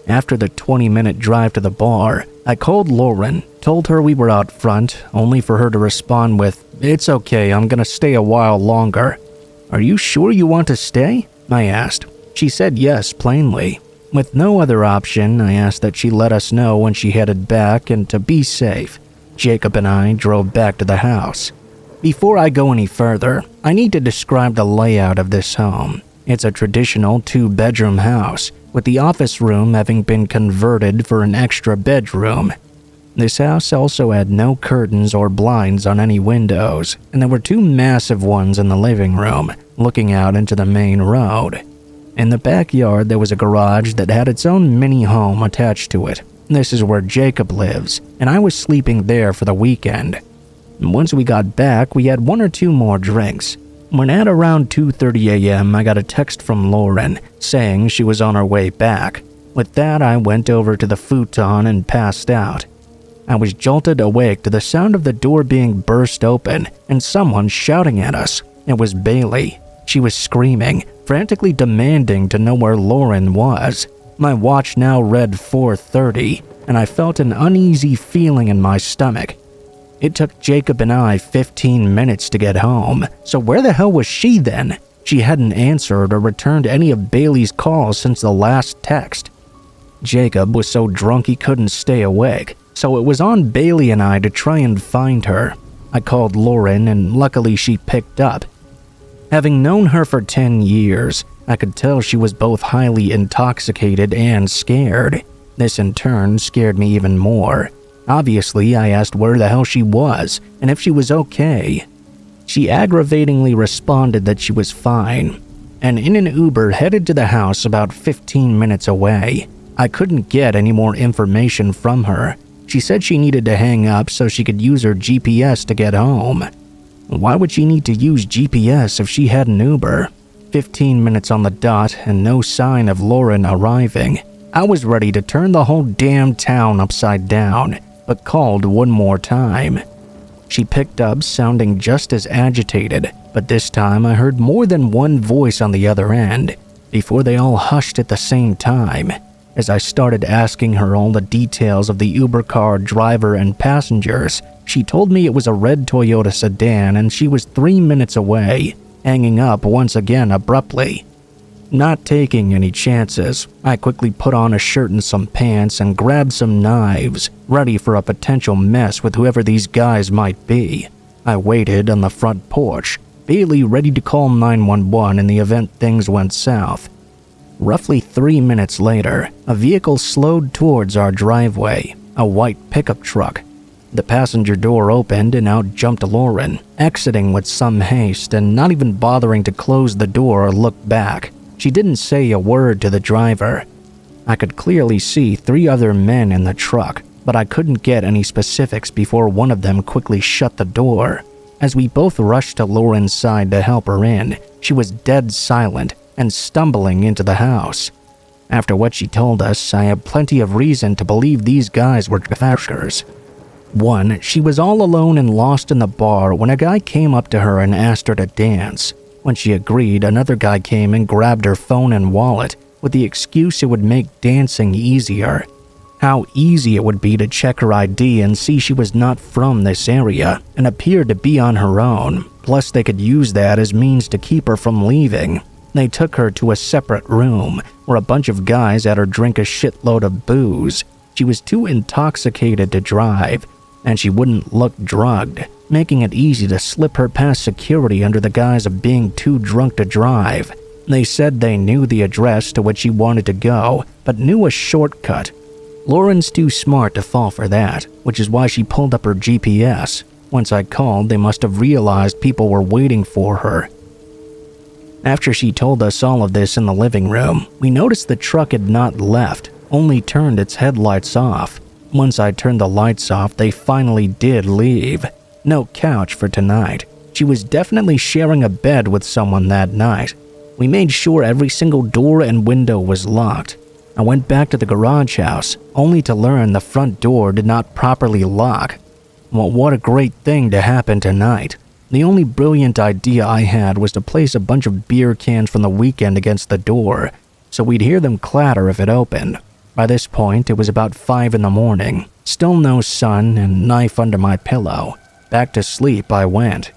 Speaker 1: After the 20-minute drive to the bar, I called Lauren, told her we were out front, only for her to respond with, "It's okay, I'm gonna stay a while longer." "Are you sure you want to stay?" I asked. She said yes, plainly. With no other option, I asked that she let us know when she headed back, and to be safe, Jacob and I drove back to the house. Before I go any further, I need to describe the layout of this home. It's a traditional 2-bedroom house, with the office room having been converted for an extra bedroom. This house also had no curtains or blinds on any windows, and there were 2 massive ones in the living room, looking out into the main road. In the backyard, there was a garage that had its own mini-home attached to it. This is where Jacob lives, and I was sleeping there for the weekend. Once we got back, we had 1 or 2 more drinks. When at around 2:30 a.m., I got a text from Lauren saying she was on her way back. With that, I went over to the futon and passed out. I was jolted awake to the sound of the door being burst open and someone shouting at us. It was Bailey. She was screaming, frantically demanding to know where Lauren was. My watch now read 4:30, and I felt an uneasy feeling in my stomach. It took Jacob and I 15 minutes to get home, so where the hell was she then? She hadn't answered or returned any of Bailey's calls since the last text. Jacob was so drunk he couldn't stay awake, so it was on Bailey and I to try and find her. I called Lauren, and luckily she picked up. Having known her for 10 years, I could tell she was both highly intoxicated and scared. This in turn scared me even more. Obviously, I asked where the hell she was and if she was okay. She aggravatingly responded that she was fine, and in an Uber headed to the house about 15 minutes away. I couldn't get any more information from her. She said she needed to hang up so she could use her GPS to get home. Why would she need to use GPS if she had an Uber? 15 minutes on the dot and no sign of Lauren arriving. I was ready to turn the whole damn town upside down, but called one more time. She picked up sounding just as agitated, but this time I heard more than one voice on the other end, before they all hushed at the same time. As I started asking her all the details of the Uber car driver and passengers, she told me it was a red Toyota sedan and she was 3 minutes away, hanging up once again abruptly. Not taking any chances, I quickly put on a shirt and some pants and grabbed some knives, ready for a potential mess with whoever these guys might be. I waited on the front porch, barely ready to call 911 in the event things went south. Roughly 3 minutes later, a vehicle slowed towards our driveway, a white pickup truck. The passenger door opened and out jumped Lauren, exiting with some haste and not even bothering to close the door or look back. She didn't say a word to the driver. I could clearly see 3 other men in the truck, but I couldn't get any specifics before one of them quickly shut the door. As we both rushed to Lauren's side to help her in, she was dead silent and stumbling into the house. After what she told us, I had plenty of reason to believe these guys were traffickers. 1, she was all alone and lost in the bar when a guy came up to her and asked her to dance. When she agreed, another guy came and grabbed her phone and wallet with the excuse it would make dancing easier. How easy it would be to check her ID and see she was not from this area and appeared to be on her own, plus they could use that as means to keep her from leaving. They took her to a separate room where a bunch of guys had her drink a shitload of booze. She was too intoxicated to drive, and she wouldn't look drugged, making it easy to slip her past security under the guise of being too drunk to drive. They said they knew the address to which she wanted to go, but knew a shortcut. Lauren's too smart to fall for that, which is why she pulled up her GPS. Once I called, they must have realized people were waiting for her. After she told us all of this in the living room, we noticed the truck had not left, only turned its headlights off. Once I turned the lights off, they finally did leave. No couch for tonight. She was definitely sharing a bed with someone that night. We made sure every single door and window was locked. I went back to the garage house, only to learn the front door did not properly lock. Well, what a great thing to happen tonight. The only brilliant idea I had was to place a bunch of beer cans from the weekend against the door, so we'd hear them clatter if it opened. By this point, it was about 5 in the morning. Still no sun and knife under my pillow. Back to sleep I went.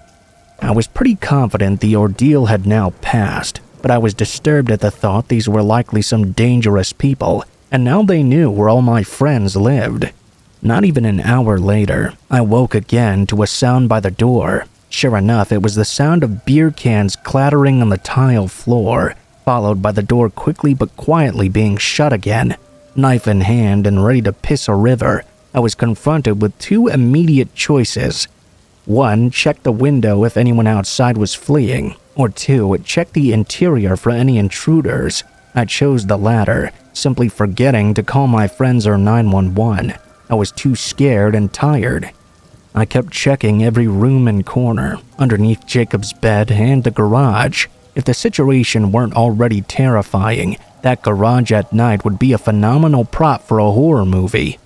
Speaker 1: I was pretty confident the ordeal had now passed, but I was disturbed at the thought these were likely some dangerous people, and now they knew where all my friends lived. Not even an hour later, I woke again to a sound by the door. Sure enough, it was the sound of beer cans clattering on the tile floor, followed by the door quickly but quietly being shut again. Knife in hand and ready to piss a river, I was confronted with 2 immediate choices. 1, check the window if anyone outside was fleeing, or 2, check the interior for any intruders. I chose the latter, simply forgetting to call my friends or 911. I was too scared and tired. I kept checking every room and corner, underneath Jacob's bed and the garage. If the situation weren't already terrifying, that garage at night would be a phenomenal prop for a horror movie.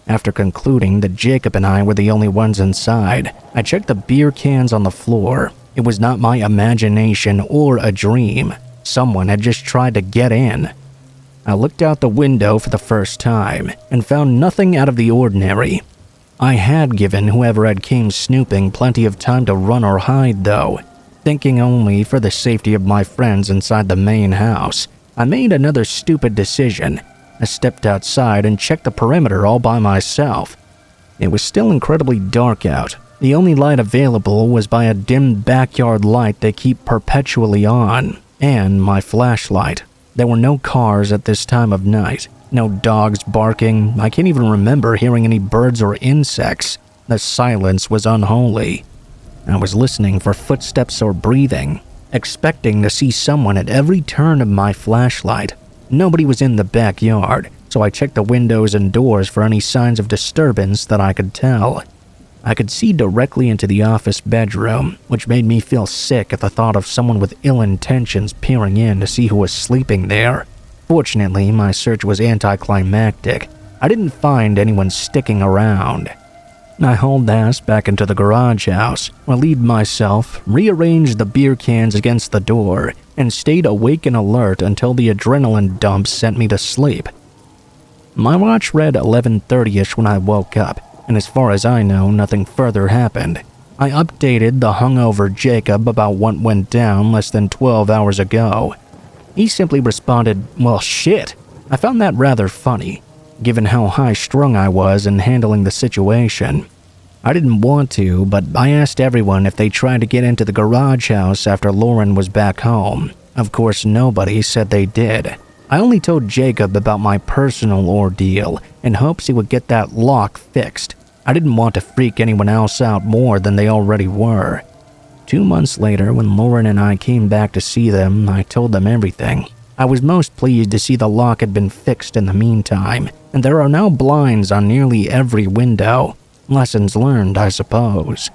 Speaker 1: After concluding that Jacob and I were the only ones inside, I checked the beer cans on the floor. It was not my imagination or a dream. Someone had just tried to get in. I looked out the window for the first time and found nothing out of the ordinary. I had given whoever had came snooping plenty of time to run or hide though. Thinking only for the safety of my friends inside the main house, I made another stupid decision. I stepped outside and checked the perimeter all by myself. It was still incredibly dark out. The only light available was by a dim backyard light they keep perpetually on, and my flashlight. There were no cars at this time of night. No dogs barking. I can't even remember hearing any birds or insects. The silence was unholy. I was listening for footsteps or breathing, expecting to see someone at every turn of my flashlight. Nobody was in the backyard, so I checked the windows and doors for any signs of disturbance that I could tell. I could see directly into the office bedroom, which made me feel sick at the thought of someone with ill intentions peering in to see who was sleeping there. Fortunately, my search was anticlimactic. I didn't find anyone sticking around. I hauled ass back into the garage house, relieved myself, rearranged the beer cans against the door, and stayed awake and alert until the adrenaline dump sent me to sleep. My watch read 11:30ish when I woke up, and as far as I know, nothing further happened. I updated the hungover Jacob about what went down less than 12 hours ago. He simply responded, "Well, shit." I found that rather funny, given how high-strung I was in handling the situation. I didn't want to, but I asked everyone if they tried to get into the garage house after Lauren was back home. Of course, nobody said they did. I only told Jacob about my personal ordeal in hopes he would get that lock fixed. I didn't want to freak anyone else out more than they already were. 2 months later, when Lauren and I came back to see them, I told them everything. I was most pleased to see the lock had been fixed in the meantime, and there are now blinds on nearly every window. Lessons learned, I suppose.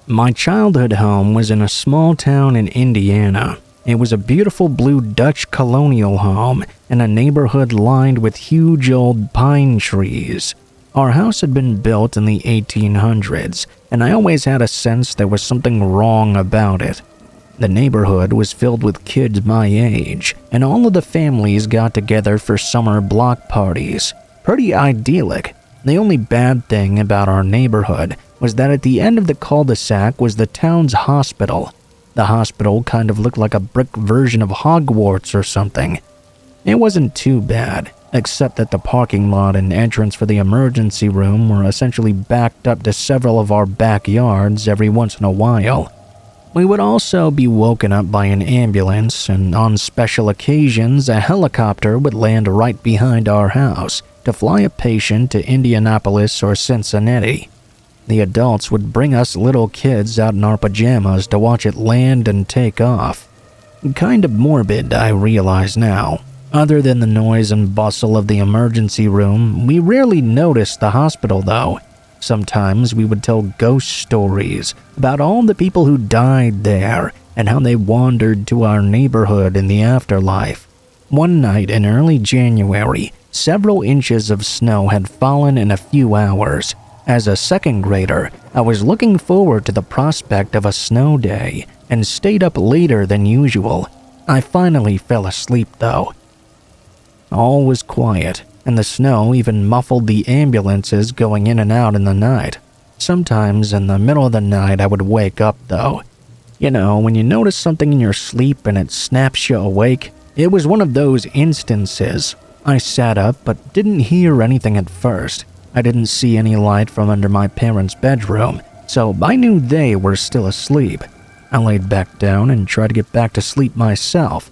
Speaker 1: My childhood home was in a small town in Indiana. It was a beautiful blue Dutch colonial home in a neighborhood lined with huge old pine trees. Our house had been built in the 1800s, and I always had a sense there was something wrong about it. The neighborhood was filled with kids my age, and all of the families got together for summer block parties. Pretty idyllic. The only bad thing about our neighborhood was that at the end of the cul-de-sac was the town's hospital. The hospital kind of looked like a brick version of Hogwarts or something. It wasn't too bad, except that the parking lot and entrance for the emergency room were essentially backed up to several of our backyards every once in a while. We would also be woken up by an ambulance, and on special occasions a helicopter would land right behind our house to fly a patient to Indianapolis or Cincinnati. The adults would bring us little kids out in our pajamas to watch it land and take off. Kind of morbid, I realize now. Other than the noise and bustle of the emergency room, we rarely noticed the hospital though. Sometimes we would tell ghost stories about all the people who died there and how they wandered to our neighborhood in the afterlife. One night in early January, several inches of snow had fallen in a few hours. As a second grader, I was looking forward to the prospect of a snow day and stayed up later than usual. I finally fell asleep though. All was quiet, and the snow even muffled the ambulances going in and out in the night. Sometimes in the middle of the night I would wake up though. You know, when you notice something in your sleep and it snaps you awake. It was one of those instances. I sat up but didn't hear anything at first. I didn't see any light from under my parents' bedroom, so I knew they were still asleep. I laid back down and tried to get back to sleep myself.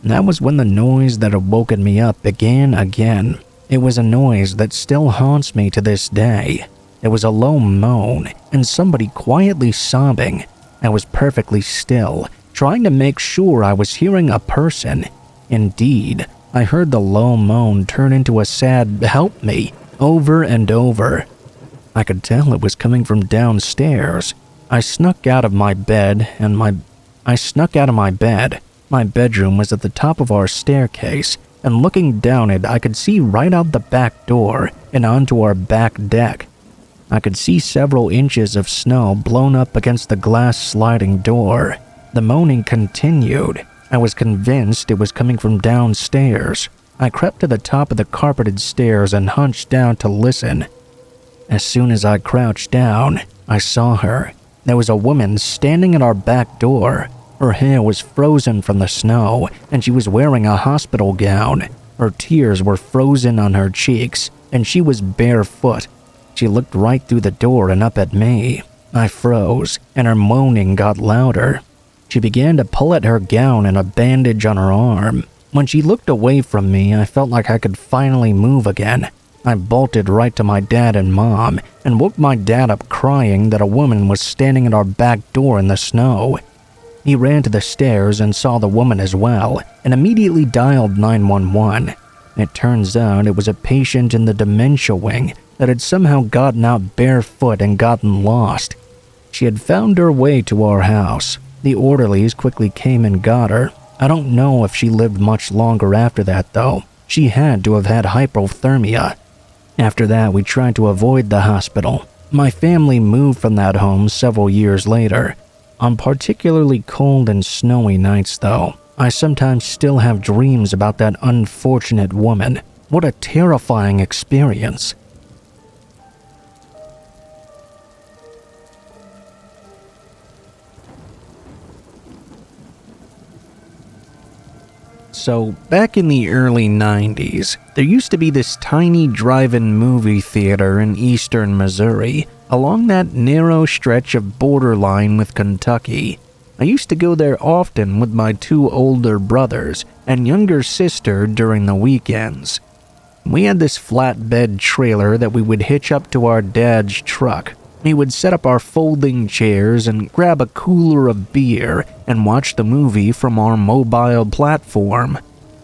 Speaker 1: That was when the noise that had woken me up began again. It was a noise that still haunts me to this day. It was a low moan and somebody quietly sobbing. I was perfectly still, trying to make sure I was hearing a person. Indeed, I heard the low moan turn into a sad "help me" over and over. I could tell it was coming from downstairs. I snuck out of my bed. My bedroom was at the top of our staircase, and looking down it, I could see right out the back door and onto our back deck. I could see several inches of snow blown up against the glass sliding door. The moaning continued. I was convinced it was coming from downstairs. I crept to the top of the carpeted stairs and hunched down to listen. As soon as I crouched down, I saw her. There was a woman standing at our back door. Her hair was frozen from the snow, and she was wearing a hospital gown. Her tears were frozen on her cheeks, and she was barefoot. She looked right through the door and up at me. I froze, and her moaning got louder. She began to pull at her gown and a bandage on her arm. When she looked away from me, I felt like I could finally move again. I bolted right to my dad and mom, and woke my dad up crying that a woman was standing at our back door in the snow. He ran to the stairs and saw the woman as well, and immediately dialed 911. It turns out it was a patient in the dementia wing that had somehow gotten out barefoot and gotten lost. She had found her way to our house. The orderlies quickly came and got her. I don't know if she lived much longer after that though. She had to have had hypothermia. After that, we tried to avoid the hospital. My family moved from that home several years later. On particularly cold and snowy nights, though, I sometimes still have dreams about that unfortunate woman. What a terrifying experience. So, back in the early 90s, there used to be this tiny drive-in movie theater in eastern Missouri, along that narrow stretch of borderline with Kentucky. I used to go there often with my 2 older brothers and younger sister during the weekends. We had this flatbed trailer that we would hitch up to our dad's truck. We would set up our folding chairs and grab a cooler of beer and watch the movie from our mobile platform.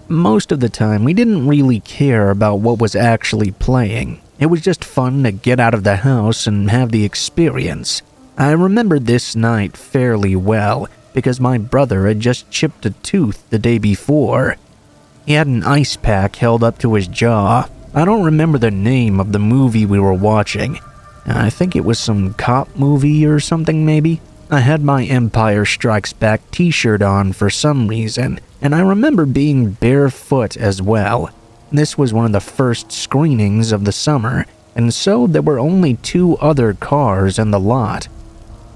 Speaker 1: Most of the time, we didn't really care about what was actually playing. It was just fun to get out of the house and have the experience. I remember this night fairly well because my brother had just chipped a tooth the day before. He had an ice pack held up to his jaw. I don't remember the name of the movie we were watching. I think it was some cop movie or something maybe. I had my Empire Strikes Back t-shirt on for some reason, and I remember being barefoot as well. This was one of the first screenings of the summer, and so there were only 2 other cars in the lot.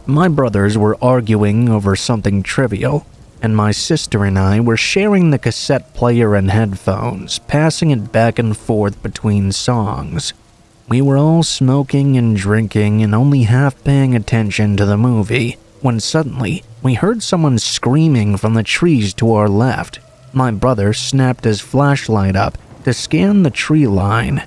Speaker 1: My brothers were arguing over something trivial, and my sister and I were sharing the cassette player and headphones, passing it back and forth between songs. We were all smoking and drinking and only half paying attention to the movie, when suddenly we heard someone screaming from the trees to our left. My brother snapped his flashlight up to scan the tree line.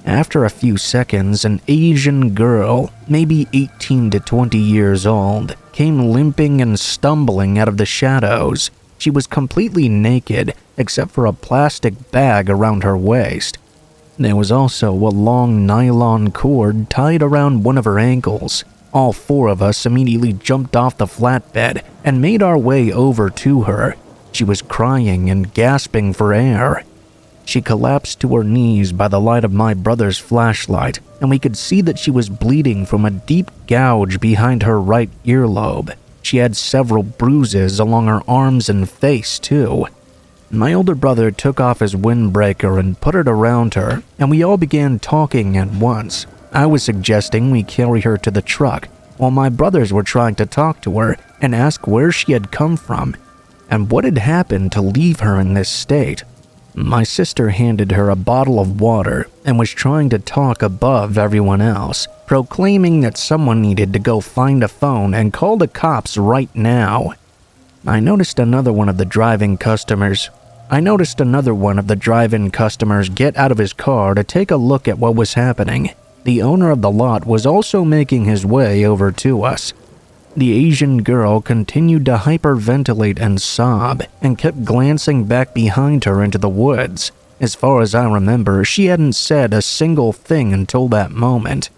Speaker 1: After a few seconds, an Asian girl, maybe 18 to 20 years old, came limping and stumbling out of the shadows. She was completely naked, except for a plastic bag around her waist. There was also a long nylon cord tied around one of her ankles. All 4 of us immediately jumped off the flatbed and made our way over to her. She was crying and gasping for air. She collapsed to her knees by the light of my brother's flashlight, and we could see that she was bleeding from a deep gouge behind her right earlobe. She had several bruises along her arms and face, too. My older brother took off his windbreaker and put it around her, and we all began talking at once. I was suggesting we carry her to the truck, while my brothers were trying to talk to her and ask where she had come from, and what had happened to leave her in this state. My sister handed her a bottle of water and was trying to talk above everyone else, proclaiming that someone needed to go find a phone and call the cops right now. I noticed another one of the drive-in customers get out of his car to take a look at what was happening. The owner of the lot was also making his way over to us. The Asian girl continued to hyperventilate and sob, and kept glancing back behind her into the woods. As far as I remember, she hadn't said a single thing until that moment.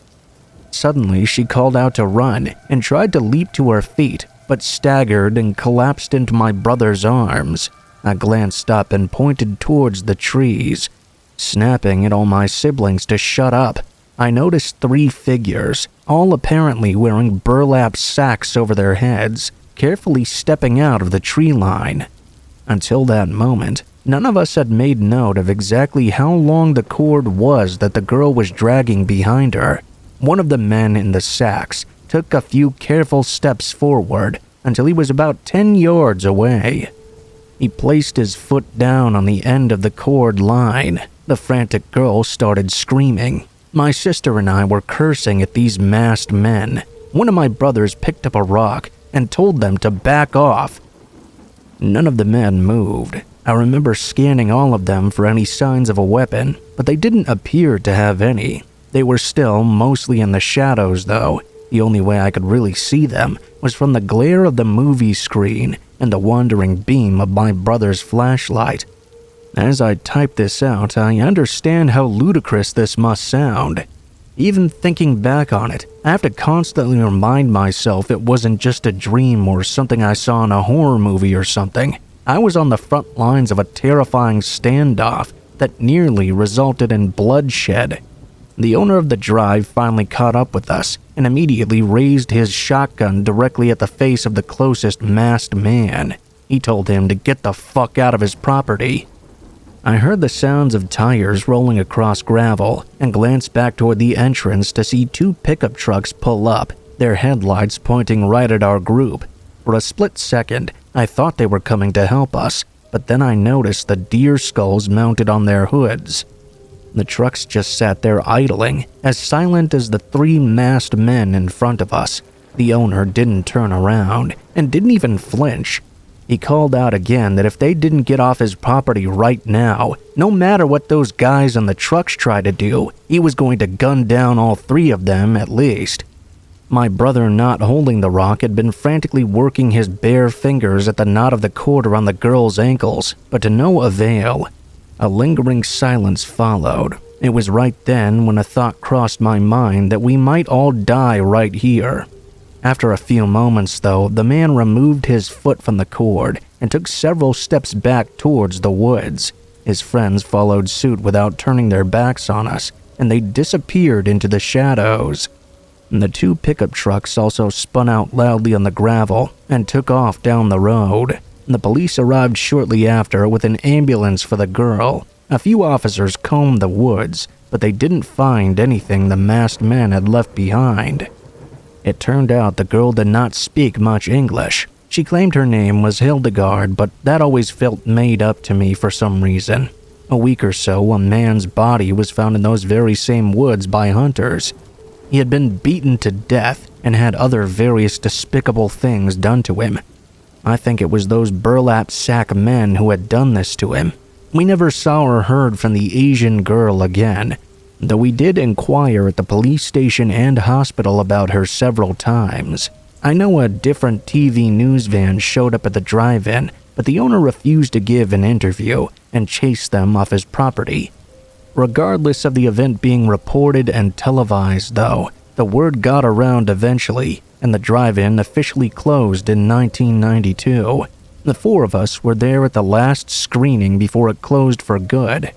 Speaker 1: Suddenly, she called out to run, and tried to leap to her feet, but staggered and collapsed into my brother's arms. I glanced up and pointed towards the trees, snapping at all my siblings to shut up. I noticed 3 figures, all apparently wearing burlap sacks over their heads, carefully stepping out of the tree line. Until that moment, none of us had made note of exactly how long the cord was that the girl was dragging behind her. One of the men in the sacks took a few careful steps forward until he was about 10 yards away. He placed his foot down on the end of the cord line. The frantic girl started screaming. My sister and I were cursing at these masked men. One of my brothers picked up a rock and told them to back off. None of the men moved. I remember scanning all of them for any signs of a weapon, but they didn't appear to have any. They were still mostly in the shadows, though. The only way I could really see them was from the glare of the movie screen and the wandering beam of my brother's flashlight. As I type this out, I understand how ludicrous this must sound. Even thinking back on it, I have to constantly remind myself it wasn't just a dream or something I saw in a horror movie or something. I was on the front lines of a terrifying standoff that nearly resulted in bloodshed. The owner of the drive finally caught up with us, and immediately raised his shotgun directly at the face of the closest masked man. He told him to get the fuck out of his property. I heard the sounds of tires rolling across gravel and glanced back toward the entrance to see two pickup trucks pull up, their headlights pointing right at our group. For a split second, I thought they were coming to help us, but then I noticed the deer skulls mounted on their hoods. The trucks just sat there idling, as silent as the three masked men in front of us. The owner didn't turn around and didn't even flinch. He called out again that if they didn't get off his property right now, no matter what those guys in the trucks tried to do, he was going to gun down all three of them at least. My brother, not holding the rock, had been frantically working his bare fingers at the knot of the cord around the girl's ankles, but to no avail. A lingering silence followed. It was right then when a thought crossed my mind that we might all die right here. After a few moments, though, the man removed his foot from the cord and took several steps back towards the woods. His friends followed suit without turning their backs on us, and they disappeared into the shadows. The two pickup trucks also spun out loudly on the gravel and took off down the road. The police arrived shortly after with an ambulance for the girl. A few officers combed the woods, but they didn't find anything the masked men had left behind. It turned out the girl did not speak much English. She claimed her name was Hildegard, but that always felt made up to me for some reason. A week or so, a man's body was found in those very same woods by hunters. He had been beaten to death and had other various despicable things done to him. I think it was those burlap sack men who had done this to him. We never saw or heard from the Asian girl again, though we did inquire at the police station and hospital about her several times. I know a different TV news van showed up at the drive-in, but the owner refused to give an interview and chased them off his property. Regardless of the event being reported and televised, though, the word got around eventually, and the drive-in officially closed in 1992. The four of us were there at the last screening before it closed for good.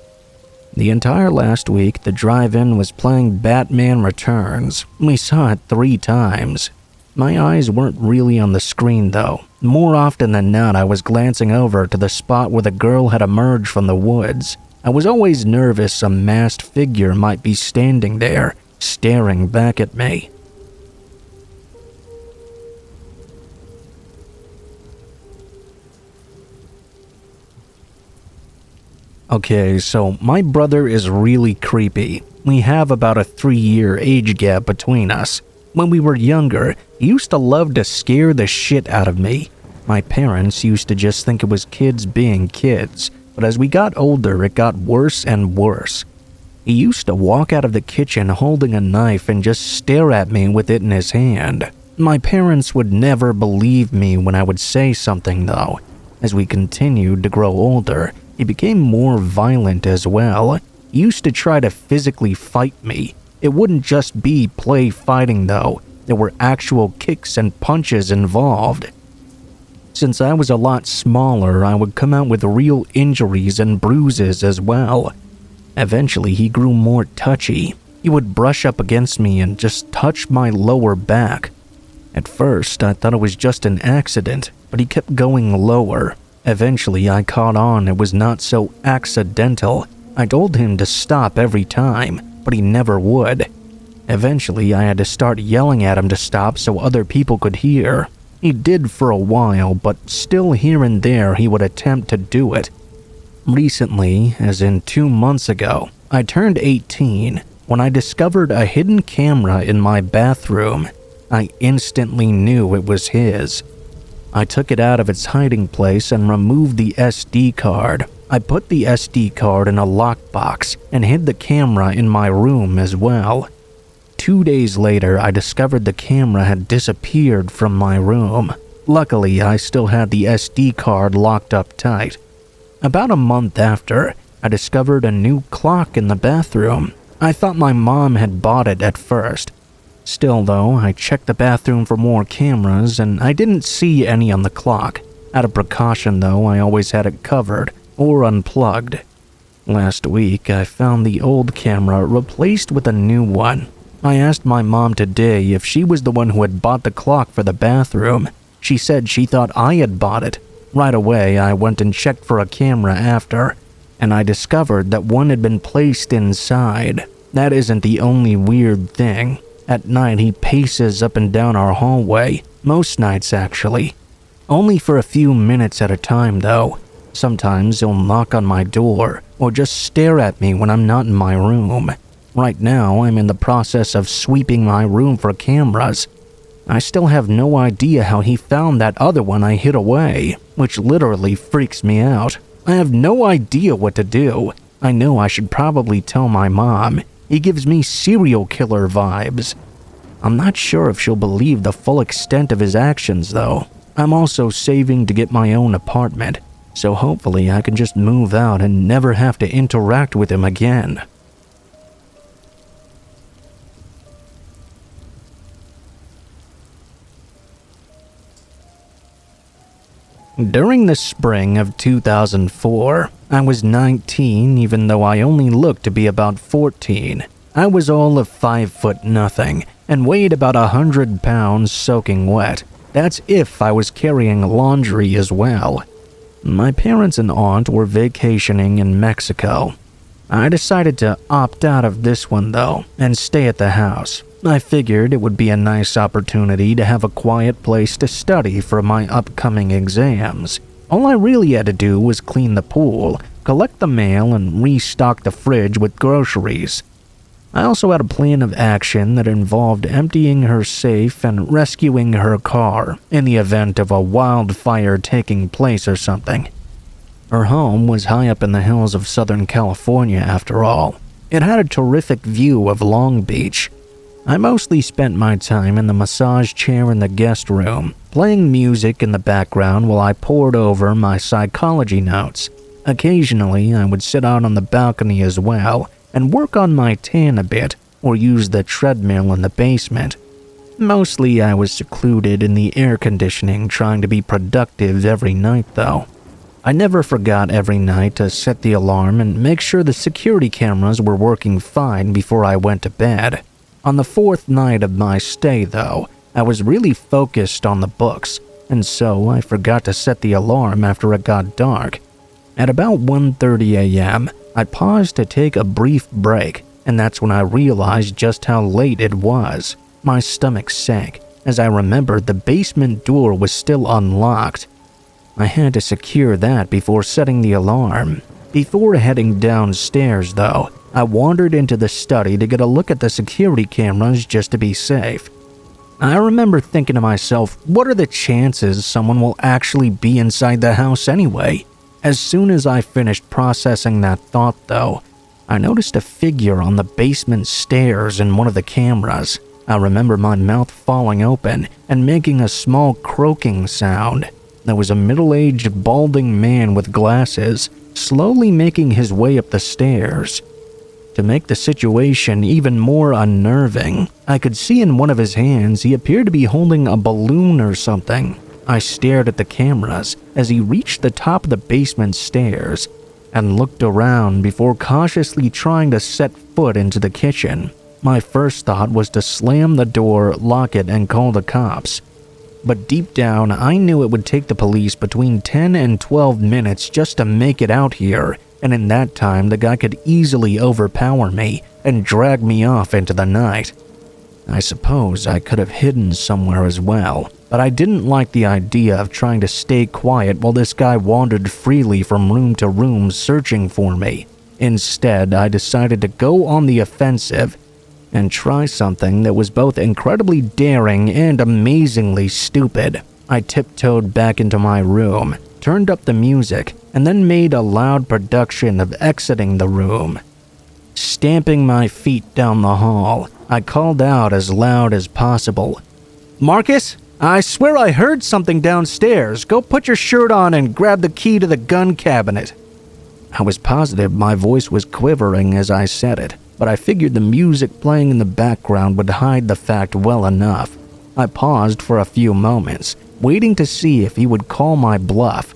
Speaker 1: The entire last week, the drive-in was playing Batman Returns. We saw it 3 times. My eyes weren't really on the screen, though. More often than not, I was glancing over to the spot where the girl had emerged from the woods. I was always nervous a masked figure might be standing there, staring back at me. Okay, so my brother is really creepy. We have about a 3-year age gap between us. When we were younger, he used to love to scare the shit out of me. My parents used to just think it was kids being kids, but as we got older, it got worse and worse. He used to walk out of the kitchen holding a knife and just stare at me with it in his hand. My parents would never believe me when I would say something, though. As we continued to grow older, he became more violent as well. He used to try to physically fight me. It wouldn't just be play fighting, though. There were actual kicks and punches involved. Since I was a lot smaller, I would come out with real injuries and bruises as well. Eventually, he grew more touchy. He would brush up against me and just touch my lower back. At first, I thought it was just an accident, but he kept going lower. Eventually, I caught on it was not so accidental. I told him to stop every time, but he never would. Eventually, I had to start yelling at him to stop so other people could hear. He did for a while, but still here and there he would attempt to do it. Recently, as in 2 months ago, I turned 18 when I discovered a hidden camera in my bathroom. I instantly knew it was his. I took it out of its hiding place and removed the SD card. I put the SD card in a lockbox and hid the camera in my room as well. 2 days later, I discovered the camera had disappeared from my room. Luckily, I still had the SD card locked up tight. About a month after, I discovered a new clock in the bathroom. I thought my mom had bought it at first. Still though, I checked the bathroom for more cameras and I didn't see any on the clock. Out of precaution though, I always had it covered or unplugged. Last week, I found the old camera replaced with a new one. I asked my mom today if she was the one who had bought the clock for the bathroom. She said she thought I had bought it. Right away, I went and checked for a camera after, and I discovered that one had been placed inside. That isn't the only weird thing. At night, he paces up and down our hallway, most nights actually. Only for a few minutes at a time though. Sometimes he'll knock on my door, or just stare at me when I'm not in my room. Right now, I'm in the process of sweeping my room for cameras. I still have no idea how he found that other one I hid away, which literally freaks me out. I have no idea what to do. I know I should probably tell my mom. He gives me serial killer vibes. I'm not sure if she'll believe the full extent of his actions though. I'm also saving to get my own apartment, so hopefully I can just move out and never have to interact with him again. During the spring of 2004, I was 19 even though I only looked to be about 14. I was all of 5'0" and weighed about 100 pounds soaking wet. That's if I was carrying laundry as well. My parents and aunt were vacationing in Mexico. I decided to opt out of this one though and stay at the house. I figured it would be a nice opportunity to have a quiet place to study for my upcoming exams. All I really had to do was clean the pool, collect the mail, and restock the fridge with groceries. I also had a plan of action that involved emptying her safe and rescuing her car in the event of a wildfire taking place or something. Her home was high up in the hills of Southern California after all. It had a terrific view of Long Beach. I mostly spent my time in the massage chair in the guest room, playing music in the background while I pored over my psychology notes. Occasionally, I would sit out on the balcony as well and work on my tan a bit or use the treadmill in the basement. Mostly, I was secluded in the air conditioning trying to be productive every night though. I never forgot every night to set the alarm and make sure the security cameras were working fine before I went to bed. On the fourth night of my stay, though, I was really focused on the books, and so I forgot to set the alarm after it got dark. At about 1:30 a.m., I paused to take a brief break, and that's when I realized just how late it was. My stomach sank, as I remembered the basement door was still unlocked. I had to secure that before setting the alarm. Before heading downstairs, though, I wandered into the study to get a look at the security cameras just to be safe. I remember thinking to myself, what are the chances someone will actually be inside the house anyway? As soon as I finished processing that thought, though, I noticed a figure on the basement stairs in one of the cameras. I remember my mouth falling open and making a small croaking sound. There was a middle-aged, balding man with glasses, slowly making his way up the stairs. To make the situation even more unnerving, I could see in one of his hands he appeared to be holding a balloon or something. I stared at the cameras as he reached the top of the basement stairs and looked around before cautiously trying to set foot into the kitchen. My first thought was to slam the door, lock it, and call the cops. But deep down, I knew it would take the police between 10 and 12 minutes just to make it out here, and in that time the guy could easily overpower me and drag me off into the night. I suppose I could have hidden somewhere as well, but I didn't like the idea of trying to stay quiet while this guy wandered freely from room to room searching for me. Instead, I decided to go on the offensive and try something that was both incredibly daring and amazingly stupid. I tiptoed back into my room, turned up the music, and then made a loud production of exiting the room. Stamping my feet down the hall, I called out as loud as possible, "Marcus, I swear I heard something downstairs. Go put your shirt on and grab the key to the gun cabinet." I was positive my voice was quivering as I said it, but I figured the music playing in the background would hide the fact well enough. I paused for a few moments, waiting to see if he would call my bluff.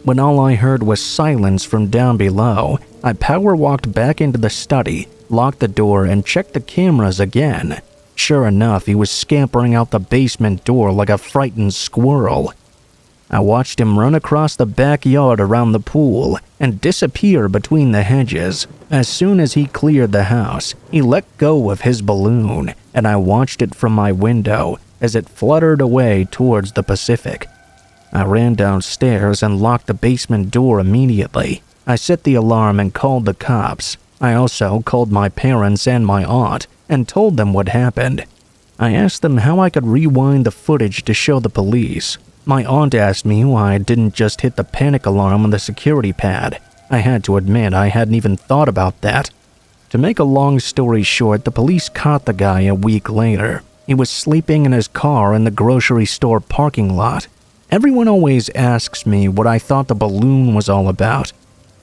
Speaker 1: When all I heard was silence from down below, I power-walked back into the study locked the door, and checked the cameras again. Sure enough, he was scampering out the basement door like a frightened squirrel. I watched him run across the backyard around the pool and disappear between the hedges. As soon as he cleared the house, he let go of his balloon, and I watched it from my window as it fluttered away towards the Pacific. I ran downstairs and locked the basement door immediately. I set the alarm and called the cops. I also called my parents and my aunt and told them what happened. I asked them how I could rewind the footage to show the police. My aunt asked me why I didn't just hit the panic alarm on the security pad. I had to admit I hadn't even thought about that. To make a long story short, the police caught the guy a week later. He was sleeping in his car in the grocery store parking lot. Everyone always asks me what I thought the balloon was all about.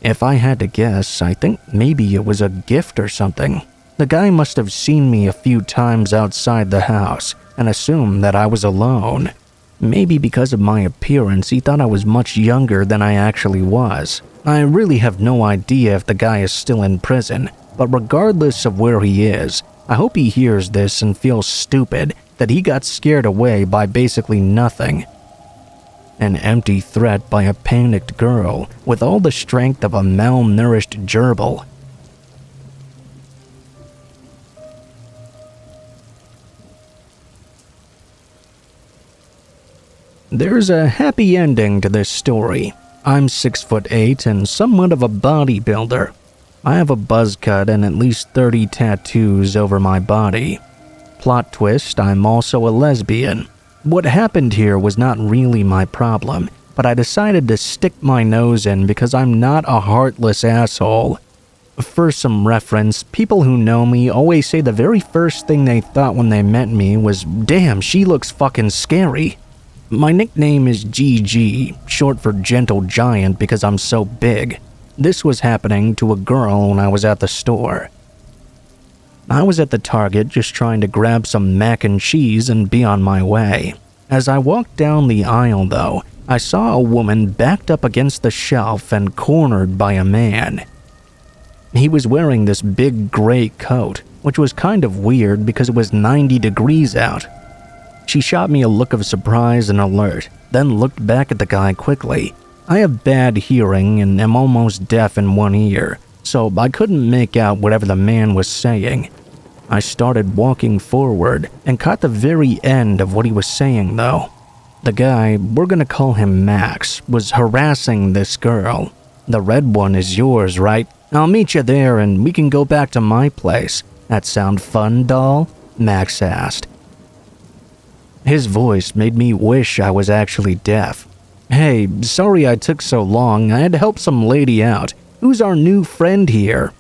Speaker 1: If I had to guess, I think maybe it was a gift or something. The guy must have seen me a few times outside the house and assumed that I was alone. Maybe because of my appearance, he thought I was much younger than I actually was. I really have no idea if the guy is still in prison, but regardless of where he is, I hope he hears this and feels stupid that he got scared away by basically nothing. An empty threat by a panicked girl with all the strength of a malnourished gerbil. There's a happy ending to this story. I'm 6'8" and somewhat of a bodybuilder. I have a buzz cut and at least 30 tattoos over my body. Plot twist, I'm also a lesbian. What happened here was not really my problem, but I decided to stick my nose in because I'm not a heartless asshole. For some reference, people who know me always say the very first thing they thought when they met me was, "Damn, she looks fucking scary." My nickname is GG, short for Gentle Giant because I'm so big. This was happening to a girl when I was at the store. I was at the Target just trying to grab some mac and cheese and be on my way. As I walked down the aisle though, I saw a woman backed up against the shelf and cornered by a man. He was wearing this big gray coat, which was kind of weird because it was 90 degrees out. She shot me a look of surprise and alert, then looked back at the guy quickly. I have bad hearing and am almost deaf in one ear, so I couldn't make out whatever the man was saying. I started walking forward and caught the very end of what he was saying though. The guy, we're gonna call him Max, was harassing this girl. "The red one is yours, right? I'll meet you there and we can go back to my place. That sound fun, doll?" Max asked. His voice made me wish I was actually deaf. "Hey, sorry I took so long. I had to help some lady out. Who's our new friend here?"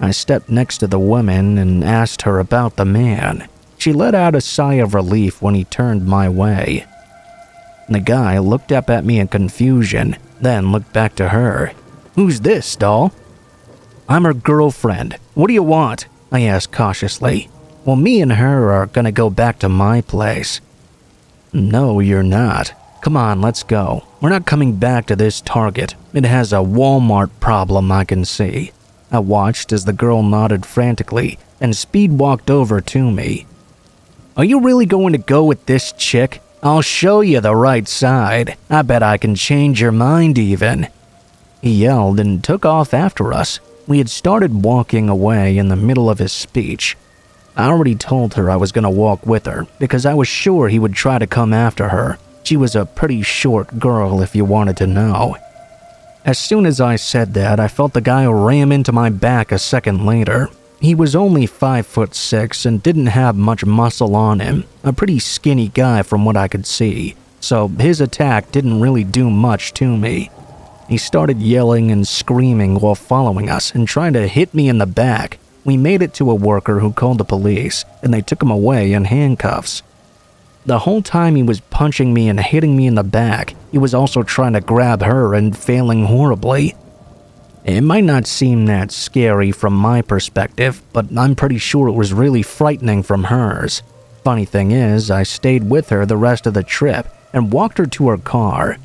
Speaker 1: I stepped next to the woman and asked her about the man. She let out a sigh of relief when he turned my way. The guy looked up at me in confusion, then looked back to her. "Who's this, doll?" "I'm her girlfriend. What do you want?" I asked cautiously. "Well, me and her are gonna go back to my place." "No, you're not. Come on, let's go. We're not coming back to this Target. It has a Walmart problem I can see." I watched as the girl nodded frantically and speed walked over to me. "Are you really going to go with this chick? I'll show you the right side. I bet I can change your mind even." He yelled and took off after us. We had started walking away in the middle of his speech. I already told her I was going to walk with her because I was sure he would try to come after her. She was a pretty short girl if you wanted to know. As soon as I said that, I felt the guy ram into my back a second later. He was only 5'6" and didn't have much muscle on him, a pretty skinny guy from what I could see, so his attack didn't really do much to me. He started yelling and screaming while following us and trying to hit me in the back. We made it to a worker who called the police, and they took him away in handcuffs. The whole time he was punching me and hitting me in the back, he was also trying to grab her and failing horribly. It might not seem that scary from my perspective, but I'm pretty sure it was really frightening from hers. Funny thing is, I stayed with her the rest of the trip and walked her to her car.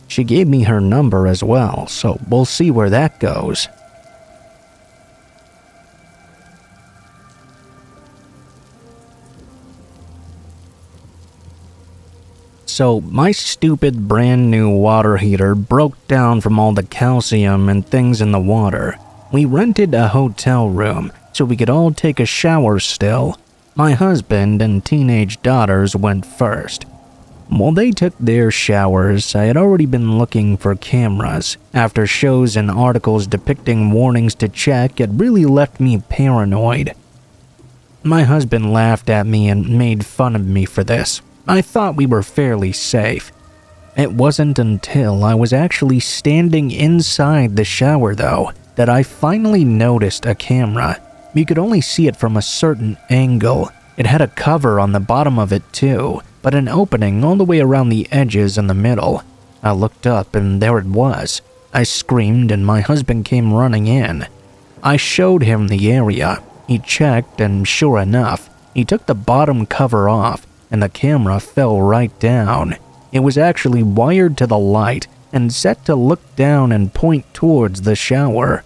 Speaker 1: She gave me her number as well, so we'll see where that goes. So my stupid brand new water heater broke down from all the calcium and things in the water. We rented a hotel room so we could all take a shower still. My husband and teenage daughters went first. While they took their showers, I had already been looking for cameras. After shows and articles depicting warnings to check, it really left me paranoid. My husband laughed at me and made fun of me for this. I thought we were fairly safe. It wasn't until I was actually standing inside the shower, though, that I finally noticed a camera. You could only see it from a certain angle. It had a cover on the bottom of it too, but an opening all the way around the edges in the middle. I looked up and there it was. I screamed and my husband came running in. I showed him the area. He checked and sure enough, he took the bottom cover off and the camera fell right down. It was actually wired to the light and set to look down and point towards the shower.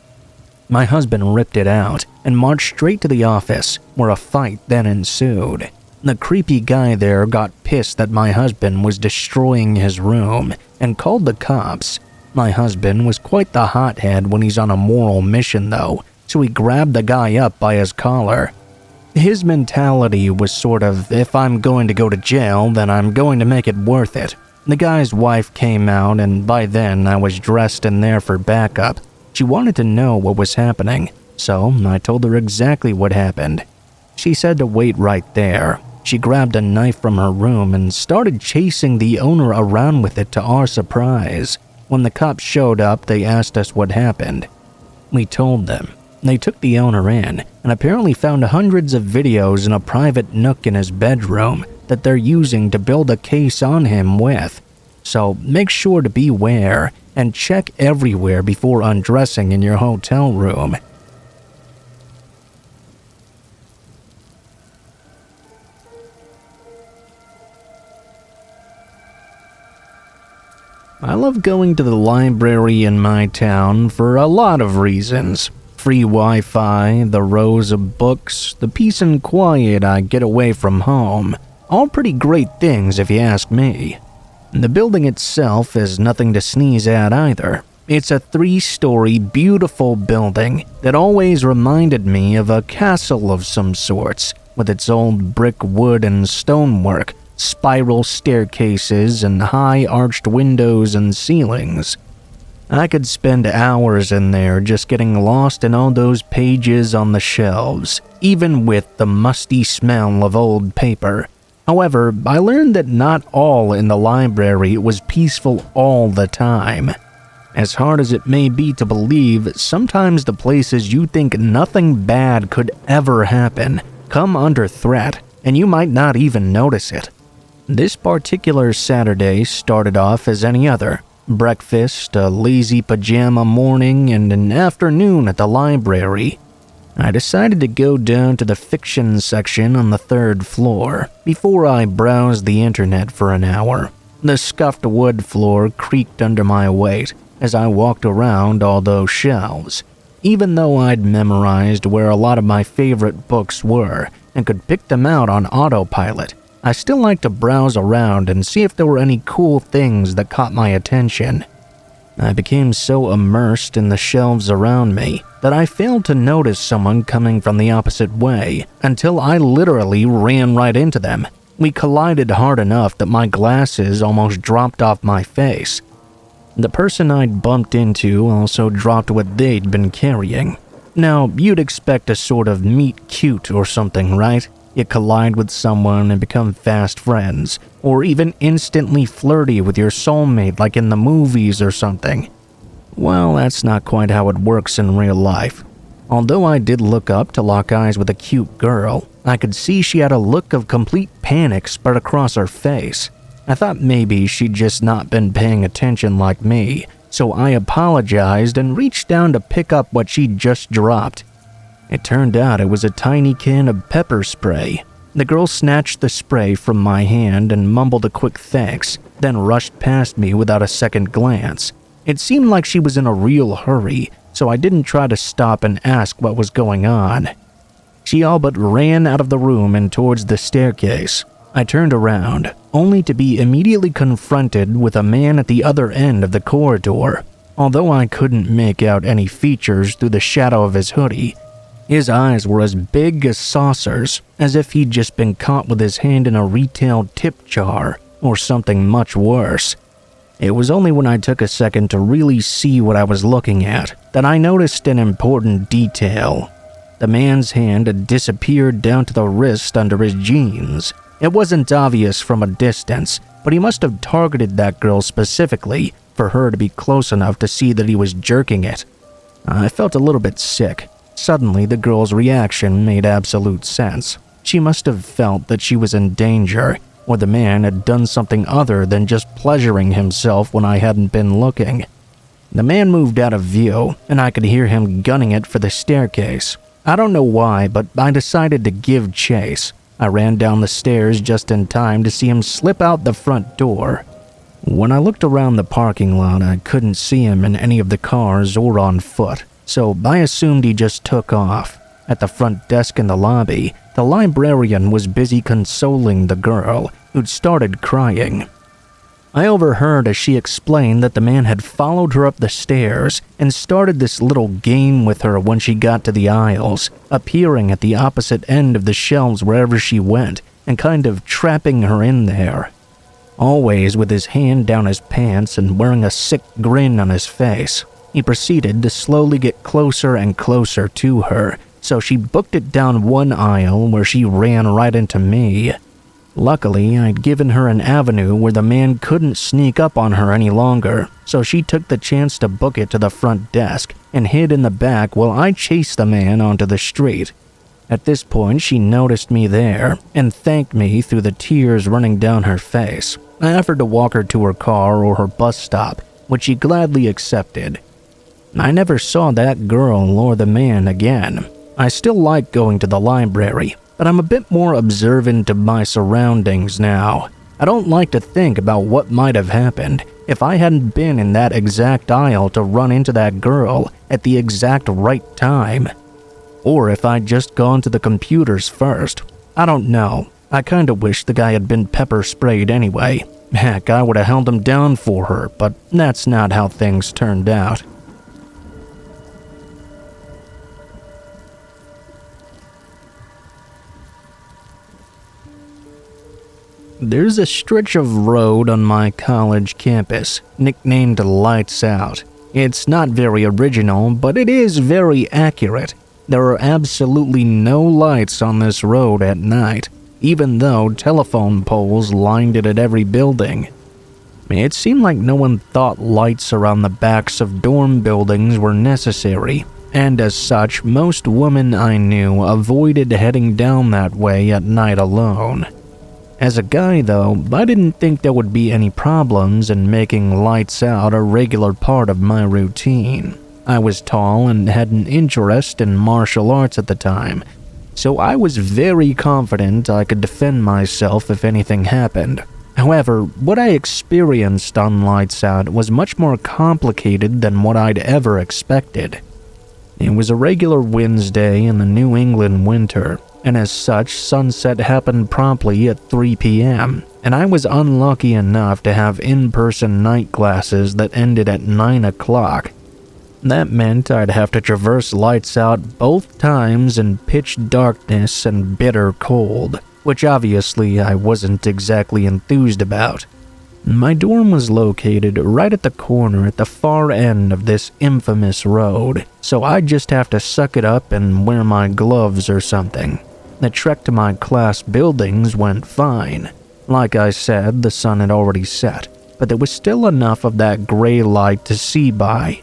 Speaker 1: My husband ripped it out and marched straight to the office, where a fight then ensued. The creepy guy there got pissed that my husband was destroying his room and called the cops. My husband was quite the hothead when he's on a moral mission though, so he grabbed the guy up by his collar. His mentality was sort of, if I'm going to go to jail, then I'm going to make it worth it. The guy's wife came out and by then I was dressed in there for backup. She wanted to know what was happening, so I told her exactly what happened. She said to wait right there. She grabbed a knife from her room and started chasing the owner around with it to our surprise. When the cops showed up, they asked us what happened. We told them. They took the owner in and apparently found hundreds of videos in a private nook in his bedroom that they're using to build a case on him with. So make sure to beware and check everywhere before undressing in your hotel room. I love going to the library in my town for a lot of reasons. Free Wi-Fi, the rows of books, the peace and quiet I get away from home. All pretty great things if you ask me. The building itself is nothing to sneeze at either. It's a 3-story beautiful building that always reminded me of a castle of some sorts, with its old brick, wood, and stonework, spiral staircases, and high arched windows and ceilings. I could spend hours in there just getting lost in all those pages on the shelves, even with the musty smell of old paper. However, I learned that not all in the library was peaceful all the time. As hard as it may be to believe, sometimes the places you think nothing bad could ever happen come under threat, and you might not even notice it. This particular Saturday started off as any other. Breakfast, a lazy pajama morning, and an afternoon at the library. I decided to go down to the fiction section on the 3rd floor before I browsed the internet for an hour. The scuffed wood floor creaked under my weight as I walked around all those shelves. Even though I'd memorized where a lot of my favorite books were and could pick them out on autopilot, I still liked to browse around and see if there were any cool things that caught my attention. I became so immersed in the shelves around me that I failed to notice someone coming from the opposite way until I literally ran right into them. We collided hard enough that my glasses almost dropped off my face. The person I'd bumped into also dropped what they'd been carrying. Now, you'd expect a sort of meet cute or something, right? You collide with someone and become fast friends, or even instantly flirty with your soulmate like in the movies or something. Well, that's not quite how it works in real life. Although I did look up to lock eyes with a cute girl, I could see she had a look of complete panic spread across her face. I thought maybe she'd just not been paying attention like me, so I apologized and reached down to pick up what she'd just dropped. It turned out it was a tiny can of pepper spray. The girl snatched the spray from my hand and mumbled a quick thanks, then rushed past me without a second glance. It seemed like she was in a real hurry, so I didn't try to stop and ask what was going on. She all but ran out of the room and towards the staircase. I turned around, only to be immediately confronted with a man at the other end of the corridor. Although I couldn't make out any features through the shadow of his hoodie, his eyes were as big as saucers, as if he'd just been caught with his hand in a retail tip jar, or something much worse. It was only when I took a second to really see what I was looking at that I noticed an important detail. The man's hand had disappeared down to the wrist under his jeans. It wasn't obvious from a distance, but he must have targeted that girl specifically for her to be close enough to see that he was jerking it. I felt a little bit sick. Suddenly, the girl's reaction made absolute sense. She must have felt that she was in danger, or the man had done something other than just pleasuring himself when I hadn't been looking. The man moved out of view, and I could hear him gunning it for the staircase. I don't know why, but I decided to give chase. I ran down the stairs just in time to see him slip out the front door. When I looked around the parking lot, I couldn't see him in any of the cars or on foot, so I assumed he just took off. At the front desk in the lobby, the librarian was busy consoling the girl, who'd started crying. I overheard as she explained that the man had followed her up the stairs and started this little game with her when she got to the aisles, appearing at the opposite end of the shelves wherever she went and kind of trapping her in there. Always with his hand down his pants and wearing a sick grin on his face, he proceeded to slowly get closer and closer to her, so she booked it down one aisle where she ran right into me. Luckily, I'd given her an avenue where the man couldn't sneak up on her any longer, so she took the chance to book it to the front desk and hid in the back while I chased the man onto the street. At this point, she noticed me there and thanked me through the tears running down her face. I offered to walk her to her car or her bus stop, which she gladly accepted. I never saw that girl or the man again. I still like going to the library, but I'm a bit more observant of my surroundings now. I don't like to think about what might have happened if I hadn't been in that exact aisle to run into that girl at the exact right time. Or if I'd just gone to the computers first. I don't know. I kinda wish the guy had been pepper sprayed anyway. Heck, I would have held him down for her, but that's not how things turned out. There's a stretch of road on my college campus, nicknamed Lights Out. It's not very original, but it is very accurate. There are absolutely no lights on this road at night, even though telephone poles lined it at every building. It seemed like no one thought lights around the backs of dorm buildings were necessary, and as such, most women I knew avoided heading down that way at night alone. As a guy, though, I didn't think there would be any problems in making Lights Out a regular part of my routine. I was tall and had an interest in martial arts at the time, so I was very confident I could defend myself if anything happened. However, what I experienced on Lights Out was much more complicated than what I'd ever expected. It was a regular Wednesday in the New England winter, and as such, sunset happened promptly at 3 p.m., and I was unlucky enough to have in-person night classes that ended at 9 o'clock. That meant I'd have to traverse Lights Out both times in pitch darkness and bitter cold, which obviously I wasn't exactly enthused about. My dorm was located right at the corner at the far end of this infamous road, so I'd just have to suck it up and wear my gloves or something. The trek to my class buildings went fine. Like I said, the sun had already set, but there was still enough of that gray light to see by.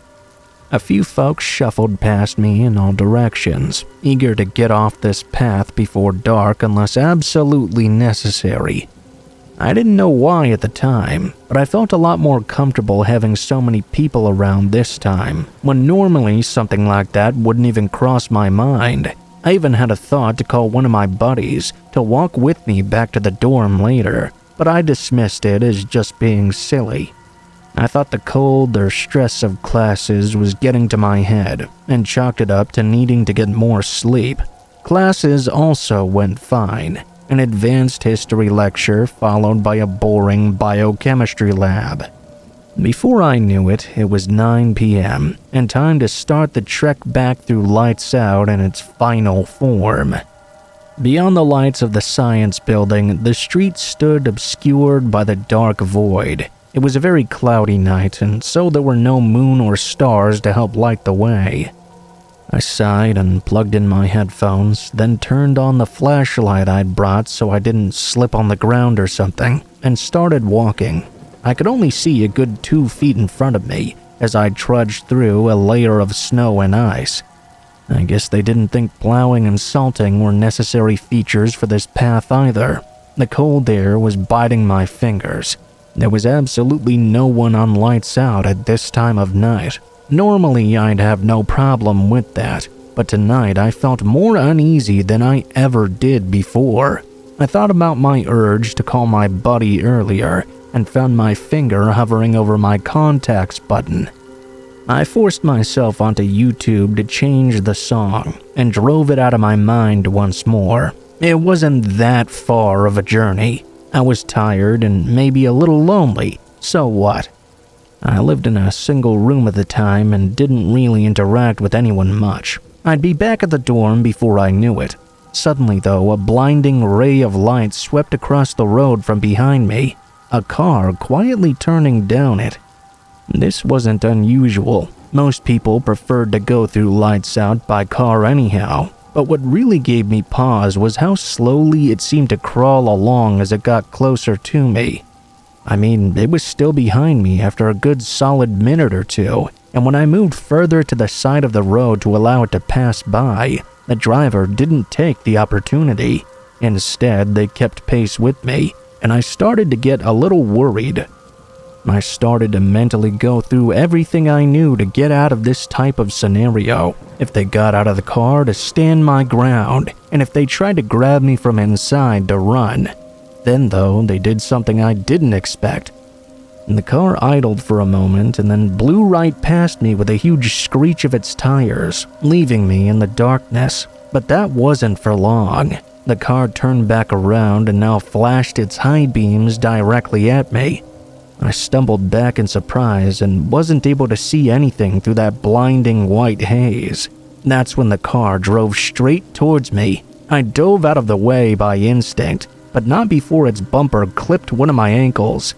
Speaker 1: A few folks shuffled past me in all directions, eager to get off this path before dark unless absolutely necessary. I didn't know why at the time, but I felt a lot more comfortable having so many people around this time, when normally something like that wouldn't even cross my mind. I even had a thought to call one of my buddies to walk with me back to the dorm later, but I dismissed it as just being silly. I thought the cold or stress of classes was getting to my head, and chalked it up to needing to get more sleep. Classes also went fine. an advanced history lecture followed by a boring biochemistry lab. Before I knew it, it was 9 p.m. and time to start the trek back through Lights Out in its final form. Beyond the lights of the science building, the street stood obscured by the dark void. It was a very cloudy night, and so there were no moon or stars to help light the way. I sighed and plugged in my headphones, then turned on the flashlight I'd brought so I didn't slip on the ground or something, and started walking. I could only see a good 2 feet in front of me as I trudged through a layer of snow and ice. I guess they didn't think plowing and salting were necessary features for this path either. The cold air was biting my fingers. There was absolutely no one on Lights Out at this time of night. Normally, I'd have no problem with that, but tonight I felt more uneasy than I ever did before. I thought about my urge to call my buddy earlier and found my finger hovering over my contacts button. I forced myself onto YouTube to change the song and drove it out of my mind once more. It wasn't that far of a journey. I was tired and maybe a little lonely, so what? I lived in a single room at the time and didn't really interact with anyone much. I'd be back at the dorm before I knew it. Suddenly though, a blinding ray of light swept across the road from behind me, a car quietly turning down it. This wasn't unusual. Most people preferred to go through Lights Out by car anyhow, but what really gave me pause was how slowly it seemed to crawl along as it got closer to me. I mean, it was still behind me after a good solid minute or two, and when I moved further to the side of the road to allow it to pass by, the driver didn't take the opportunity. Instead, they kept pace with me, and I started to get a little worried. I started to mentally go through everything I knew to get out of this type of scenario. If they got out of the car, to stand my ground, and if they tried to grab me from inside, to run. Then though, they did something I didn't expect. The car idled for a moment and then blew right past me with a huge screech of its tires, leaving me in the darkness. But that wasn't for long. The car turned back around and now flashed its high beams directly at me. I stumbled back in surprise and wasn't able to see anything through that blinding white haze. That's when the car drove straight towards me. I dove out of the way by instinct, but not before its bumper clipped one of my ankles.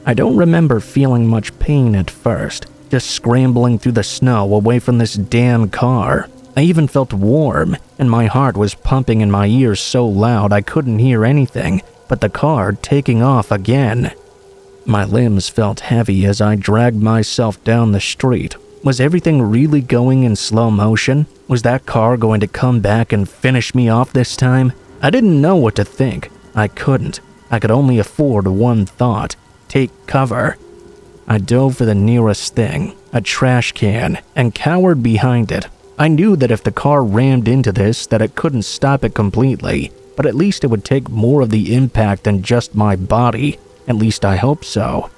Speaker 1: I don't remember feeling much pain at first, just scrambling through the snow away from this damn car. I even felt warm, and my heart was pumping in my ears so loud I couldn't hear anything but the car taking off again. My limbs felt heavy as I dragged myself down the street. Was everything really going in slow motion? Was that car going to come back and finish me off this time? I didn't know what to think. I couldn't. I could only afford one thought: take cover. I dove for the nearest thing, a trash can, and cowered behind it. I knew that if the car rammed into this, that it couldn't stop it completely, but at least it would take more of the impact than just my body. At least I hope so.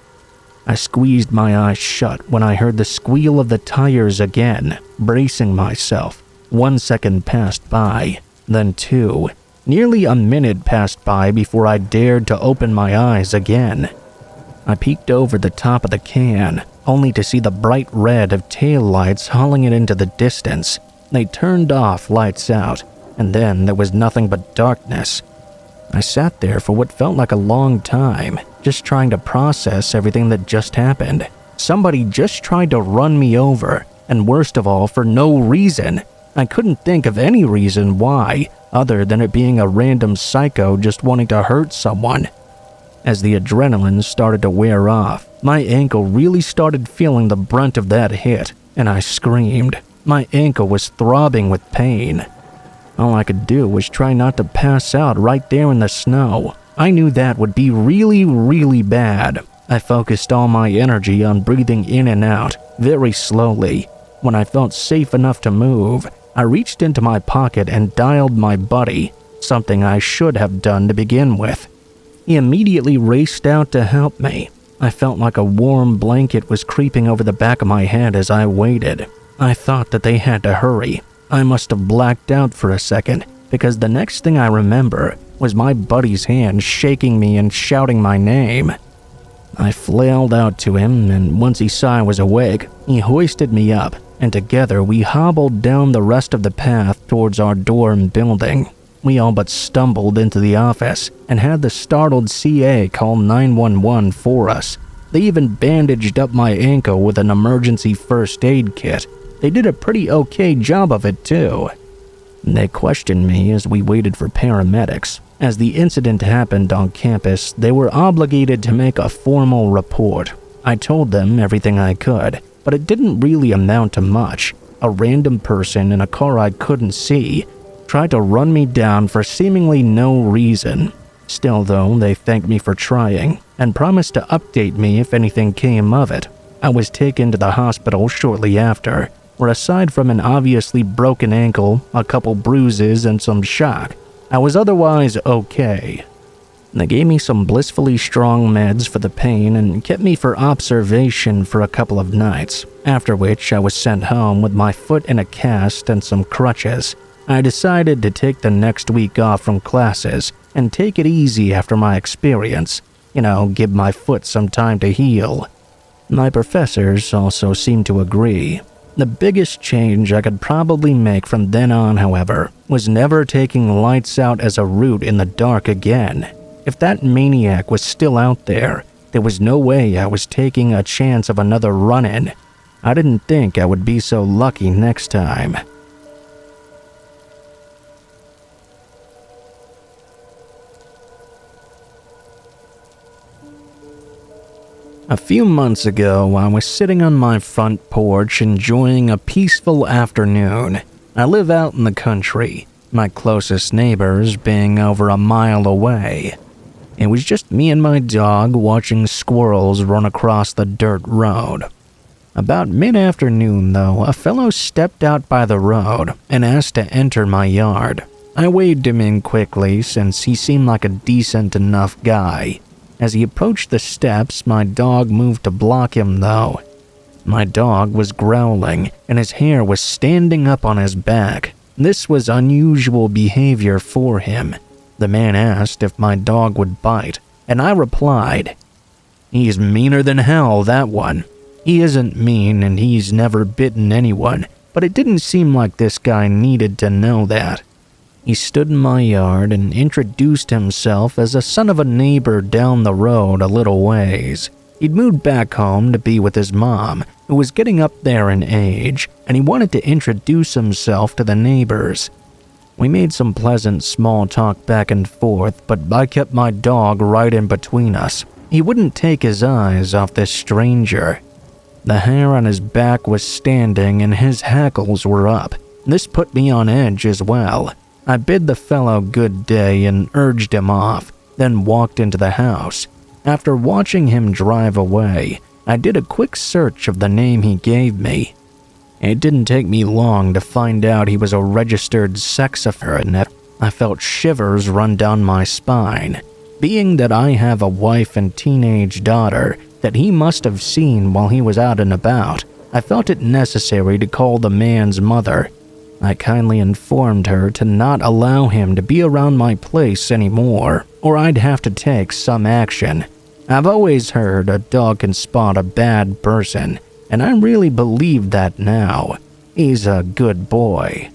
Speaker 1: I squeezed my eyes shut when I heard the squeal of the tires again, bracing myself. 1 second passed by, then 2. Nearly a minute passed by before I dared to open my eyes again. I peeked over the top of the can, only to see the bright red of taillights hauling it into the distance. They turned off Lights Out, and then there was nothing but darkness. I sat there for what felt like a long time, just trying to process everything that just happened. Somebody just tried to run me over, and worst of all, for no reason. I couldn't think of any reason why, other than it being a random psycho just wanting to hurt someone. As the adrenaline started to wear off, my ankle really started feeling the brunt of that hit, and I screamed. My ankle was throbbing with pain. All I could do was try not to pass out right there in the snow. I knew that would be really, really bad. I focused all my energy on breathing in and out, very slowly. When I felt safe enough to move, I reached into my pocket and dialed my buddy, something I should have done to begin with. He immediately raced out to help me. I felt like a warm blanket was creeping over the back of my head as I waited. I thought that they had to hurry. I must have blacked out for a second, because the next thing I remember was my buddy's hand shaking me and shouting my name. I flailed out to him, and once he saw I was awake, he hoisted me up, and together we hobbled down the rest of the path towards our dorm building. We all but stumbled into the office and had the startled CA call 911 for us. They even bandaged up my ankle with an emergency first aid kit. They did a pretty okay job of it too. They questioned me as we waited for paramedics. As the incident happened on campus, they were obligated to make a formal report. I told them everything I could, but it didn't really amount to much. A random person in a car I couldn't see tried to run me down for seemingly no reason. Still though, they thanked me for trying and promised to update me if anything came of it. I was taken to the hospital shortly after, where aside from an obviously broken ankle, a couple bruises, and some shock, I was otherwise okay. They gave me some blissfully strong meds for the pain and kept me for observation for a couple of nights, after which I was sent home with my foot in a cast and some crutches. I decided to take the next week off from classes and take it easy after my experience, give my foot some time to heal. My professors also seemed to agree. The biggest change I could probably make from then on, however, was never taking lights out as a route in the dark again. If that maniac was still out there, there was no way I was taking a chance of another run-in. I didn't think I would be so lucky next time. A few months ago, I was sitting on my front porch enjoying a peaceful afternoon. I live out in the country, my closest neighbors being over a mile away. It was just me and my dog watching squirrels run across the dirt road. About mid-afternoon, though, a fellow stepped out by the road and asked to enter my yard. I waved him in quickly since he seemed like a decent enough guy. As he approached the steps, my dog moved to block him, though. My dog was growling, and his hair was standing up on his back. This was unusual behavior for him. The man asked if my dog would bite, and I replied, "He's meaner than hell, that one. He isn't mean, and he's never bitten anyone, but it didn't seem like this guy needed to know that." He stood in my yard and introduced himself as a son of a neighbor down the road a little ways. He'd moved back home to be with his mom, who was getting up there in age, and he wanted to introduce himself to the neighbors. We made some pleasant small talk back and forth, but I kept my dog right in between us. He wouldn't take his eyes off this stranger. The hair on his back was standing and his hackles were up. This put me on edge as well. I bid the fellow good day and urged him off, then walked into the house. After watching him drive away, I did a quick search of the name he gave me. It didn't take me long to find out he was a registered sex offender. I felt shivers run down my spine. Being that I have a wife and teenage daughter that he must have seen while he was out and about, I felt it necessary to call the man's mother. I kindly informed her to not allow him to be around my place anymore, or I'd have to take some action. I've always heard a dog can spot a bad person, and I really believe that now. He's a good boy.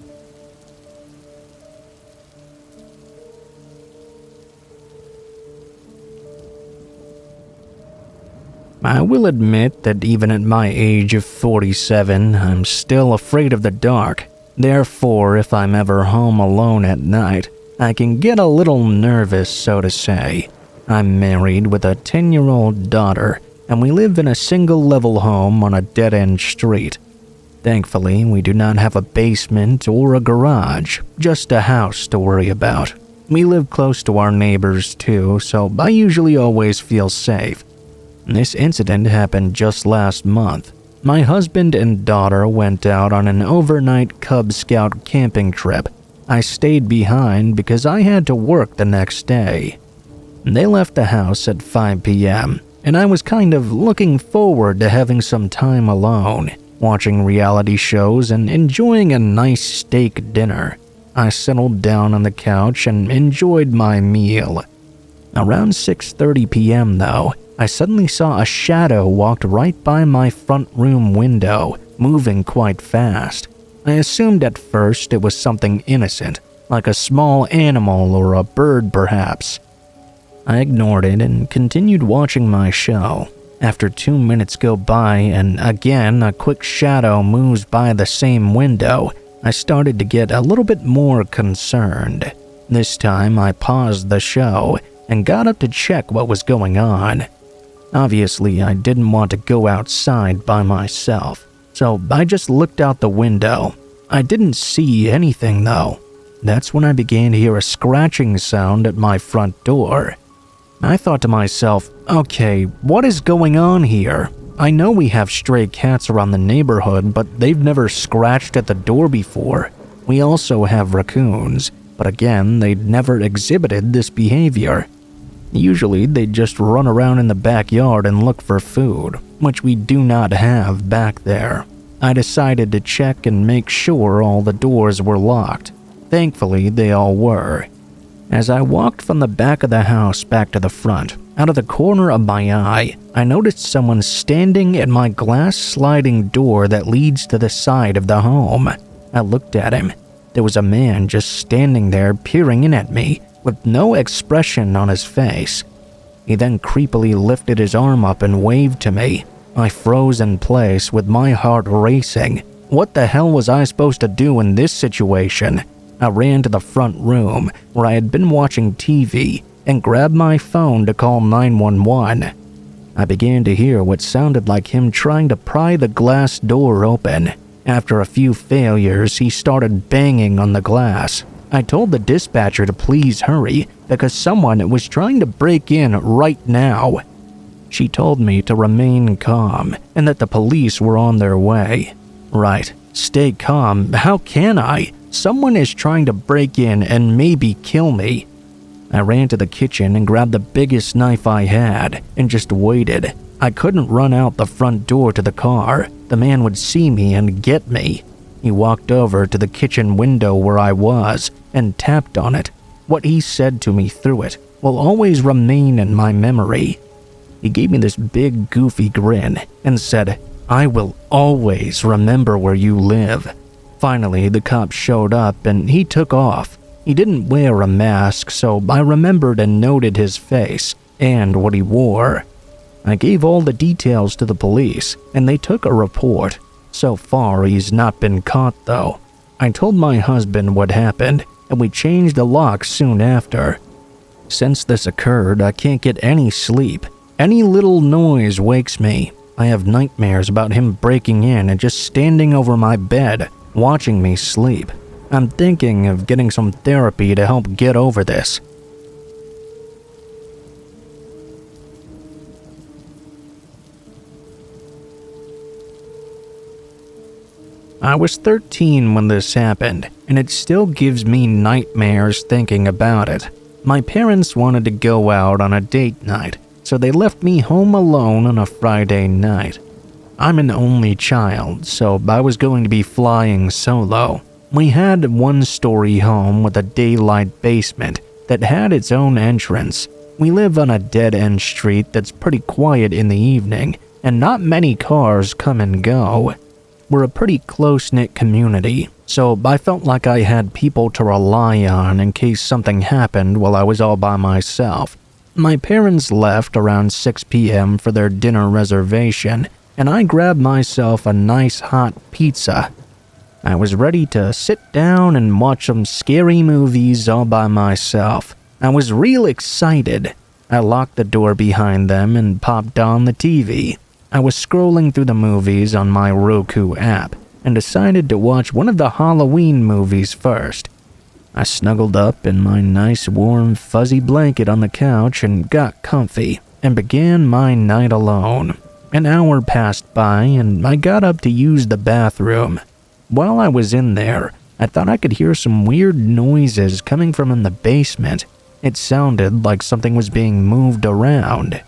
Speaker 1: I will admit that even at my age of 47, I'm still afraid of the dark. Therefore, if I'm ever home alone at night, I can get a little nervous, so to say. I'm married with a 10-year-old daughter, and we live in a single-level home on a dead-end street. Thankfully, we do not have a basement or a garage, just a house to worry about. We live close to our neighbors too, so I usually always feel safe. This incident happened just last month. My husband and daughter went out on an overnight Cub Scout camping trip. I stayed behind because I had to work the next day. They left the house at 5 p.m., and I was kind of looking forward to having some time alone, watching reality shows and enjoying a nice steak dinner. I settled down on the couch and enjoyed my meal. Around 6:30 p.m. though, I suddenly saw a shadow walked right by my front room window, moving quite fast. I assumed at first it was something innocent, like a small animal or a bird perhaps. I ignored it and continued watching my show. After 2 minutes go by and again a quick shadow moves by the same window, I started to get a little bit more concerned. This time I paused the show and got up to check what was going on. Obviously, I didn't want to go outside by myself, so I just looked out the window. I didn't see anything though. That's when I began to hear a scratching sound at my front door. I thought to myself, okay, what is going on here? I know we have stray cats around the neighborhood, but they've never scratched at the door before. We also have raccoons, but again, they'd never exhibited this behavior. Usually, they'd just run around in the backyard and look for food, which we do not have back there. I decided to check and make sure all the doors were locked. Thankfully, they all were. As I walked from the back of the house back to the front, out of the corner of my eye, I noticed someone standing at my glass sliding door that leads to the side of the home. I looked at him. There was a man just standing there peering in at me, with no expression on his face. He then creepily lifted his arm up and waved to me. I froze in place with my heart racing. What the hell was I supposed to do in this situation? I ran to the front room where I had been watching TV and grabbed my phone to call 911. I began to hear what sounded like him trying to pry the glass door open. After a few failures, he started banging on the glass. I told the dispatcher to please hurry because someone was trying to break in right now. She told me to remain calm and that the police were on their way. Right, stay calm. How can I? Someone is trying to break in and maybe kill me. I ran to the kitchen and grabbed the biggest knife I had and just waited. I couldn't run out the front door to the car. The man would see me and get me. He walked over to the kitchen window where I was and tapped on it. What he said to me through it will always remain in my memory. He gave me this big goofy grin and said, "I will always remember where you live." Finally, the cop showed up and he took off. He didn't wear a mask, so I remembered and noted his face and what he wore. I gave all the details to the police and they took a report. So far, he's not been caught though. I told my husband what happened and we changed the lock soon after. Since this occurred, I can't get any sleep. Any little noise wakes me. I have nightmares about him breaking in and just standing over my bed, watching me sleep. I'm thinking of getting some therapy to help get over this. I was 13 when this happened, and it still gives me nightmares thinking about it. My parents wanted to go out on a date night, so they left me home alone on a Friday night. I'm an only child, so I was going to be flying solo. We had a one-story home with a daylight basement that had its own entrance. We live on a dead-end street that's pretty quiet in the evening, and not many cars come and go. We're a pretty close-knit community, so I felt like I had people to rely on in case something happened while I was all by myself. My parents left around 6 p.m. for their dinner reservation, and I grabbed myself a nice hot pizza. I was ready to sit down and watch some scary movies all by myself. I was real excited. I locked the door behind them and popped on the TV. I was scrolling through the movies on my Roku app and decided to watch one of the Halloween movies first. I snuggled up in my nice warm fuzzy blanket on the couch and got comfy and began my night alone. An hour passed by and I got up to use the bathroom. While I was in there, I thought I could hear some weird noises coming from in the basement. It sounded like something was being moved around.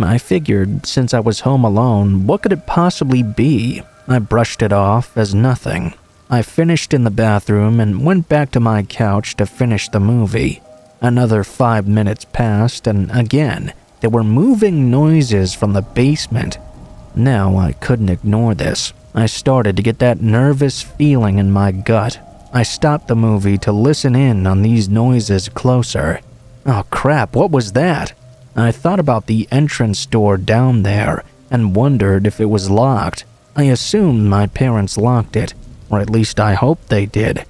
Speaker 1: I figured, since I was home alone, what could it possibly be? I brushed it off as nothing. I finished in the bathroom and went back to my couch to finish the movie. Another 5 minutes passed, and again, there were moving noises from the basement. Now I couldn't ignore this. I started to get that nervous feeling in my gut. I stopped the movie to listen in on these noises closer. Oh crap, what was that? I thought about the entrance door down there and wondered if it was locked. I assumed my parents locked it, or at least I hoped they did.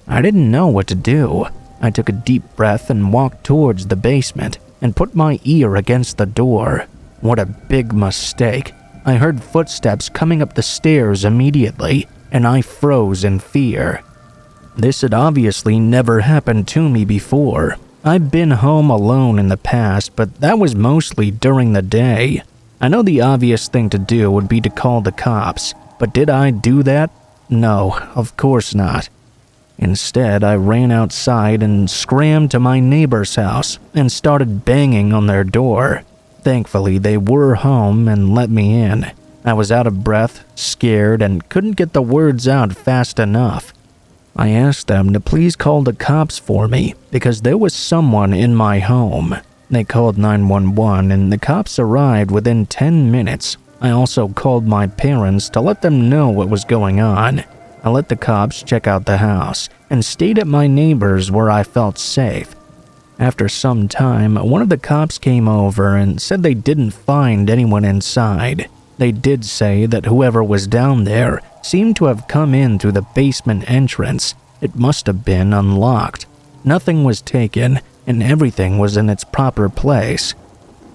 Speaker 1: I didn't know what to do. I took a deep breath and walked towards the basement and put my ear against the door. What a big mistake. I heard footsteps coming up the stairs immediately, and I froze in fear. This had obviously never happened to me before. I've been home alone in the past, but that was mostly during the day. I know the obvious thing to do would be to call the cops, but did I do that? No, of course not. Instead, I ran outside and scrambled to my neighbor's house and started banging on their door. Thankfully, they were home and let me in. I was out of breath, scared, and couldn't get the words out fast enough. I asked them to please call the cops for me because there was someone in my home. They called 911 and the cops arrived within 10 minutes. I also called my parents to let them know what was going on. I let the cops check out the house and stayed at my neighbor's where I felt safe. After some time, one of the cops came over and said they didn't find anyone inside. They did say that whoever was down there seemed to have come in through the basement entrance. It must have been unlocked. Nothing was taken, and everything was in its proper place.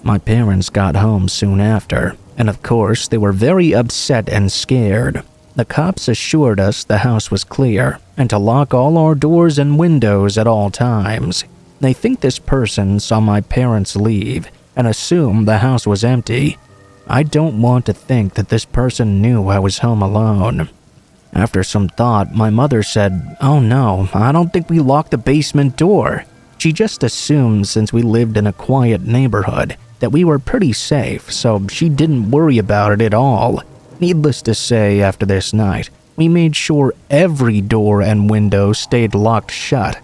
Speaker 1: My parents got home soon after, and of course they were very upset and scared. The cops assured us the house was clear, and to lock all our doors and windows at all times. They think this person saw my parents leave, and assumed the house was empty. I don't want to think that this person knew I was home alone. After some thought, my mother said, "Oh no, I don't think we locked the basement door." She just assumed since we lived in a quiet neighborhood that we were pretty safe, so she didn't worry about it at all. Needless to say, after this night, we made sure every door and window stayed locked shut.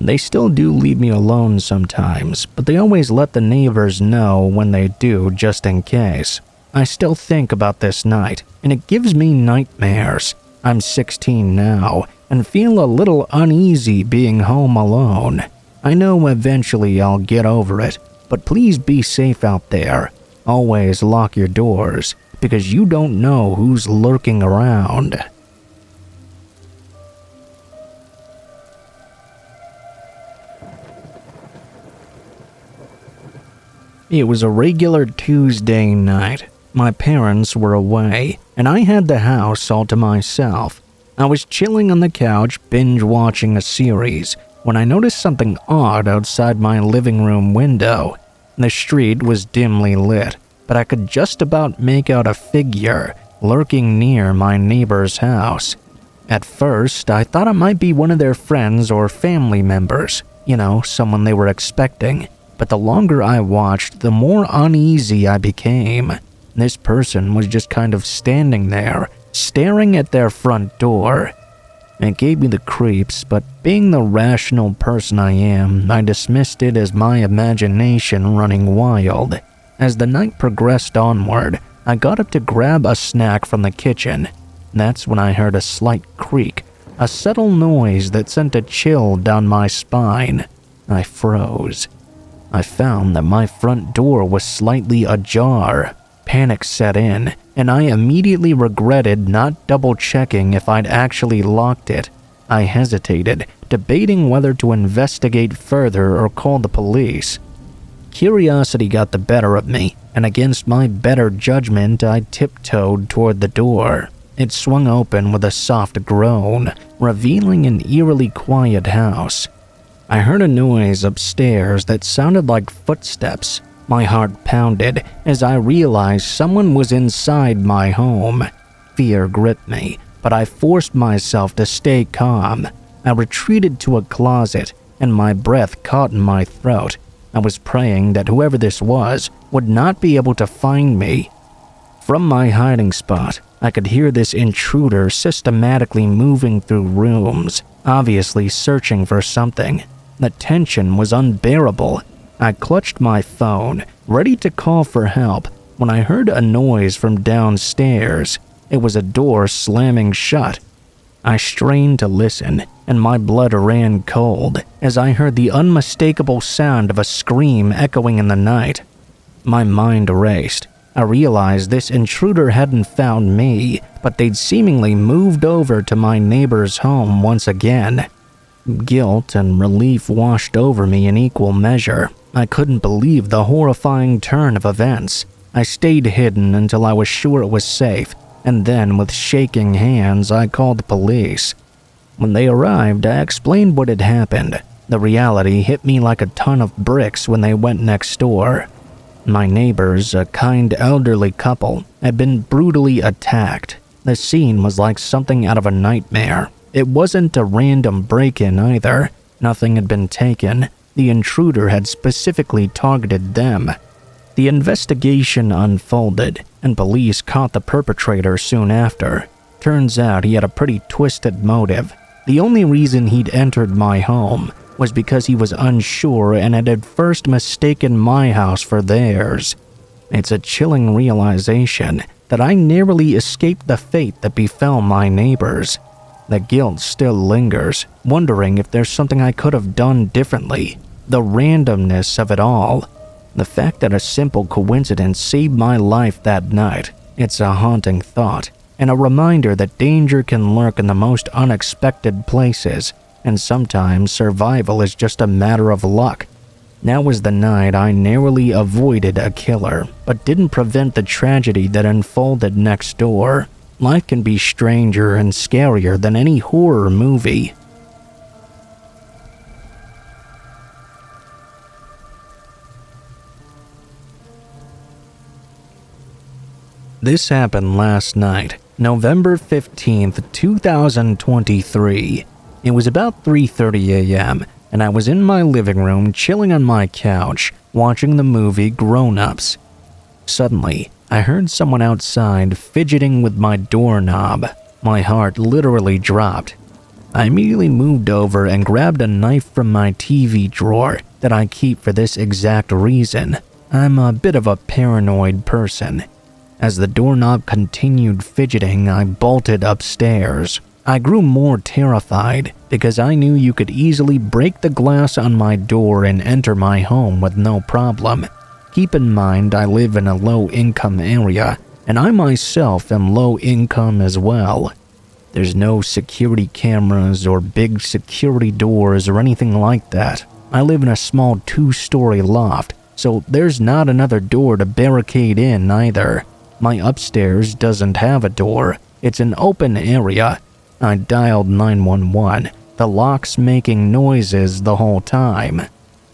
Speaker 1: They still do leave me alone sometimes, but they always let the neighbors know when they do just in case. I still think about this night, and it gives me nightmares. I'm 16 now, and feel a little uneasy being home alone. I know eventually I'll get over it, but please be safe out there. Always lock your doors, because you don't know who's lurking around. It was a regular Tuesday night. My parents were away, and I had the house all to myself. I was chilling on the couch, binge-watching a series, when I noticed something odd outside my living room window. The street was dimly lit, but I could just about make out a figure lurking near my neighbor's house. At first, I thought it might be one of their friends or family members, someone they were expecting. But the longer I watched, the more uneasy I became. This person was just kind of standing there, staring at their front door. It gave me the creeps, but being the rational person I am, I dismissed it as my imagination running wild. As the night progressed onward, I got up to grab a snack from the kitchen. That's when I heard a slight creak, a subtle noise that sent a chill down my spine. I froze. I found that my front door was slightly ajar. Panic set in, and I immediately regretted not double-checking if I'd actually locked it. I hesitated, debating whether to investigate further or call the police. Curiosity got the better of me, and against my better judgment, I tiptoed toward the door. It swung open with a soft groan, revealing an eerily quiet house. I heard a noise upstairs that sounded like footsteps. My heart pounded as I realized someone was inside my home. Fear gripped me, but I forced myself to stay calm. I retreated to a closet, and my breath caught in my throat. I was praying that whoever this was would not be able to find me. From my hiding spot, I could hear this intruder systematically moving through rooms, obviously searching for something. The tension was unbearable. I clutched my phone, ready to call for help, when I heard a noise from downstairs. It was a door slamming shut. I strained to listen, and my blood ran cold as I heard the unmistakable sound of a scream echoing in the night. My mind raced. I realized this intruder hadn't found me, but they'd seemingly moved over to my neighbor's home once again. Guilt and relief washed over me in equal measure. I couldn't believe the horrifying turn of events. I stayed hidden until I was sure it was safe, and then with shaking hands I called the police. When they arrived, I explained what had happened. The reality hit me like a ton of bricks when they went next door. My neighbors, a kind elderly couple, had been brutally attacked. The scene was like something out of a nightmare. It wasn't a random break-in either. Nothing had been taken. The intruder had specifically targeted them. The investigation unfolded, and police caught the perpetrator soon after. Turns out he had a pretty twisted motive. The only reason he'd entered my home was because he was unsure and had at first mistaken my house for theirs. It's a chilling realization that I narrowly escaped the fate that befell my neighbors. The guilt still lingers, wondering if there's something I could have done differently. The randomness of it all. The fact that a simple coincidence saved my life that night. It's a haunting thought, and a reminder that danger can lurk in the most unexpected places, and sometimes survival is just a matter of luck. That was the night I narrowly avoided a killer, but didn't prevent the tragedy that unfolded next door. Life can be stranger and scarier than any horror movie. This happened last night, November 15th, 2023. It was about 3:30 a.m., and I was in my living room chilling on my couch, watching the movie Grown Ups. Suddenly, I heard someone outside fidgeting with my doorknob. My heart literally dropped. I immediately moved over and grabbed a knife from my TV drawer that I keep for this exact reason. I'm a bit of a paranoid person. As the doorknob continued fidgeting, I bolted upstairs. I grew more terrified because I knew you could easily break the glass on my door and enter my home with no problem. Keep in mind I live in a low-income area, and I myself am low-income as well. There's no security cameras or big security doors or anything like that. I live in a small 2-story loft, so there's not another door to barricade in either. My upstairs doesn't have a door. It's an open area. I dialed 911, the locks making noises the whole time.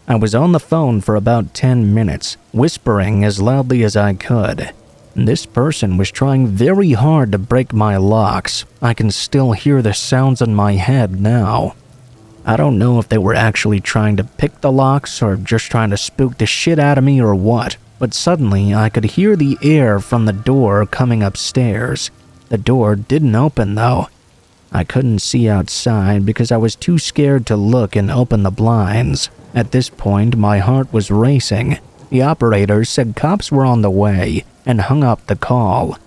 Speaker 1: I was on the phone for about 10 minutes, whispering as loudly as I could. This person was trying very hard to break my locks. I can still hear the sounds in my head now. I don't know if they were actually trying to pick the locks or just trying to spook the shit out of me or what, but suddenly I could hear the air from the door coming upstairs. The door didn't open though. I couldn't see outside because I was too scared to look and open the blinds. At this point, my heart was racing. The operator said cops were on the way and hung up the call.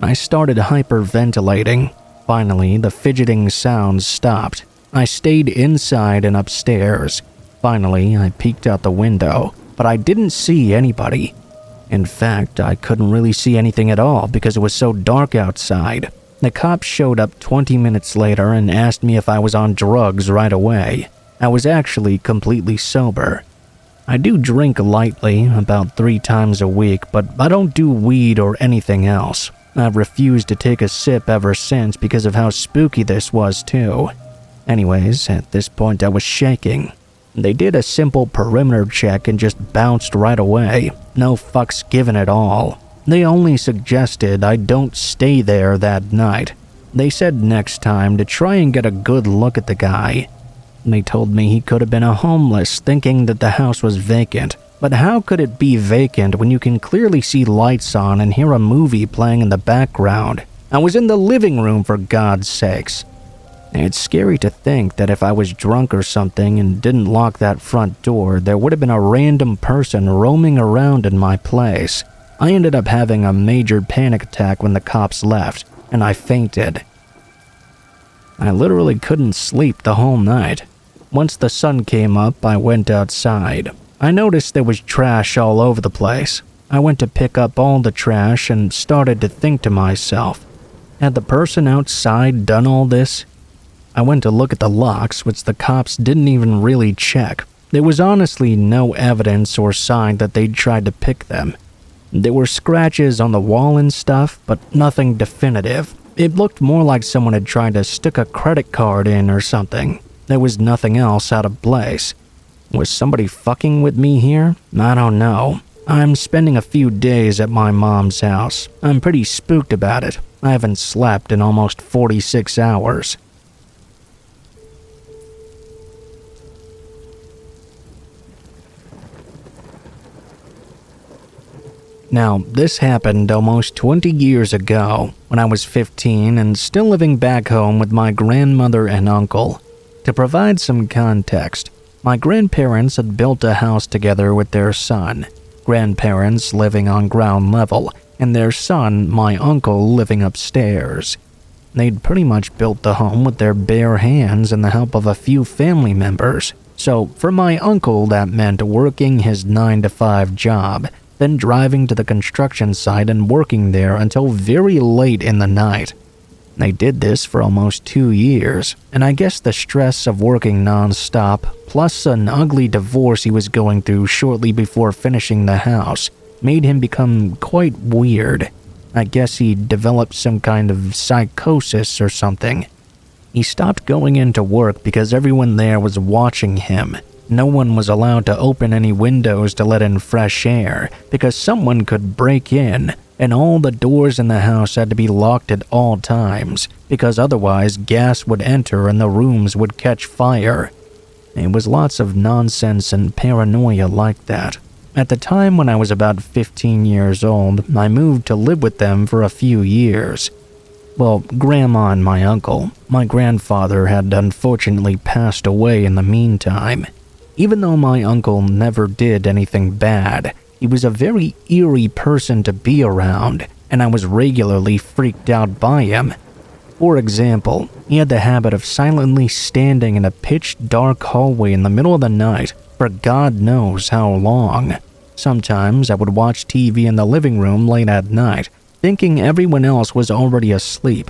Speaker 1: I started hyperventilating. Finally, the fidgeting sounds stopped. I stayed inside and upstairs. Finally, I peeked out the window, but I didn't see anybody. In fact, I couldn't really see anything at all because it was so dark outside. The cops showed up 20 minutes later and asked me if I was on drugs right away. I was actually completely sober. I do drink lightly, about 3 times a week, but I don't do weed or anything else. I've refused to take a sip ever since because of how spooky this was too. Anyways, at this point I was shaking. They did a simple perimeter check and just bounced right away. No fucks given at all. They only suggested I don't stay there that night. They said next time to try and get a good look at the guy. They told me he could have been a homeless thinking that the house was vacant. But how could it be vacant when you can clearly see lights on and hear a movie playing in the background? I was in the living room, for God's sakes. It's scary to think that if I was drunk or something and didn't lock that front door, there would have been a random person roaming around in my place. I ended up having a major panic attack when the cops left, and I fainted. I literally couldn't sleep the whole night. Once the sun came up, I went outside. I noticed there was trash all over the place. I went to pick up all the trash and started to think to myself, had the person outside done all this? I went to look at the locks, which the cops didn't even really check. There was honestly no evidence or sign that they'd tried to pick them. There were scratches on the wall and stuff, but nothing definitive. It looked more like someone had tried to stick a credit card in or something. There was nothing else out of place. Was somebody fucking with me here? I don't know. I'm spending a few days at my mom's house. I'm pretty spooked about it. I haven't slept in almost 46 hours. Now, this happened almost 20 years ago, when I was 15 and still living back home with my grandmother and uncle. To provide some context, my grandparents had built a house together with their son, grandparents living on ground level, and their son, my uncle, living upstairs. They'd pretty much built the home with their bare hands and the help of a few family members. So, for my uncle, that meant working his 9-to-5 job, then driving to the construction site and working there until very late in the night. They did this for almost 2 years, and I guess the stress of working non-stop, plus an ugly divorce he was going through shortly before finishing the house, made him become quite weird. I guess he developed some kind of psychosis or something. He stopped going into work because everyone there was watching him. No one was allowed to open any windows to let in fresh air because someone could break in, and all the doors in the house had to be locked at all times because otherwise gas would enter and the rooms would catch fire. It was lots of nonsense and paranoia like that. At the time when I was about 15 years old, I moved to live with them for a few years. Well, Grandma and my uncle. My grandfather had unfortunately passed away in the meantime. Even though my uncle never did anything bad, he was a very eerie person to be around, and I was regularly freaked out by him. For example, he had the habit of silently standing in a pitch-dark hallway in the middle of the night for God knows how long. Sometimes I would watch TV in the living room late at night, thinking everyone else was already asleep.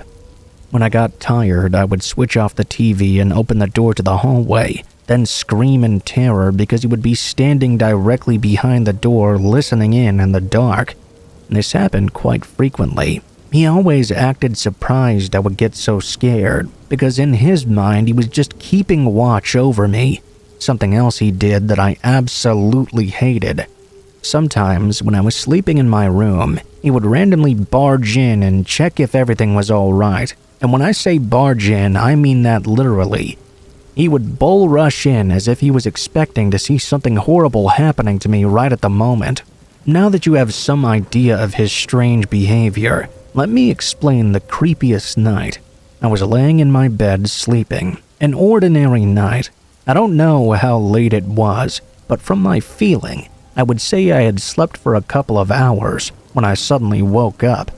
Speaker 1: When I got tired, I would switch off the TV and open the door to the hallway, then scream in terror because he would be standing directly behind the door listening in the dark. This happened quite frequently. He always acted surprised I would get so scared because in his mind he was just keeping watch over me. Something else he did that I absolutely hated. Sometimes when I was sleeping in my room, he would randomly barge in and check if everything was all right. And when I say barge in, I mean that literally. He would bull rush in as if he was expecting to see something horrible happening to me right at the moment. Now that you have some idea of his strange behavior, let me explain the creepiest night. I was laying in my bed sleeping. An ordinary night. I don't know how late it was, but from my feeling, I would say I had slept for a couple of hours when I suddenly woke up.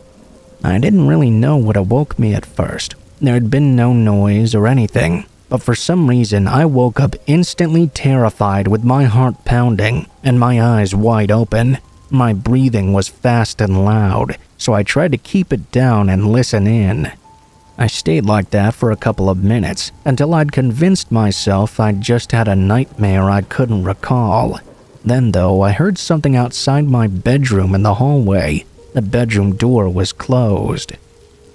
Speaker 1: I didn't really know what awoke me at first. There had been no noise or anything. But for some reason, I woke up instantly terrified with my heart pounding and my eyes wide open. My breathing was fast and loud, so I tried to keep it down and listen in. I stayed like that for a couple of minutes until I'd convinced myself I'd just had a nightmare I couldn't recall. Then though, I heard something outside my bedroom in the hallway. The bedroom door was closed.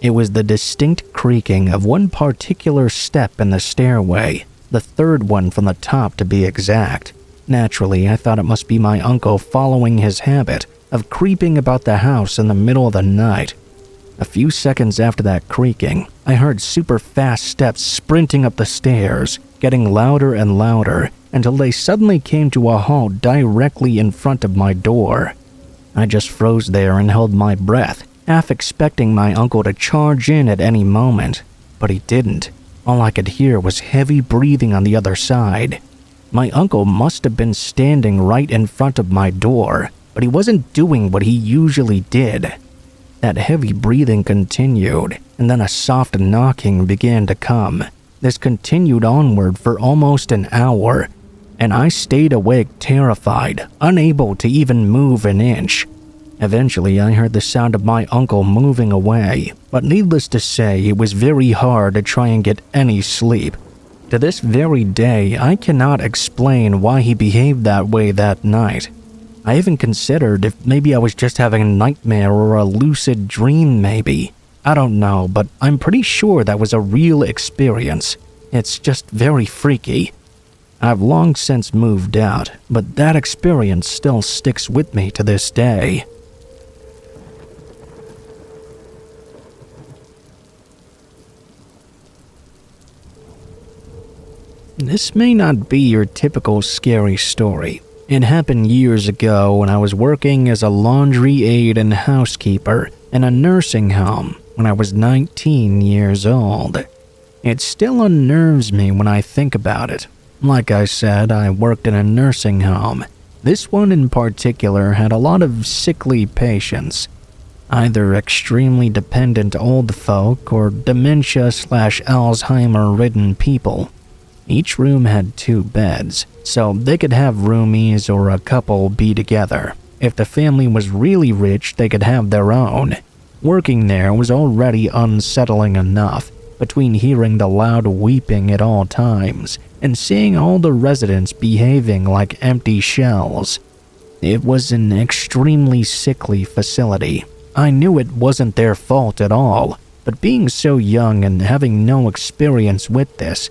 Speaker 1: It was the distinct creaking of one particular step in the stairway, the third one from the top to be exact. Naturally, I thought it must be my uncle following his habit of creeping about the house in the middle of the night. A few seconds after that creaking, I heard super fast steps sprinting up the stairs, getting louder and louder, until they suddenly came to a halt directly in front of my door. I just froze there and held my breath, half expecting my uncle to charge in at any moment, but he didn't. All I could hear was heavy breathing on the other side. My uncle must have been standing right in front of my door, but he wasn't doing what he usually did. That heavy breathing continued, and then a soft knocking began to come. This continued onward for almost an hour, and I stayed awake terrified, unable to even move an inch. Eventually, I heard the sound of my uncle moving away, but needless to say, it was very hard to try and get any sleep. To this very day, I cannot explain why he behaved that way that night. I even considered if maybe I was just having a nightmare or a lucid dream maybe. I don't know, but I'm pretty sure that was a real experience. It's just very freaky. I've long since moved out, but that experience still sticks with me to this day. This may not be your typical scary story. It happened years ago when I was working as a laundry aide and housekeeper in a nursing home when I was 19 years old. It still unnerves me when I think about it. Like I said, I worked in a nursing home. This one in particular had a lot of sickly patients, either extremely dependent old folk or dementia/Alzheimer-ridden people. Each room had 2 beds, so they could have roomies or a couple be together. If the family was really rich, they could have their own. Working there was already unsettling enough, between hearing the loud weeping at all times and seeing all the residents behaving like empty shells. It was an extremely sickly facility. I knew it wasn't their fault at all, but being so young and having no experience with this,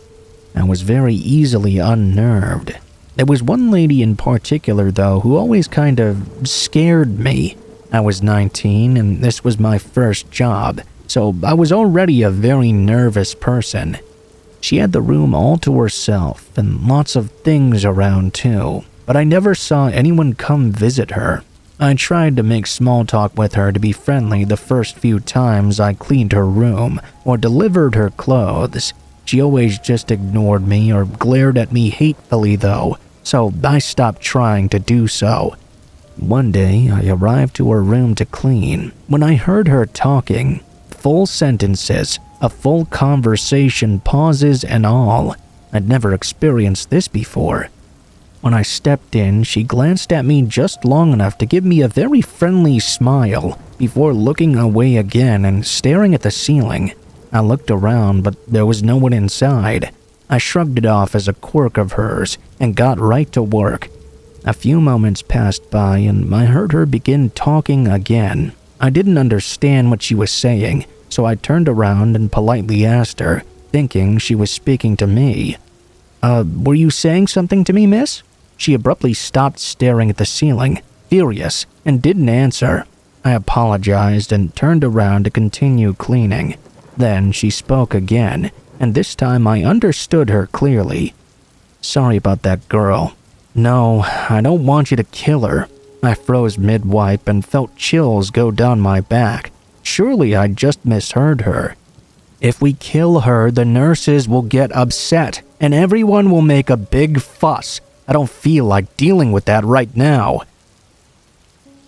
Speaker 1: I was very easily unnerved. There was one lady in particular, though, who always kind of scared me. I was 19 and this was my first job, so I was already a very nervous person. She had the room all to herself and lots of things around too, but I never saw anyone come visit her. I tried to make small talk with her to be friendly the first few times I cleaned her room or delivered her clothes. She always just ignored me or glared at me hatefully though, so I stopped trying to do so. One day, I arrived to her room to clean when I heard her talking. Full sentences, a full conversation, pauses and all. I'd never experienced this before. When I stepped in, she glanced at me just long enough to give me a very friendly smile before looking away again and staring at the ceiling. I looked around, but there was no one inside. I shrugged it off as a quirk of hers and got right to work. A few moments passed by and I heard her begin talking again. I didn't understand what she was saying, so I turned around and politely asked her, thinking she was speaking to me. Were you saying something to me, miss?" She abruptly stopped staring at the ceiling, furious, and didn't answer. I apologized and turned around to continue cleaning. Then she spoke again, and this time I understood her clearly. "Sorry about that girl. No, I don't want you to kill her." I froze mid-wipe and felt chills go down my back. Surely I just misheard her. "If we kill her, the nurses will get upset, and everyone will make a big fuss. I don't feel like dealing with that right now."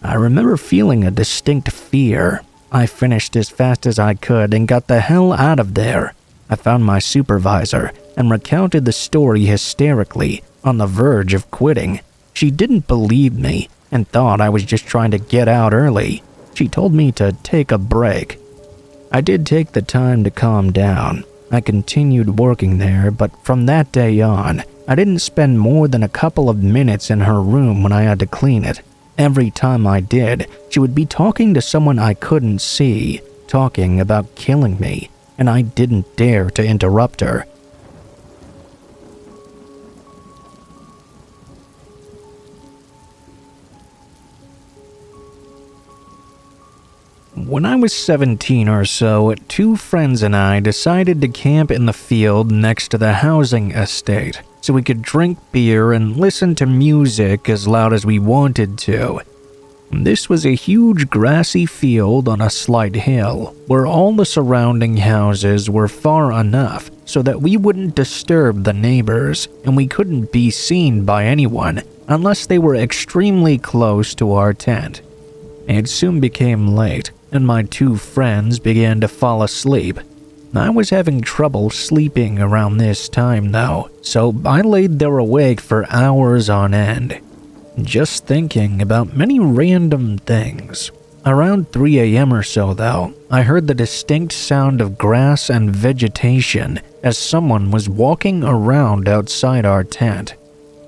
Speaker 1: I remember feeling a distinct fear. I finished as fast as I could and got the hell out of there. I found my supervisor and recounted the story hysterically, on the verge of quitting. She didn't believe me and thought I was just trying to get out early. She told me to take a break. I did take the time to calm down. I continued working there, but from that day on, I didn't spend more than a couple of minutes in her room when I had to clean it. Every time I did, she would be talking to someone I couldn't see, talking about killing me, and I didn't dare to interrupt her. When I was 17 or so, 2 friends and I decided to camp in the field next to the housing estate, so we could drink beer and listen to music as loud as we wanted to. This was a huge grassy field on a slight hill, where all the surrounding houses were far enough so that we wouldn't disturb the neighbors, and we couldn't be seen by anyone unless they were extremely close to our tent. It soon became late, and my two friends began to fall asleep. I was having trouble sleeping around this time though, so I laid there awake for hours on end, just thinking about many random things. Around 3 a.m. or so though, I heard the distinct sound of grass and vegetation as someone was walking around outside our tent.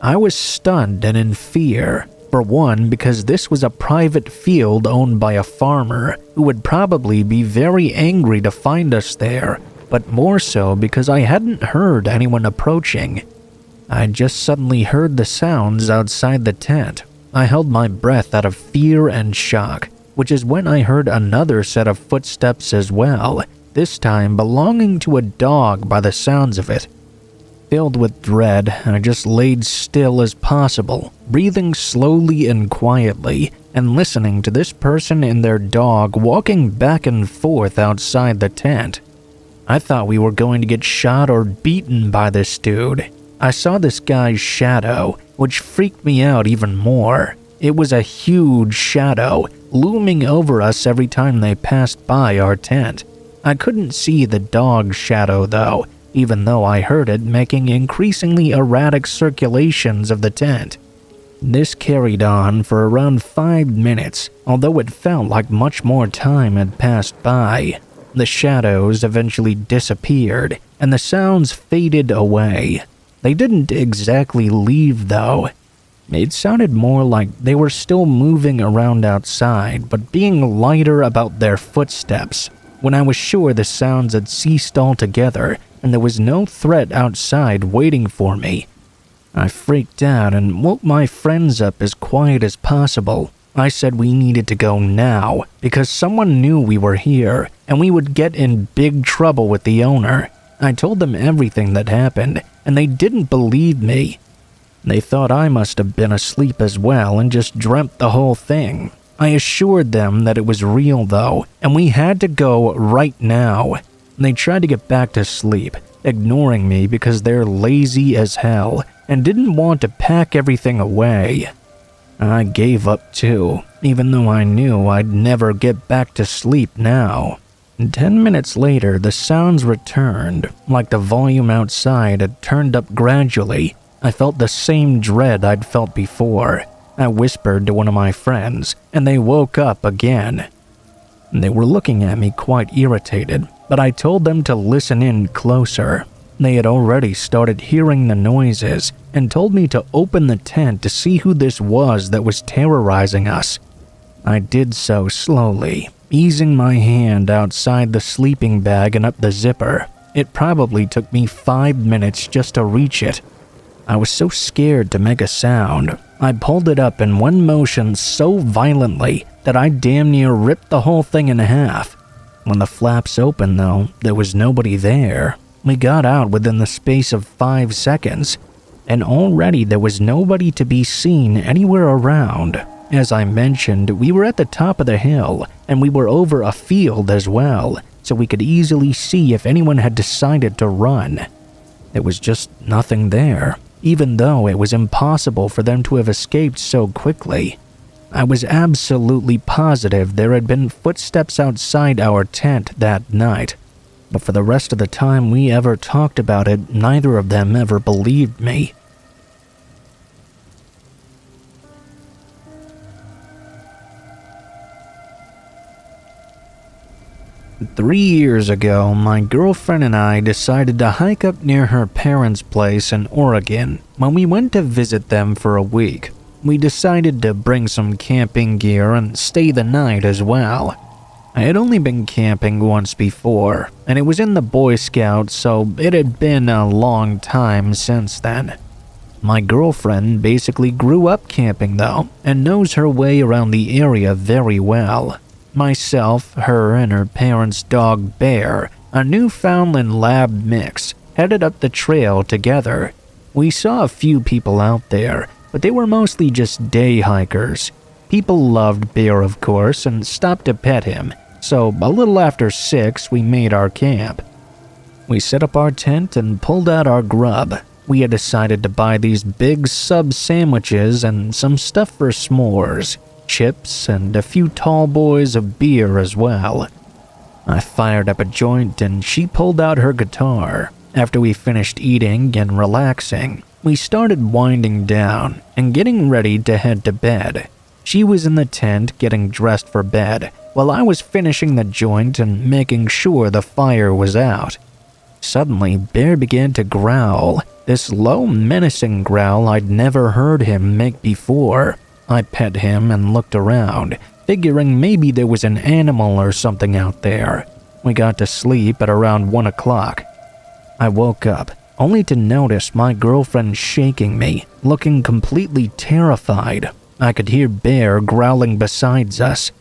Speaker 1: I was stunned and in fear. For one, because this was a private field owned by a farmer who would probably be very angry to find us there, but more so because I hadn't heard anyone approaching. I just suddenly heard the sounds outside the tent. I held my breath out of fear and shock, which is when I heard another set of footsteps as well, this time belonging to a dog by the sounds of it. Filled with dread, I just laid still as possible, breathing slowly and quietly, and listening to this person and their dog walking back and forth outside the tent. I thought we were going to get shot or beaten by this dude. I saw this guy's shadow, which freaked me out even more. It was a huge shadow, looming over us every time they passed by our tent. I couldn't see the dog's shadow though, even though I heard it making increasingly erratic circulations of the tent. This carried on for around 5 minutes, although it felt like much more time had passed by. The shadows eventually disappeared, and the sounds faded away. They didn't exactly leave though. It sounded more like they were still moving around outside, but being lighter about their footsteps. When I was sure the sounds had ceased altogether, and there was no threat outside waiting for me, I freaked out and woke my friends up as quiet as possible. I said we needed to go now because someone knew we were here and we would get in big trouble with the owner. I told them everything that happened and they didn't believe me. They thought I must have been asleep as well and just dreamt the whole thing. I assured them that it was real though, and we had to go right now. They tried to get back to sleep, ignoring me because they're lazy as hell and didn't want to pack everything away. I gave up too, even though I knew I'd never get back to sleep now. 10 minutes later, the sounds returned, like the volume outside had turned up gradually. I felt the same dread I'd felt before. I whispered to one of my friends, and they woke up again. They were looking at me quite irritated, but I told them to listen in closer. They had already started hearing the noises and told me to open the tent to see who this was that was terrorizing us. I did so slowly, easing my hand outside the sleeping bag and up the zipper. It probably took me 5 minutes just to reach it. I was so scared to make a sound. I pulled it up in one motion so violently that I damn near ripped the whole thing in half. When the flaps opened though, there was nobody there. We got out within the space of 5 seconds, and already there was nobody to be seen anywhere around. As I mentioned, we were at the top of the hill, and we were over a field as well, so we could easily see if anyone had decided to run. There was just nothing there, even though it was impossible for them to have escaped so quickly. I was absolutely positive there had been footsteps outside our tent that night, but for the rest of the time we ever talked about it, neither of them ever believed me. Three years ago, my girlfriend and I decided to hike up near her parents' place in Oregon. When we went to visit them for a week, we decided to bring some camping gear and stay the night as well. I had only been camping once before, and it was in the Boy Scouts, so it had been a long time since then. My girlfriend basically grew up camping though, and knows her way around the area very well. Myself, her, and her parents' dog Bear, a Newfoundland lab mix, headed up the trail together. We saw a few people out there, but they were mostly just day hikers. People loved Bear, of course, and stopped to pet him, so a little after 6 we made our camp. We set up our tent and pulled out our grub. We had decided to buy these big sub sandwiches and some stuff for s'mores, chips, and a few tall boys of beer as well. I fired up a joint and she pulled out her guitar. After we finished eating and relaxing, we started winding down and getting ready to head to bed. She was in the tent getting dressed for bed, while I was finishing the joint and making sure the fire was out. Suddenly, Bear began to growl, this low, menacing growl I'd never heard him make before. I pet him and looked around, figuring maybe there was an animal or something out there. We got to sleep at around 1 o'clock. I woke up, only to notice my girlfriend shaking me, looking completely terrified. I could hear Bear growling beside us.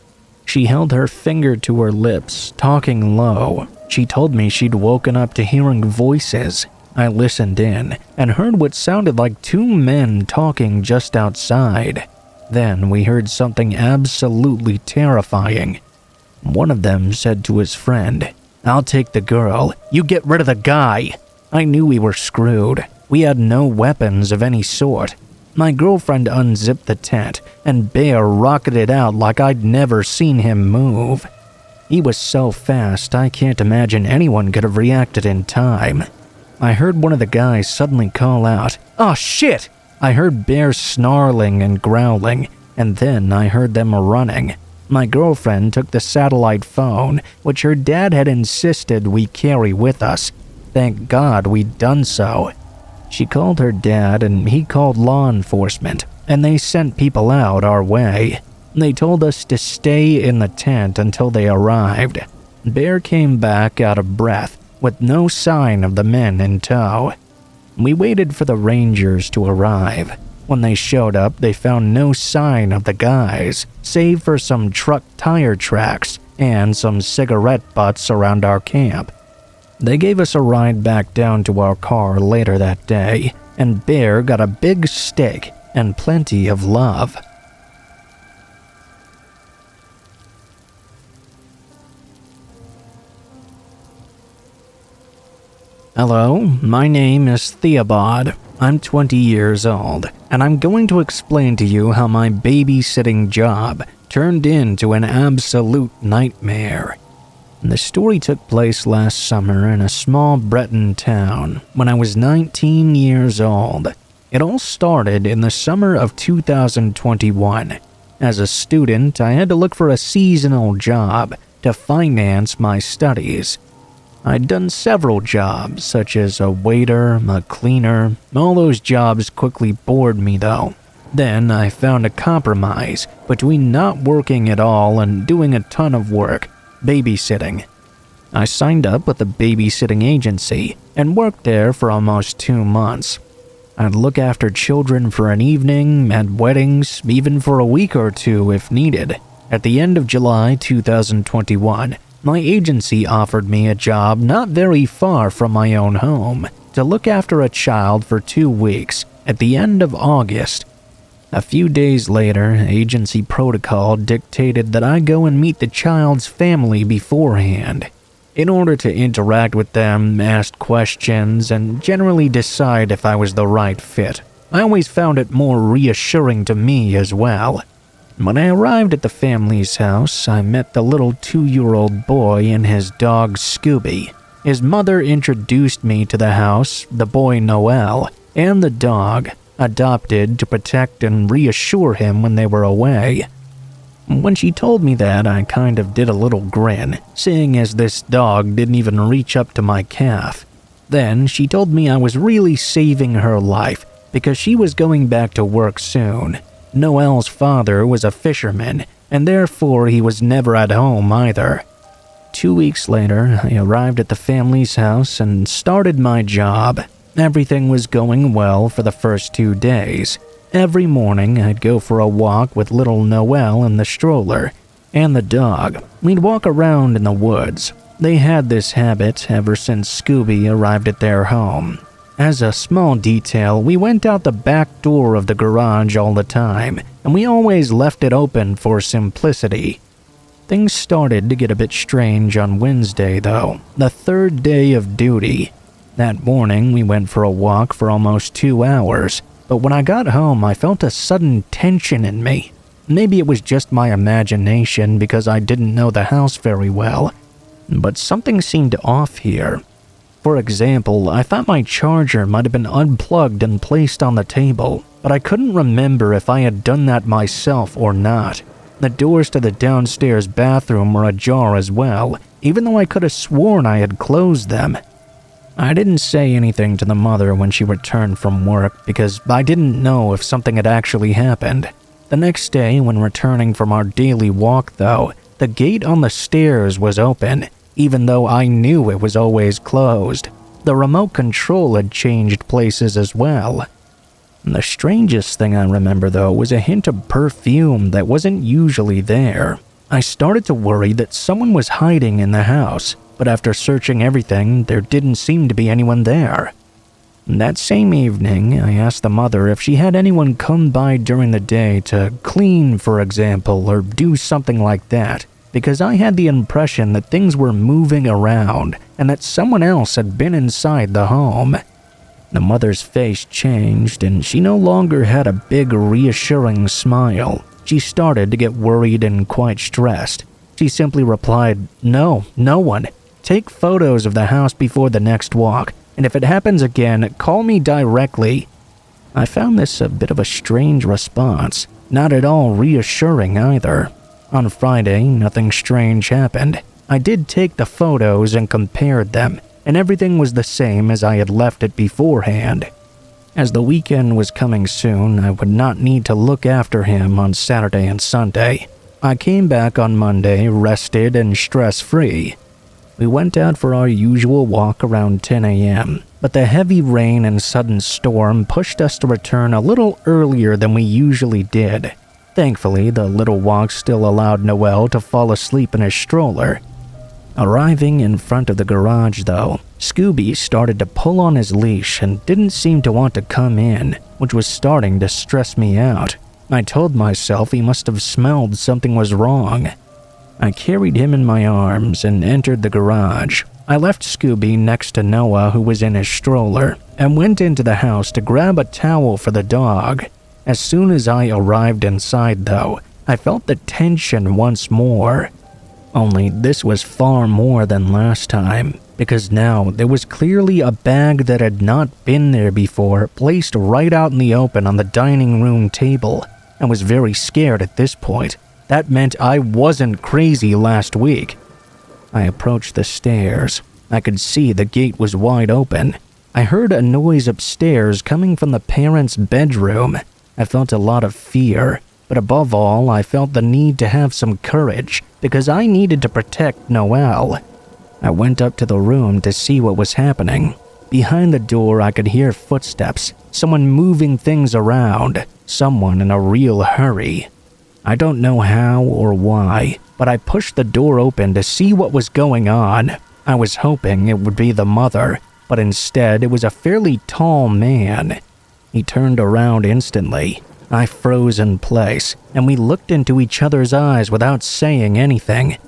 Speaker 1: She held her finger to her lips, talking low. She told me she'd woken up to hearing voices. I listened in and heard what sounded like 2 men talking just outside. Then we heard something absolutely terrifying. One of them said to his friend, "I'll take the girl. You get rid of the guy." I knew we were screwed. We had no weapons of any sort. My girlfriend unzipped the tent, and Bear rocketed out like I'd never seen him move. He was so fast, I can't imagine anyone could have reacted in time. I heard one of the guys suddenly call out, "Oh shit!" I heard Bear snarling and growling, and then I heard them running. My girlfriend took the satellite phone, which her dad had insisted we carry with us. Thank God we'd done so. She called her dad and he called law enforcement, and they sent people out our way. They told us to stay in the tent until they arrived. Bear came back out of breath, with no sign of the men in tow. We waited for the Rangers to arrive. When they showed up, they found no sign of the guys, save for some truck tire tracks and some cigarette butts around our camp. They gave us a ride back down to our car later that day, and Bear got a big steak and plenty of love. Hello, my name is Theobald. I'm 20 years old, and I'm going to explain to you how my babysitting job turned into an absolute nightmare. The story took place last summer in a small Breton town when I was 19 years old. It all started in the summer of 2021. As a student, I had to look for a seasonal job to finance my studies. I'd done several jobs, such as a waiter, a cleaner. All those jobs quickly bored me though. Then I found a compromise between not working at all and doing a ton of work, babysitting. I signed up with a babysitting agency and worked there for almost 2 months. I'd look after children for an evening, at weddings, even for a week or 2 if needed. At the end of July 2021, my agency offered me a job not very far from my own home to look after a child for 2 weeks at the end of August. A few days later, agency protocol dictated that I go and meet the child's family beforehand in order to interact with them, ask questions, and generally decide if I was the right fit. I always found it more reassuring to me as well. When I arrived at the family's house, I met the little 2-year-old boy and his dog Scooby. His mother introduced me to the house, the boy Noel, and the dog, adopted to protect and reassure him when they were away. When she told me that, I kind of did a little grin, seeing as this dog didn't even reach up to my calf. Then she told me I was really saving her life because she was going back to work soon. Noel's father was a fisherman, and therefore he was never at home either. 2 weeks later, I arrived at the family's house and started my job. Everything was going well for the first 2 days. Every morning, I'd go for a walk with little Noel in the stroller, and the dog. We'd walk around in the woods. They had this habit ever since Scooby arrived at their home. As a small detail, we went out the back door of the garage all the time, and we always left it open for simplicity. Things started to get a bit strange on Wednesday, though, the third day of duty. That morning, we went for a walk for almost 2 hours, but when I got home, I felt a sudden tension in me. Maybe it was just my imagination because I didn't know the house very well, but something seemed off here. For example, I thought my charger might have been unplugged and placed on the table, but I couldn't remember if I had done that myself or not. The doors to the downstairs bathroom were ajar as well, even though I could have sworn I had closed them. I didn't say anything to the mother when she returned from work because I didn't know if something had actually happened. The next day, when returning from our daily walk though, the gate on the stairs was open, even though I knew it was always closed. The remote control had changed places as well. The strangest thing I remember though was a hint of perfume that wasn't usually there. I started to worry that someone was hiding in the house, but after searching everything, there didn't seem to be anyone there. That same evening, I asked the mother if she had anyone come by during the day to clean, for example, or do something like that, because I had the impression that things were moving around and that someone else had been inside the home. The mother's face changed, and she no longer had a big, reassuring smile. She started to get worried and quite stressed. She simply replied, "No, no one. Take photos of the house before the next walk, and if it happens again, call me directly." I found this a bit of a strange response, not at all reassuring either. On Friday, nothing strange happened. I did take the photos and compared them, and everything was the same as I had left it beforehand. As the weekend was coming soon, I would not need to look after him on Saturday and Sunday. I came back on Monday rested and stress-free. We went out for our usual walk around 10 a.m., but the heavy rain and sudden storm pushed us to return a little earlier than we usually did. Thankfully, the little walk still allowed Noel to fall asleep in his stroller. Arriving in front of the garage, though, Scooby started to pull on his leash and didn't seem to want to come in, which was starting to stress me out. I told myself he must have smelled something was wrong. I carried him in my arms and entered the garage. I left Scooby next to Noah, who was in his stroller, and went into the house to grab a towel for the dog. As soon as I arrived inside, though, I felt the tension once more. Only this was far more than last time, because now there was clearly a bag that had not been there before placed right out in the open on the dining room table. I was very scared at this point. That meant I wasn't crazy last week. I approached the stairs. I could see the gate was wide open. I heard a noise upstairs coming from the parents' bedroom. I felt a lot of fear, but above all, I felt the need to have some courage because I needed to protect Noel. I went up to the room to see what was happening. Behind the door, I could hear footsteps, someone moving things around, someone in a real hurry. I don't know how or why, but I pushed the door open to see what was going on. I was hoping it would be the mother, but instead it was a fairly tall man. He turned around instantly. I froze in place, and we looked into each other's eyes without saying anything.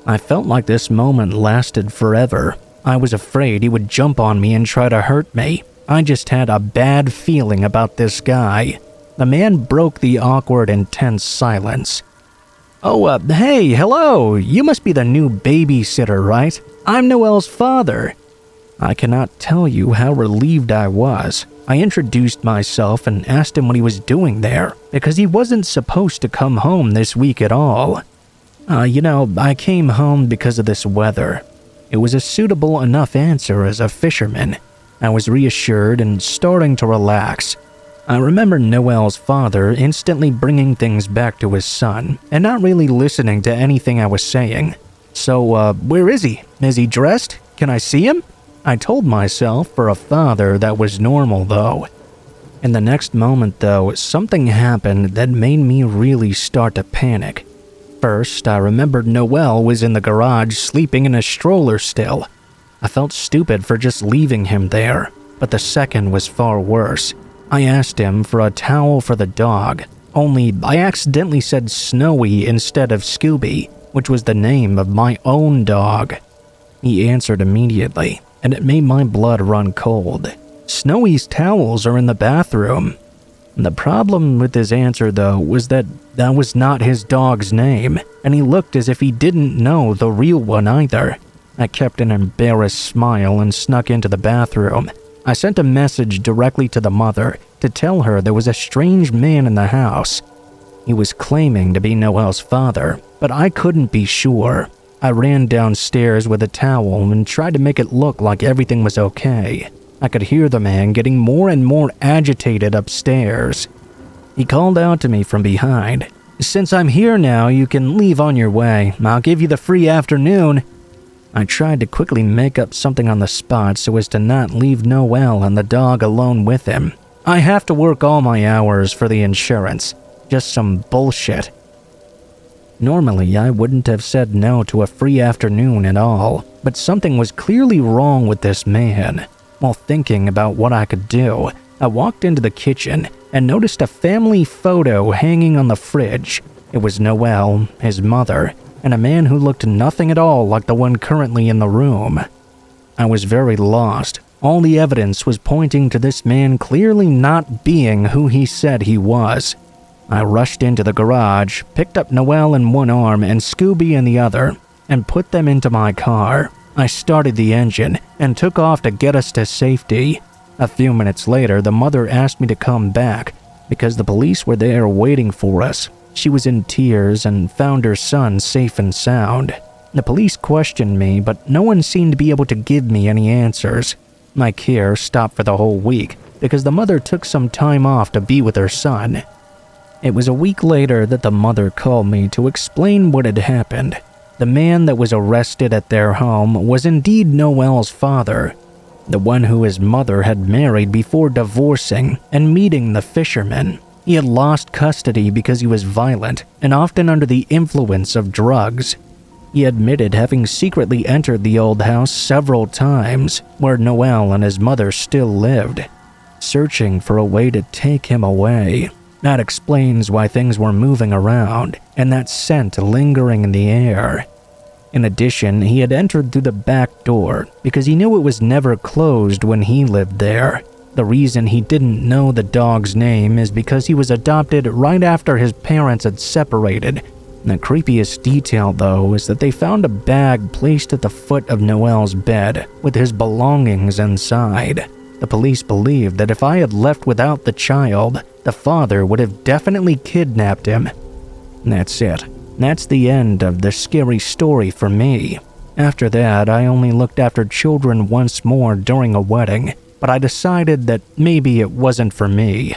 Speaker 1: I felt like this moment lasted forever. I was afraid he would jump on me and try to hurt me. I just had a bad feeling about this guy. The man broke the awkward, intense silence. "Oh, hey, hello. You must be the new babysitter, right? I'm Noel's father." I cannot tell you how relieved I was. I introduced myself and asked him what he was doing there, because he wasn't supposed to come home this week at all. I came home because of this weather. It was a suitable enough answer as a fisherman. I was reassured and starting to relax. I remember Noel's father instantly bringing things back to his son and not really listening to anything I was saying. "So, where is he? Is he dressed? Can I see him?" I told myself for a father that was normal, though. In the next moment, though, something happened that made me really start to panic. First, I remembered Noel was in the garage sleeping in a stroller still. I felt stupid for just leaving him there, but the second was far worse. I asked him for a towel for the dog. only I accidentally said Snowy instead of Scooby, which was the name of my own dog. He answered immediately, and it made my blood run cold. Snowy's towels are in the bathroom. The problem with his answer, though, was that was not his dog's name, and he looked as if he didn't know the real one either. I kept an embarrassed smile and snuck into the bathroom. I sent a message directly to the mother to tell her there was a strange man in the house. He was claiming to be Noelle's father, but I couldn't be sure. I ran downstairs with a towel and tried to make it look like everything was okay. I could hear the man getting more and more agitated upstairs. He called out to me from behind. "Since I'm here now, you can leave on your way. I'll give you the free afternoon." I tried to quickly make up something on the spot so as to not leave Noelle and the dog alone with him. I have to work all my hours for the insurance. Just some bullshit. Normally, I wouldn't have said no to a free afternoon at all, but something was clearly wrong with this man. While thinking about what I could do, I walked into the kitchen and noticed a family photo hanging on the fridge. It was Noelle, his mother, and a man who looked nothing at all like the one currently in the room. I was very lost. All the evidence was pointing to this man clearly not being who he said he was. I rushed into the garage, picked up Noelle in one arm and Scooby in the other, and put them into my car. I started the engine and took off to get us to safety. A few minutes later, the mother asked me to come back because the police were there waiting for us. She was in tears and found her son safe and sound. The police questioned me, but no one seemed to be able to give me any answers. My care stopped for the whole week because the mother took some time off to be with her son. It was a week later that the mother called me to explain what had happened. The man that was arrested at their home was indeed Noelle's father, the one who his mother had married before divorcing and meeting the fisherman. He had lost custody because he was violent and often under the influence of drugs. He admitted having secretly entered the old house several times, where Noelle and his mother still lived, searching for a way to take him away. That explains why things were moving around and that scent lingering in the air. In addition, he had entered through the back door because he knew it was never closed when he lived there. The reason he didn't know the dog's name is because he was adopted right after his parents had separated. The creepiest detail, though, is that they found a bag placed at the foot of Noelle's bed with his belongings inside. The police believed that if I had left without the child, the father would have definitely kidnapped him. That's it. That's the end of the scary story for me. After that, I only looked after children once more during a wedding, but I decided that maybe it wasn't for me.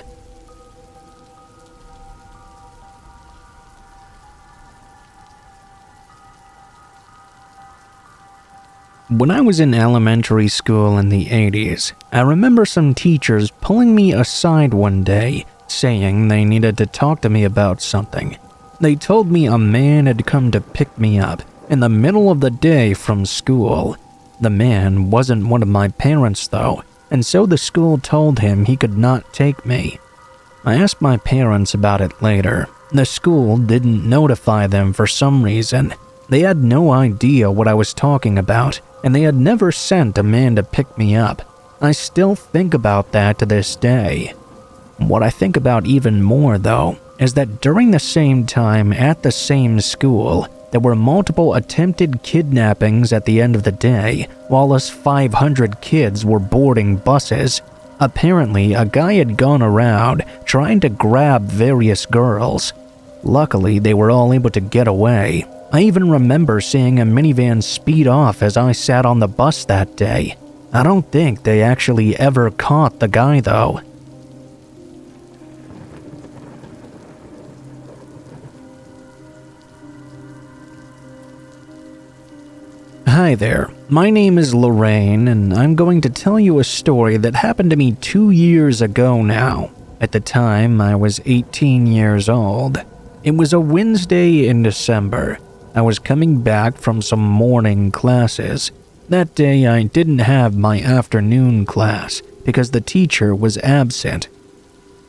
Speaker 1: When I was in elementary school in the 80s, I remember some teachers pulling me aside one day, saying they needed to talk to me about something. They told me a man had come to pick me up in the middle of the day from school. The man wasn't one of my parents, though, and so the school told him he could not take me. I asked my parents about it later. The school didn't notify them for some reason. They had no idea what I was talking about, and they had never sent a man to pick me up. I still think about that to this day. What I think about even more, though, is that during the same time at the same school, there were multiple attempted kidnappings at the end of the day, while us 500 kids were boarding buses. Apparently, a guy had gone around trying to grab various girls. Luckily, they were all able to get away. I even remember seeing a minivan speed off as I sat on the bus that day. I don't think they actually ever caught the guy, though. Hi there, my name is Lorraine, and I'm going to tell you a story that happened to me 2 years ago now. At the time, I was 18 years old. It was a Wednesday in December. I was coming back from some morning classes. That day, I didn't have my afternoon class because the teacher was absent.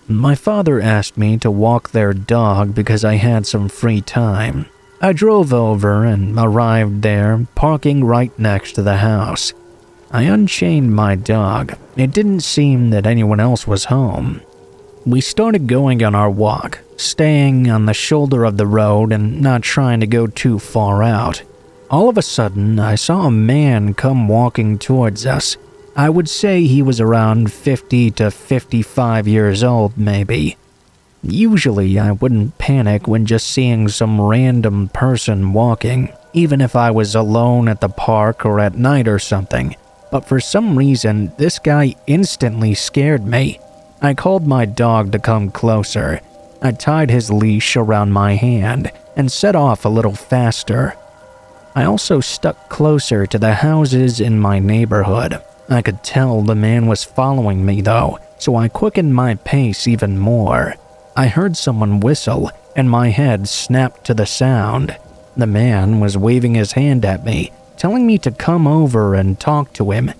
Speaker 1: My father asked me to walk their dog because I had some free time. I drove over and arrived there, parking right next to the house. I unchained my dog. It didn't seem that anyone else was home. We started going on our walk, staying on the shoulder of the road and not trying to go too far out. All of a sudden, I saw a man come walking towards us. I would say he was around 50 to 55 years old, maybe. Usually, I wouldn't panic when just seeing some random person walking, even if I was alone at the park or at night or something. But for some reason, this guy instantly scared me. I called my dog to come closer. I tied his leash around my hand and set off a little faster. I also stuck closer to the houses in my neighborhood. I could tell the man was following me though, so I quickened my pace even more. I heard someone whistle, and my head snapped to the sound. The man was waving his hand at me, telling me to come over and talk to him.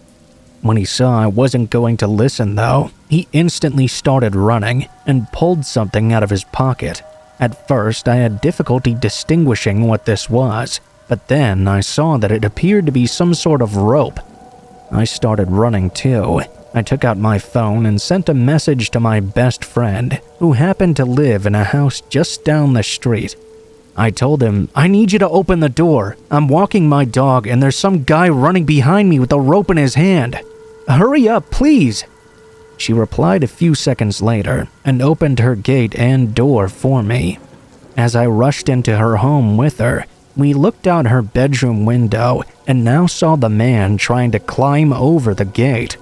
Speaker 1: When he saw I wasn't going to listen though, he instantly started running and pulled something out of his pocket. At first, I had difficulty distinguishing what this was, but then I saw that it appeared to be some sort of rope. I started running too. I took out my phone and sent a message to my best friend, who happened to live in a house just down the street. I told him, "I need you to open the door. I'm walking my dog and there's some guy running behind me with a rope in his hand. Hurry up, please." She replied a few seconds later and opened her gate and door for me. As I rushed into her home with her, we looked out her bedroom window and now saw the man trying to climb over the gate.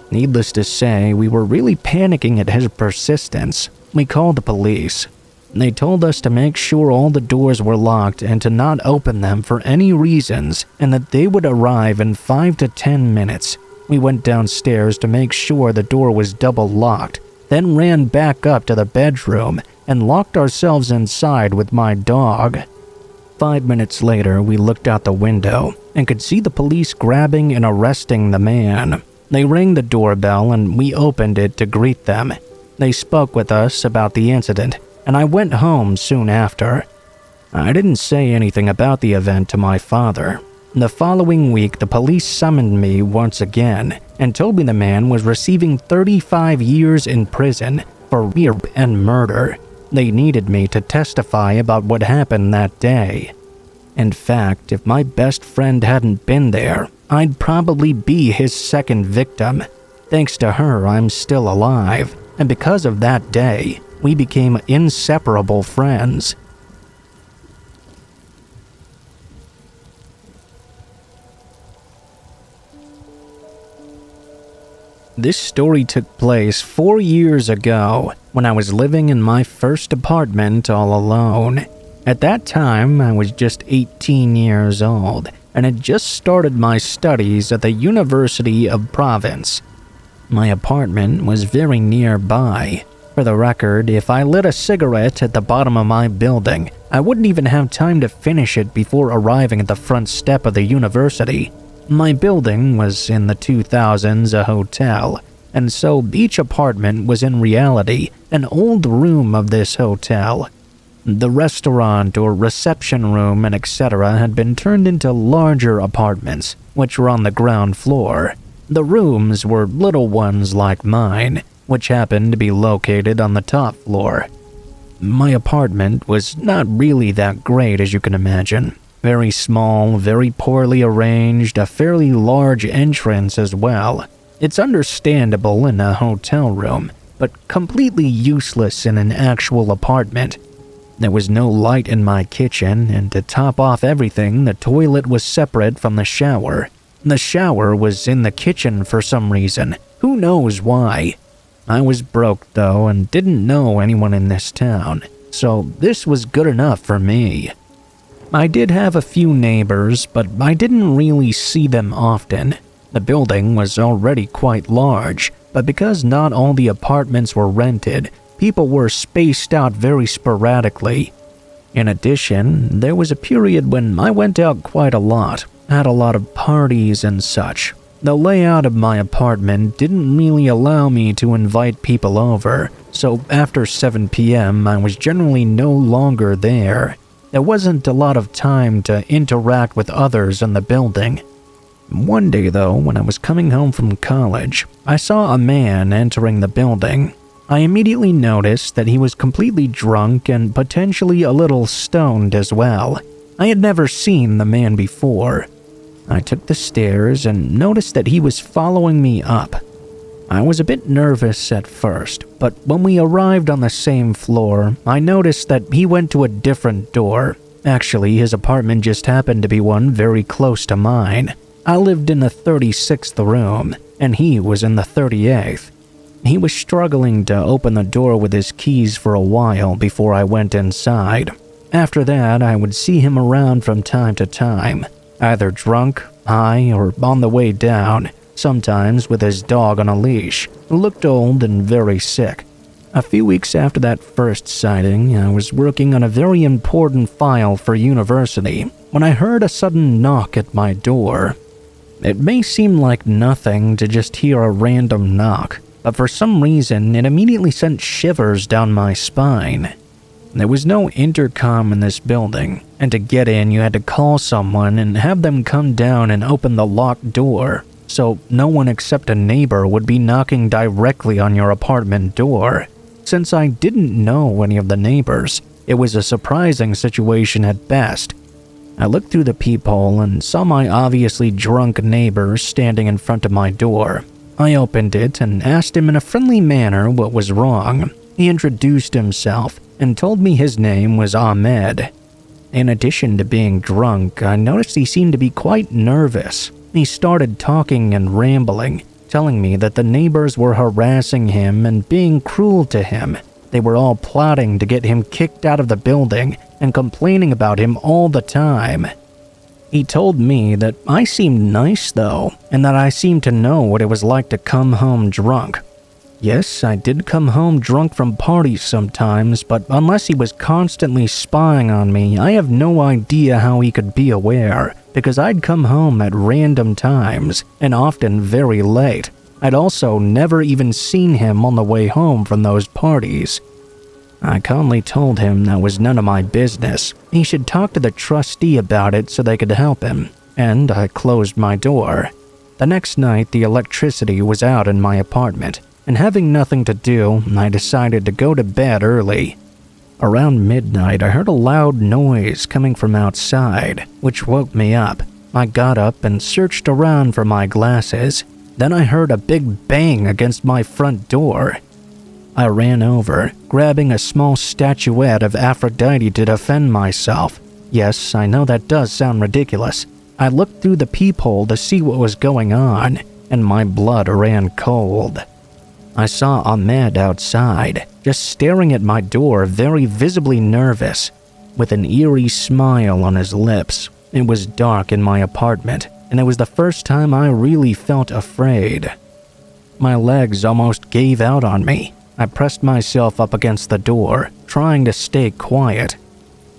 Speaker 1: Needless to say, we were really panicking at his persistence. We called the police. They told us to make sure all the doors were locked and to not open them for any reasons, and that they would arrive in 5 to 10 minutes. We went downstairs to make sure the door was double locked, then ran back up to the bedroom and locked ourselves inside with my dog. 5 minutes later, we looked out the window and could see the police grabbing and arresting the man. They rang the doorbell and we opened it to greet them. They spoke with us about the incident, and I went home soon after. I didn't say anything about the event to my father. The following week, the police summoned me once again and told me the man was receiving 35 years in prison for rape and murder. They needed me to testify about what happened that day. In fact, if my best friend hadn't been there, I'd probably be his second victim. Thanks to her, I'm still alive, and because of that day, we became inseparable friends. This story took place 4 years ago when I was living in my first apartment all alone. At that time, I was just 18 years old and had just started my studies at the University of Province. My apartment was very nearby. For the record, if I lit a cigarette at the bottom of my building, I wouldn't even have time to finish it before arriving at the front step of the university. My building was in the 2000s a hotel, and so each apartment was in reality an old room of this hotel. The restaurant or reception room and etc. had been turned into larger apartments, which were on the ground floor. The rooms were little ones like mine, which happened to be located on the top floor. My apartment was not really that great, as you can imagine. Very small, very poorly arranged, a fairly large entrance as well. It's understandable in a hotel room, but completely useless in an actual apartment. There was no light in my kitchen, and to top off everything, the toilet was separate from the shower. The shower was in the kitchen for some reason. Who knows why? I was broke though and didn't know anyone in this town, so this was good enough for me. I did have a few neighbors, but I didn't really see them often. The building was already quite large, but because not all the apartments were rented, people were spaced out very sporadically. In addition, there was a period when I went out quite a lot, had a lot of parties and such. The layout of my apartment didn't really allow me to invite people over, so after 7 p.m. I was generally no longer there. There wasn't a lot of time to interact with others in the building. One day though, when I was coming home from college, I saw a man entering the building. I immediately noticed that he was completely drunk and potentially a little stoned as well. I had never seen the man before. I took the stairs and noticed that he was following me up. I was a bit nervous at first, but when we arrived on the same floor, I noticed that he went to a different door. Actually, his apartment just happened to be one very close to mine. I lived in the 36th room, and he was in the 38th. He was struggling to open the door with his keys for a while before I went inside. After that, I would see him around from time to time, either drunk, high, or on the way down, sometimes with his dog on a leash, who looked old and very sick. A few weeks after that first sighting, I was working on a very important file for university when I heard a sudden knock at my door. It may seem like nothing to just hear a random knock, but for some reason it immediately sent shivers down my spine. There was no intercom in this building, and to get in you had to call someone and have them come down and open the locked door, so no one except a neighbor would be knocking directly on your apartment door. Since I didn't know any of the neighbors, it was a surprising situation at best. I looked through the peephole and saw my obviously drunk neighbor standing in front of my door. I opened it and asked him in a friendly manner what was wrong. He introduced himself and told me his name was Ahmed. In addition to being drunk, I noticed he seemed to be quite nervous. He started talking and rambling, telling me that the neighbors were harassing him and being cruel to him. They were all plotting to get him kicked out of the building and complaining about him all the time. He told me that I seemed nice though, and that I seemed to know what it was like to come home drunk. Yes, I did come home drunk from parties sometimes, but unless he was constantly spying on me, I have no idea how he could be aware, because I'd come home at random times, and often very late. I'd also never even seen him on the way home from those parties. I calmly told him that was none of my business. He should talk to the trustee about it so they could help him, and I closed my door. The next night, the electricity was out in my apartment, and having nothing to do, I decided to go to bed early. Around midnight, I heard a loud noise coming from outside, which woke me up. I got up and searched around for my glasses. Then I heard a big bang against my front door. I ran over, grabbing a small statuette of Aphrodite to defend myself. Yes, I know that does sound ridiculous. I looked through the peephole to see what was going on, and my blood ran cold. I saw Ahmed outside, just staring at my door, very visibly nervous, with an eerie smile on his lips. It was dark in my apartment, and it was the first time I really felt afraid. My legs almost gave out on me. I pressed myself up against the door, trying to stay quiet.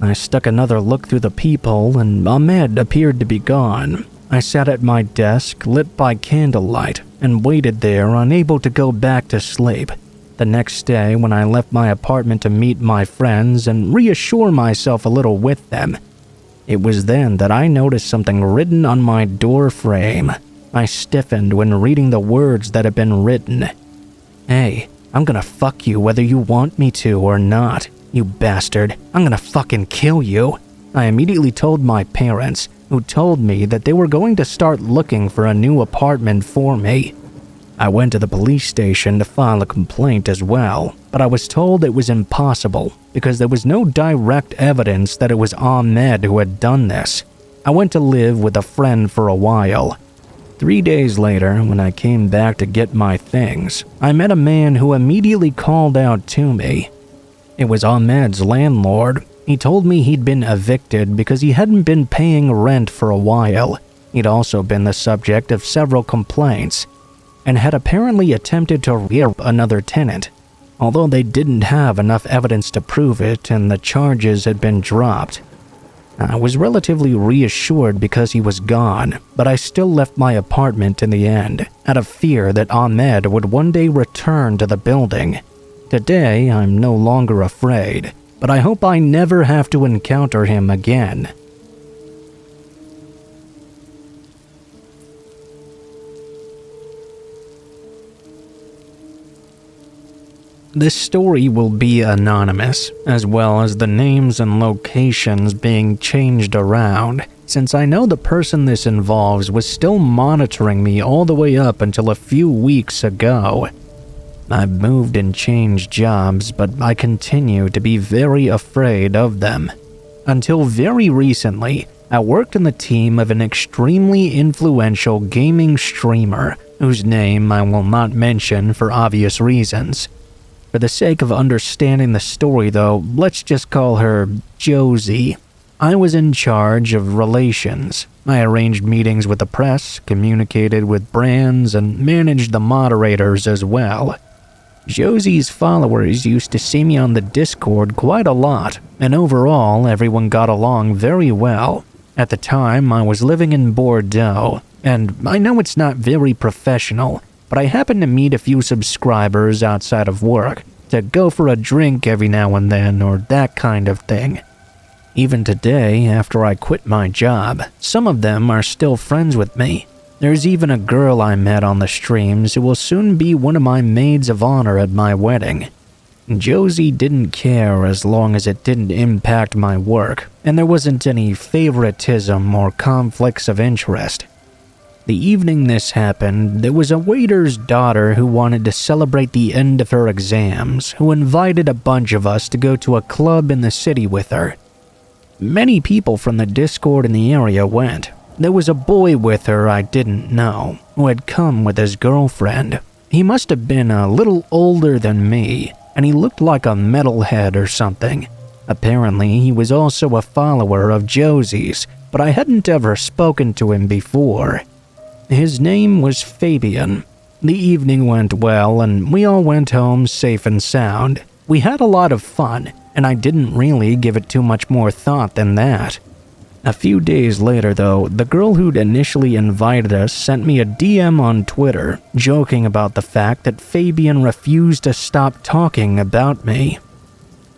Speaker 1: I stuck another look through the peephole, and Ahmed appeared to be gone. I sat at my desk, lit by candlelight, and waited there, unable to go back to sleep. The next day, when I left my apartment to meet my friends and reassure myself a little with them, it was then that I noticed something written on my door frame. I stiffened when reading the words that had been written. "Hey, I'm gonna fuck you whether you want me to or not. You bastard, I'm gonna fucking kill you." I immediately told my parents, who told me that they were going to start looking for a new apartment for me. I went to the police station to file a complaint as well, but I was told it was impossible because there was no direct evidence that it was Ahmed who had done this. I went to live with a friend for a while. 3 days later, when I came back to get my things, I met a man who immediately called out to me. It was Ahmed's landlord. He told me he'd been evicted because he hadn't been paying rent for a while. He'd also been the subject of several complaints, and had apparently attempted to rape another tenant, although they didn't have enough evidence to prove it and the charges had been dropped. I was relatively reassured because he was gone, but I still left my apartment in the end, out of fear that Ahmed would one day return to the building. Today, I'm no longer afraid, but I hope I never have to encounter him again. This story will be anonymous, as well as the names and locations being changed around, since I know the person this involves was still monitoring me all the way up until a few weeks ago. I've moved and changed jobs, but I continue to be very afraid of them. Until very recently, I worked in the team of an extremely influential gaming streamer, whose name I will not mention for obvious reasons. For the sake of understanding the story though, let's just call her Josie. I was in charge of relations. I arranged meetings with the press, communicated with brands, and managed the moderators as well. Josie's followers used to see me on the Discord quite a lot, and overall everyone got along very well. At the time, I was living in Bordeaux, and I know it's not very professional, but I happened to meet a few subscribers outside of work to go for a drink every now and then or that kind of thing. Even today, after I quit my job, some of them are still friends with me. There's even a girl I met on the streams who will soon be one of my maids of honor at my wedding. Josie didn't care as long as it didn't impact my work, and there wasn't any favoritism or conflicts of interest. The evening this happened, there was a waiter's daughter who wanted to celebrate the end of her exams, who invited a bunch of us to go to a club in the city with her. Many people from the Discord in the area went. There was a boy with her I didn't know, who had come with his girlfriend. He must have been a little older than me, and he looked like a metalhead or something. Apparently, he was also a follower of Josie's, but I hadn't ever spoken to him before. His name was Fabian. The evening went well, and we all went home safe and sound. We had a lot of fun, and I didn't really give it too much more thought than that. A few days later, though, the girl who'd initially invited us sent me a DM on Twitter, joking about the fact that Fabian refused to stop talking about me.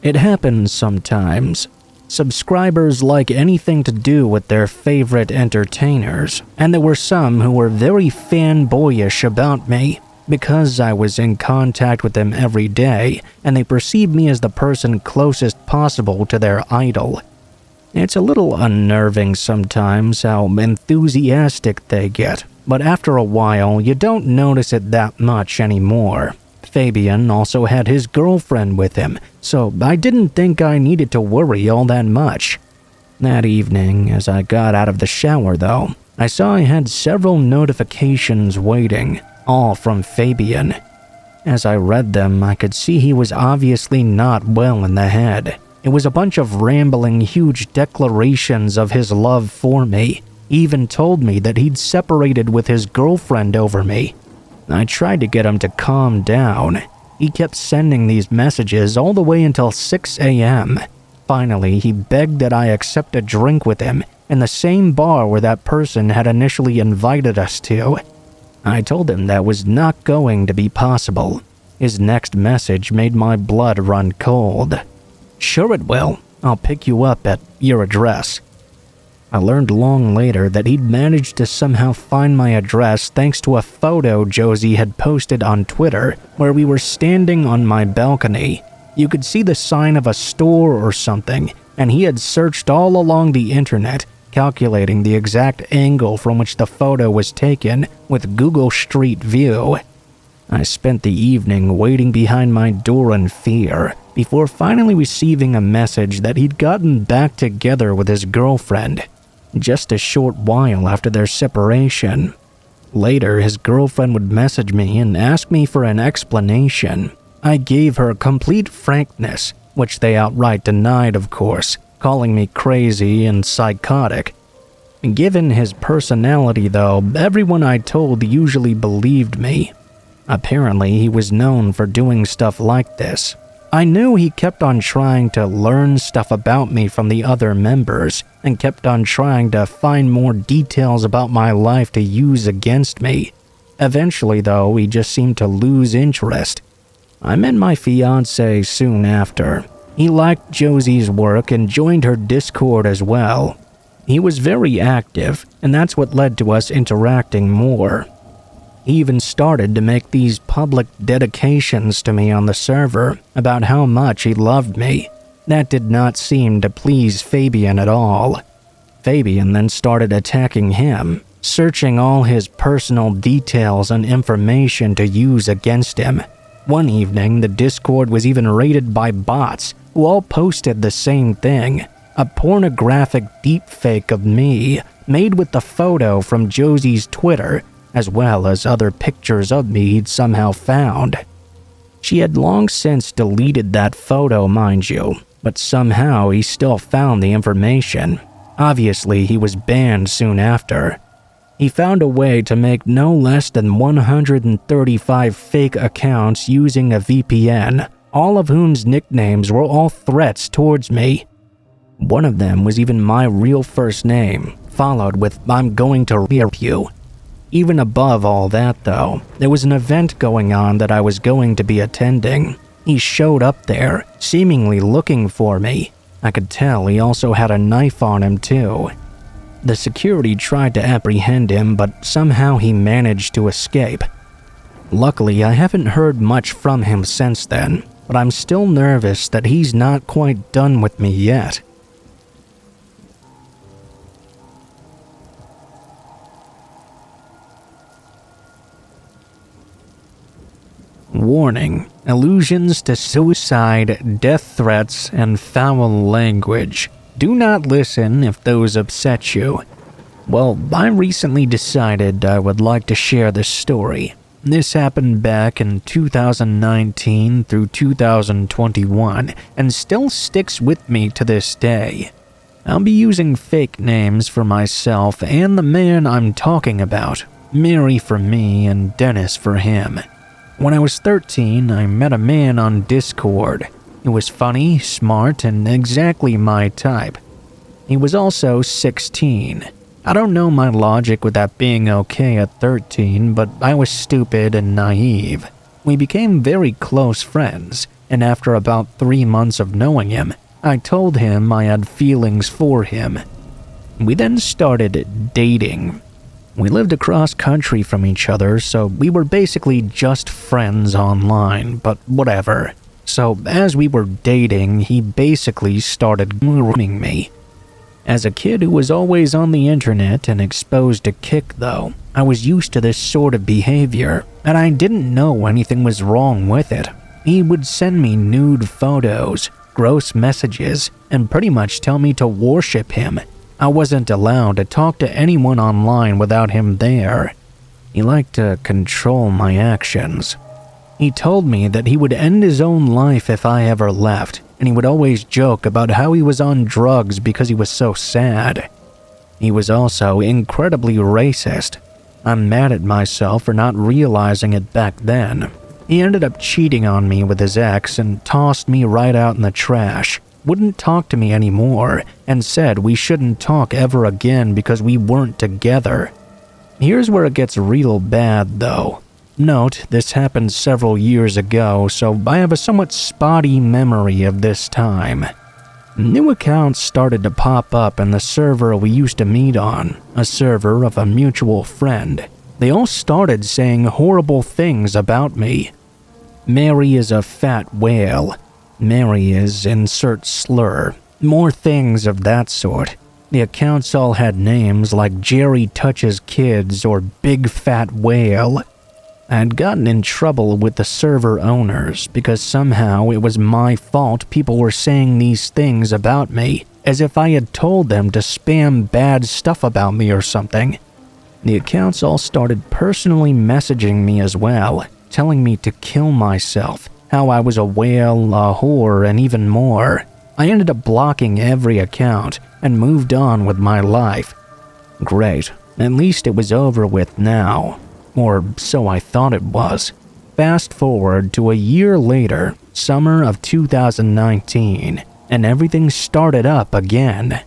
Speaker 1: It happens sometimes. Subscribers like anything to do with their favorite entertainers, and there were some who were very fanboyish about me, because I was in contact with them every day, and they perceived me as the person closest possible to their idol. It's a little unnerving sometimes how enthusiastic they get, but after a while you don't notice it that much anymore. Fabian also had his girlfriend with him, so I didn't think I needed to worry all that much. That evening, as I got out of the shower though, I saw I had several notifications waiting, all from Fabian. As I read them, I could see he was obviously not well in the head. It was a bunch of rambling, huge declarations of his love for me. He even told me that he'd separated with his girlfriend over me. I tried to get him to calm down. He kept sending these messages all the way until 6 a.m. Finally, he begged that I accept a drink with him in the same bar where that person had initially invited us to. I told him that was not going to be possible. His next message made my blood run cold. "Sure it will. I'll pick you up at your address." I learned long later that he'd managed to somehow find my address thanks to a photo Josie had posted on Twitter where we were standing on my balcony. You could see the sign of a store or something, and he had searched all along the internet, calculating the exact angle from which the photo was taken with Google Street View. I spent the evening waiting behind my door in fear, before finally receiving a message that he'd gotten back together with his girlfriend, just a short while after their separation. Later, his girlfriend would message me and ask me for an explanation. I gave her complete frankness, which they outright denied, of course, calling me crazy and psychotic. Given his personality, though, everyone I told usually believed me. Apparently, he was known for doing stuff like this. I knew he kept on trying to learn stuff about me from the other members and kept on trying to find more details about my life to use against me. Eventually, though, he just seemed to lose interest. I met my fiancée soon after. He liked Josie's work and joined her Discord as well. He was very active, and that's what led to us interacting more. He even started to make these public dedications to me on the server about how much he loved me. That did not seem to please Fabian at all. Fabian then started attacking him, searching all his personal details and information to use against him. One evening, the Discord was even raided by bots who all posted the same thing, a pornographic deepfake of me made with the photo from Josie's Twitter, as well as other pictures of me he'd somehow found. She had long since deleted that photo, mind you, but somehow he still found the information. Obviously, he was banned soon after. He found a way to make no less than 135 fake accounts using a VPN, all of whom's nicknames were all threats towards me. One of them was even my real first name, followed with "I'm going to rape you." Even above all that, though, there was an event going on that I was going to be attending. He showed up there, seemingly looking for me. I could tell he also had a knife on him, too. The security tried to apprehend him, but somehow he managed to escape. Luckily, I haven't heard much from him since then, but I'm still nervous that he's not quite done with me yet. Warning: allusions to suicide, death threats, and foul language. Do not listen if those upset you. Well, I recently decided I would like to share this story. This happened back in 2019 through 2021 and still sticks with me to this day. I'll be using fake names for myself and the man I'm talking about, Mary for me and Dennis for him. When I was 13, I met a man on Discord. He was funny, smart, and exactly my type. He was also 16. I don't know my logic with that being okay at 13, but I was stupid and naive. We became very close friends, and after about 3 months of knowing him, I told him I had feelings for him. We then started dating. We lived across country from each other, so we were basically just friends online, but whatever. So as we were dating, he basically started grooming me. As a kid who was always on the internet and exposed to Kik though, I was used to this sort of behavior, and I didn't know anything was wrong with it. He would send me nude photos, gross messages, and pretty much tell me to worship him. I wasn't allowed to talk to anyone online without him there. He liked to control my actions. He told me that he would end his own life if I ever left, and he would always joke about how he was on drugs because he was so sad. He was also incredibly racist. I'm mad at myself for not realizing it back then. He ended up cheating on me with his ex and tossed me right out in the trash. Wouldn't talk to me anymore, and said we shouldn't talk ever again because we weren't together. Here's where it gets real bad, though. Note, this happened several years ago, so I have a somewhat spotty memory of this time. New accounts started to pop up in the server we used to meet on, a server of a mutual friend. They all started saying horrible things about me. Mary is a fat whale. Mary is insert slur. More things of that sort. The accounts all had names like Jerry Touches Kids or Big Fat Whale. I had gotten in trouble with the server owners because somehow it was my fault people were saying these things about me, as if I had told them to spam bad stuff about me or something. The accounts all started personally messaging me as well, telling me to kill myself, how I was a whale, a whore, and even more. I ended up blocking every account and moved on with my life. Great, at least it was over with now. Or so I thought it was. Fast forward to a year later, summer of 2019, and everything started up again.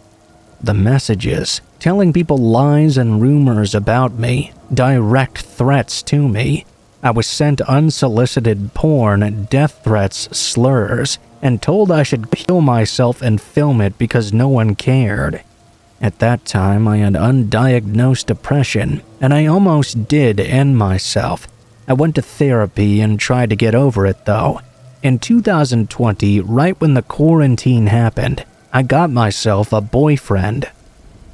Speaker 1: The messages, telling people lies and rumors about me, direct threats to me. I was sent unsolicited porn, death threats, slurs, and told I should kill myself and film it because no one cared. At that time, I had undiagnosed depression, and I almost did end myself. I went to therapy and tried to get over it though. In 2020, right when the quarantine happened, I got myself a boyfriend.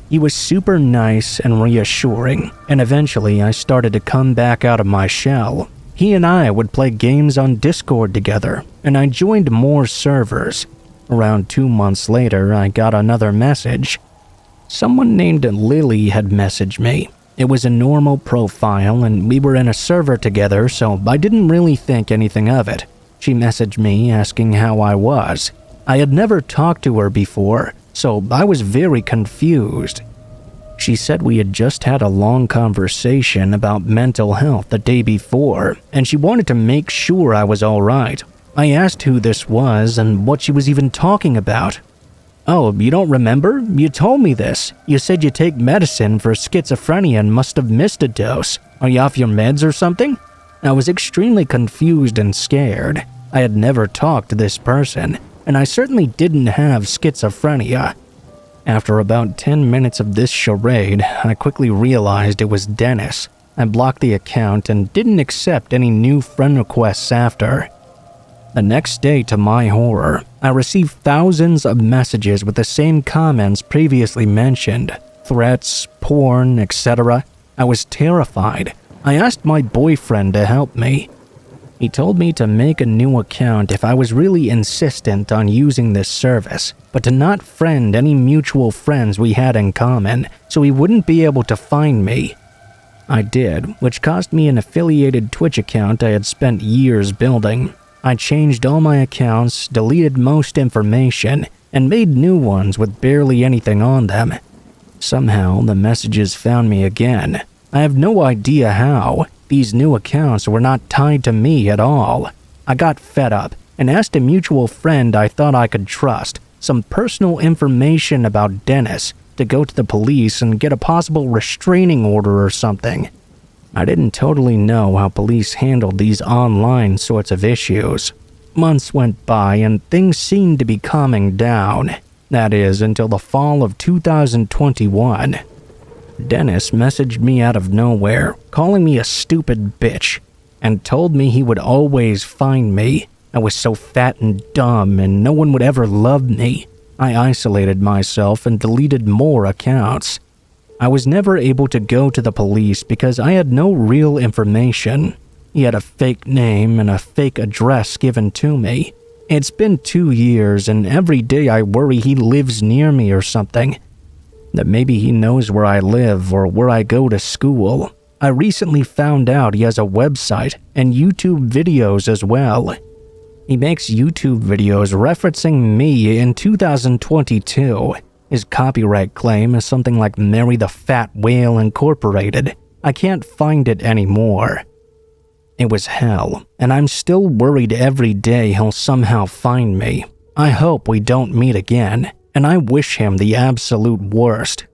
Speaker 1: He was super nice and reassuring, and eventually I started to come back out of my shell. He and I would play games on Discord together, and I joined more servers. Around 2 months later, I got another message. Someone named Lily had messaged me. It was a normal profile, and we were in a server together, so I didn't really think anything of it. She messaged me asking how I was. I had never talked to her before, so I was very confused. She said we had just had a long conversation about mental health the day before, and she wanted to make sure I was alright. I asked who this was and what she was even talking about. "Oh, you don't remember? You told me this. You said you take medicine for schizophrenia and must have missed a dose. Are you off your meds or something?" I was extremely confused and scared. I had never talked to this person, and I certainly didn't have schizophrenia. After about 10 minutes of this charade, I quickly realized it was Dennis. I blocked the account and didn't accept any new friend requests after. The next day, to my horror, I received thousands of messages with the same comments previously mentioned. Threats, porn, etc. I was terrified. I asked my boyfriend to help me. He told me to make a new account if I was really insistent on using this service, but to not friend any mutual friends we had in common, so he wouldn't be able to find me. I did, which cost me an affiliated Twitch account I had spent years building. I changed all my accounts, deleted most information, and made new ones with barely anything on them. Somehow, the messages found me again. I have no idea how. These new accounts were not tied to me at all. I got fed up and asked a mutual friend I thought I could trust some personal information about Dennis to go to the police and get a possible restraining order or something. I didn't totally know how police handled these online sorts of issues. Months went by and things seemed to be calming down. That is, until the fall of 2021. Dennis messaged me out of nowhere, calling me a stupid bitch, and told me he would always find me. I was so fat and dumb and no one would ever love me. I isolated myself and deleted more accounts. I was never able to go to the police because I had no real information. He had a fake name and a fake address given to me. It's been 2 years and every day I worry he lives near me or something. That maybe he knows where I live or where I go to school. I recently found out he has a website and YouTube videos as well. He makes YouTube videos referencing me in 2022. His copyright claim is something like Mary the Fat Whale Incorporated. I can't find it anymore. It was hell, and I'm still worried every day he'll somehow find me. I hope we don't meet again, and I wish him the absolute worst.